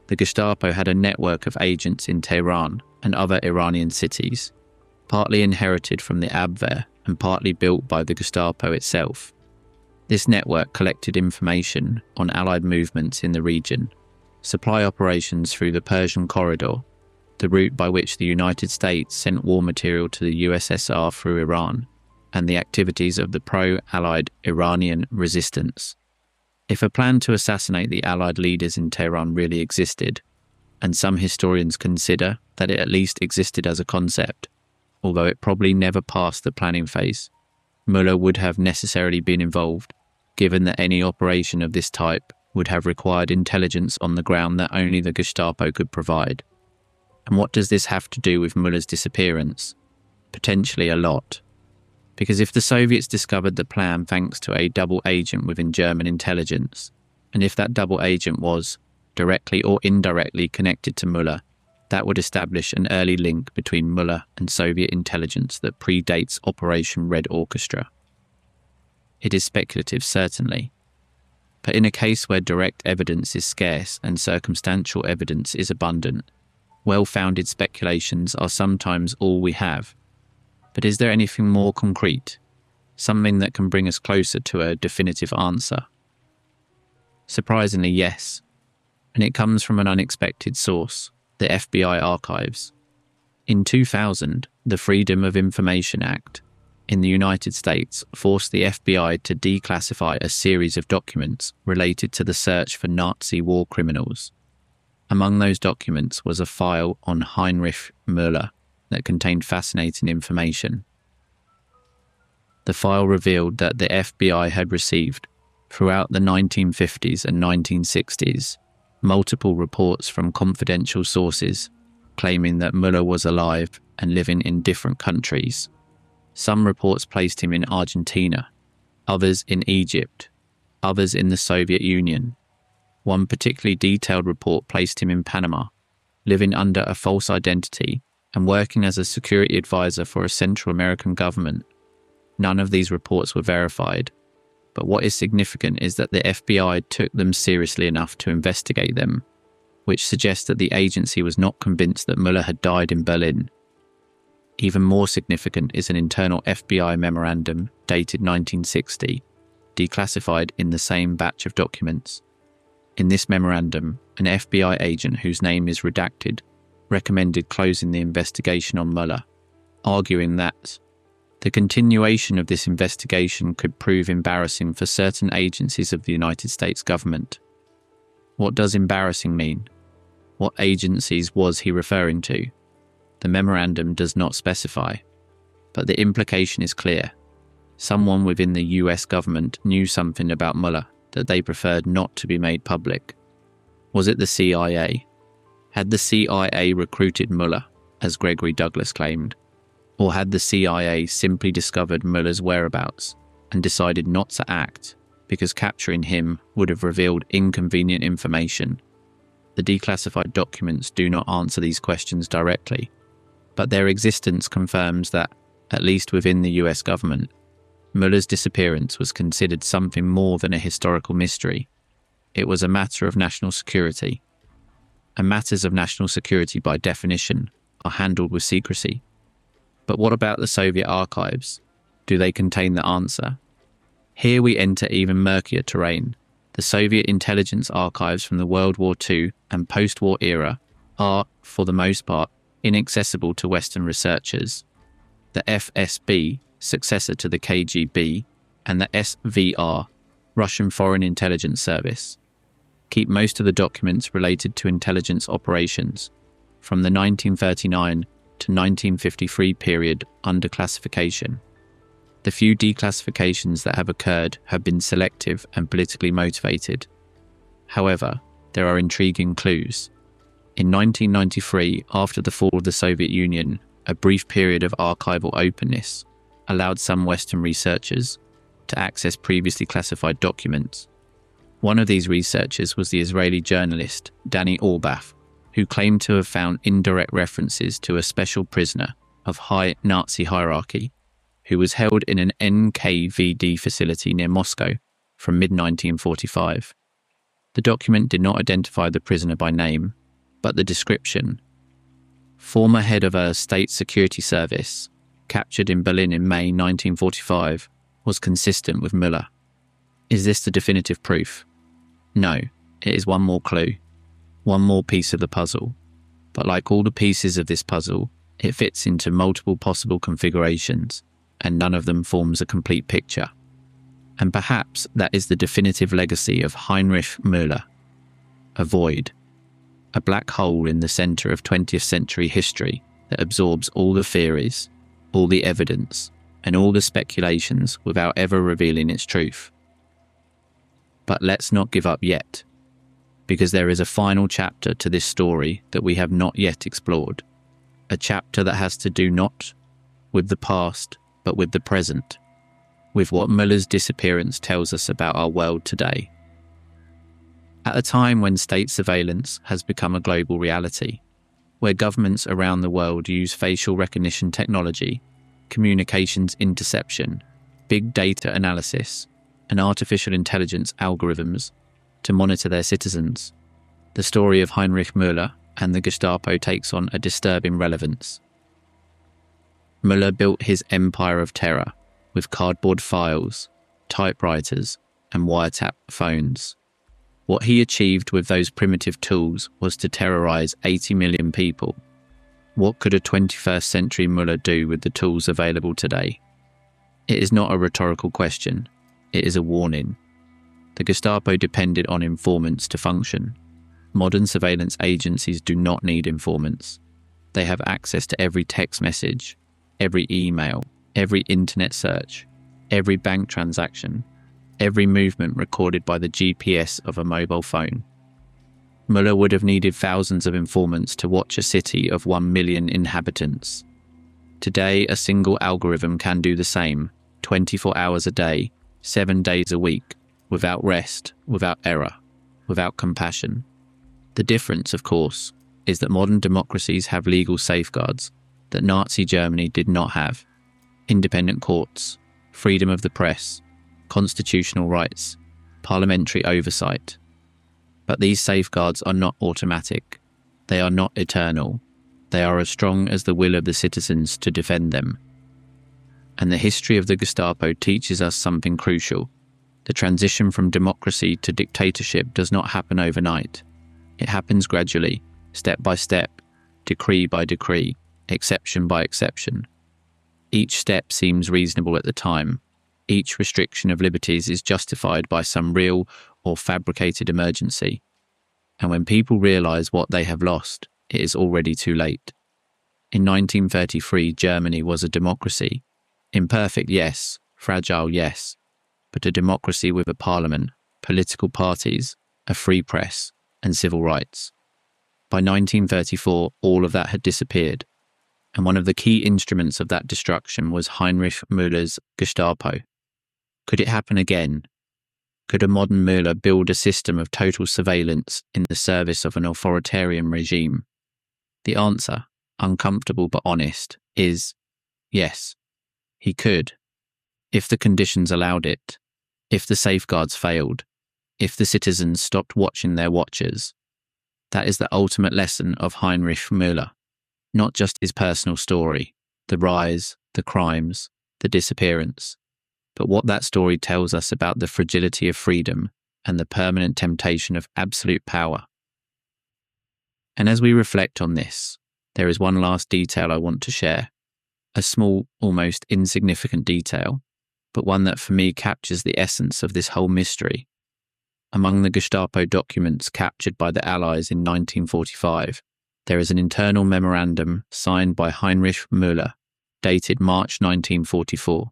The Gestapo had a network of agents in Tehran and other Iranian cities, partly inherited from the Abwehr and partly built by the Gestapo itself. This network collected information on Allied movements in the region, supply operations through the Persian Corridor, the route by which the United States sent war material to the USSR through Iran, and the activities of the pro-Allied Iranian resistance. If a plan to assassinate the Allied leaders in Tehran really existed, and some historians consider that it at least existed as a concept, although it probably never passed the planning phase, Müller would have necessarily been involved, given that any operation of this type would have required intelligence on the ground that only the Gestapo could provide. And what does this have to do with Müller's disappearance? Potentially a lot. Because if the Soviets discovered the plan thanks to a double agent within German intelligence, and if that double agent was, directly or indirectly, connected to Müller, that would establish an early link between Müller and Soviet intelligence that predates Operation Red Orchestra. It is speculative, certainly. But in a case where direct evidence is scarce and circumstantial evidence is abundant, well-founded speculations are sometimes all we have. But is there anything more concrete? Something that can bring us closer to a definitive answer? Surprisingly, yes. And it comes from an unexpected source, the FBI archives. In 2000, the Freedom of Information Act in the United States forced the FBI to declassify a series of documents related to the search for Nazi war criminals. Among those documents was a file on Heinrich Müller that contained fascinating information. The file revealed that the FBI had received, throughout the 1950s and 1960s, multiple reports from confidential sources claiming that Müller was alive and living in different countries. Some reports placed him in Argentina, others in Egypt, others in the Soviet Union. One particularly detailed report placed him in Panama, living under a false identity and working as a security advisor for a Central American government. None of these reports were verified, but what is significant is that the FBI took them seriously enough to investigate them, which suggests that the agency was not convinced that Müller had died in Berlin. Even more significant is an internal FBI memorandum dated 1960, declassified in the same batch of documents. In this memorandum, an FBI agent whose name is redacted recommended closing the investigation on Müller, arguing that the continuation of this investigation could prove embarrassing for certain agencies of the United States government. What does embarrassing mean? What agencies was he referring to? The memorandum does not specify, but the implication is clear. Someone within the US government knew something about Müller that they preferred not to be made public. Was it the CIA? Had the CIA recruited Müller, as Gregory Douglas claimed? Or had the CIA simply discovered Müller's whereabouts and decided not to act because capturing him would have revealed inconvenient information? The declassified documents do not answer these questions directly, but their existence confirms that, at least within the US government, Müller's disappearance was considered something more than a historical mystery. It was a matter of national security. And matters of national security, by definition, are handled with secrecy. But what about the Soviet archives? Do they contain the answer? Here we enter even murkier terrain. The Soviet intelligence archives from the World War II and post-war era are, for the most part, inaccessible to Western researchers. The FSB, successor to the KGB, and the SVR, Russian Foreign Intelligence Service, keep most of the documents related to intelligence operations from the 1939 to 1953 period under classification. The few declassifications that have occurred have been selective and politically motivated. However, there are intriguing clues. In 1993, after the fall of the Soviet Union, a brief period of archival openness allowed some Western researchers to access previously classified documents. One of these researchers was the Israeli journalist Danny Orbath, who claimed to have found indirect references to a special prisoner of high Nazi hierarchy who was held in an NKVD facility near Moscow from mid-1945. The document did not identify the prisoner by name, but the description. Former head of a state security service, captured in Berlin in May 1945, was consistent with Müller. Is this the definitive proof? No, it is one more clue, one more piece of the puzzle. But like all the pieces of this puzzle, it fits into multiple possible configurations, and none of them forms a complete picture. And perhaps that is the definitive legacy of Heinrich Müller. A void. A black hole in the centre of 20th century history that absorbs all the theories, all the evidence, and all the speculations without ever revealing its truth. But let's not give up yet, because there is a final chapter to this story that we have not yet explored. A chapter that has to do not with the past, but with the present, with what Müller's disappearance tells us about our world today. At a time when state surveillance has become a global reality, where governments around the world use facial recognition technology, communications interception, big data analysis, and artificial intelligence algorithms to monitor their citizens, the story of Heinrich Müller and the Gestapo takes on a disturbing relevance. Müller built his empire of terror with cardboard files, typewriters, and wiretap phones. What he achieved with those primitive tools was to terrorize 80 million people. What could a 21st century Müller do with the tools available today? It is not a rhetorical question. It is a warning. The Gestapo depended on informants to function. Modern surveillance agencies do not need informants. They have access to every text message, every email, every internet search, every bank transaction, every movement recorded by the GPS of a mobile phone. Müller would have needed thousands of informants to watch a city of 1 million inhabitants. Today, a single algorithm can do the same, 24 hours a day, 7 days a week, without rest, without error, without compassion. The difference, of course, is that modern democracies have legal safeguards that Nazi Germany did not have. Independent courts, freedom of the press, constitutional rights, parliamentary oversight. But these safeguards are not automatic. They are not eternal. They are as strong as the will of the citizens to defend them. And the history of the Gestapo teaches us something crucial. The transition from democracy to dictatorship does not happen overnight. It happens gradually, step by step, decree by decree, exception by exception. Each step seems reasonable at the time. Each restriction of liberties is justified by some real or fabricated emergency. And when people realize what they have lost, it is already too late. In 1933, Germany was a democracy. Imperfect, yes. Fragile, yes. But a democracy with a parliament, political parties, a free press, and civil rights. By 1934, all of that had disappeared. And one of the key instruments of that destruction was Heinrich Müller's Gestapo. Could it happen again? Could a modern Müller build a system of total surveillance in the service of an authoritarian regime? The answer, uncomfortable but honest, is yes, he could. If the conditions allowed it, if the safeguards failed, if the citizens stopped watching their watchers. That is the ultimate lesson of Heinrich Müller, not just his personal story, the rise, the crimes, the disappearance, but what that story tells us about the fragility of freedom and the permanent temptation of absolute power. And as we reflect on this, there is one last detail I want to share. A small, almost insignificant detail, but one that for me captures the essence of this whole mystery. Among the Gestapo documents captured by the Allies in 1945, there is an internal memorandum signed by Heinrich Müller, dated March 1944.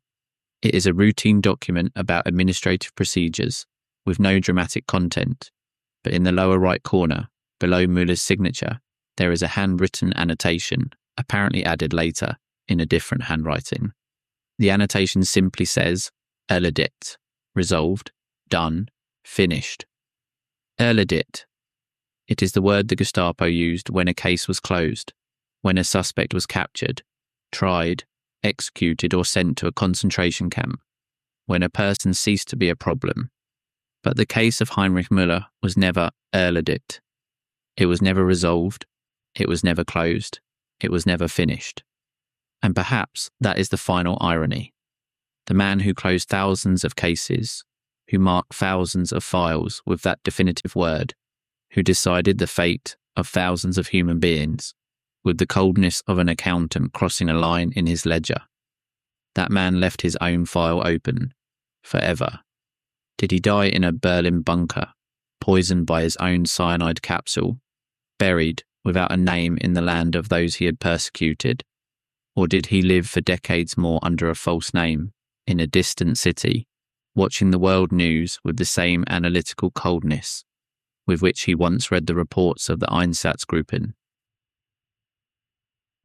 It is a routine document about administrative procedures, with no dramatic content, but in the lower right corner, below Müller's signature, there is a handwritten annotation, apparently added later, in a different handwriting. The annotation simply says, erledigt, resolved, done, finished. Erledigt. It is the word the Gestapo used when a case was closed, when a suspect was captured, tried, executed or sent to a concentration camp, when a person ceased to be a problem. But the case of Heinrich Müller was never erledigt. It was never resolved, it was never closed, it was never finished. And perhaps that is the final irony. The man who closed thousands of cases, who marked thousands of files with that definitive word, who decided the fate of thousands of human beings, with the coldness of an accountant crossing a line in his ledger. That man left his own file open, forever. Did he die in a Berlin bunker, poisoned by his own cyanide capsule, buried without a name in the land of those he had persecuted? Or did he live for decades more under a false name, in a distant city, watching the world news with the same analytical coldness with which he once read the reports of the Einsatzgruppen?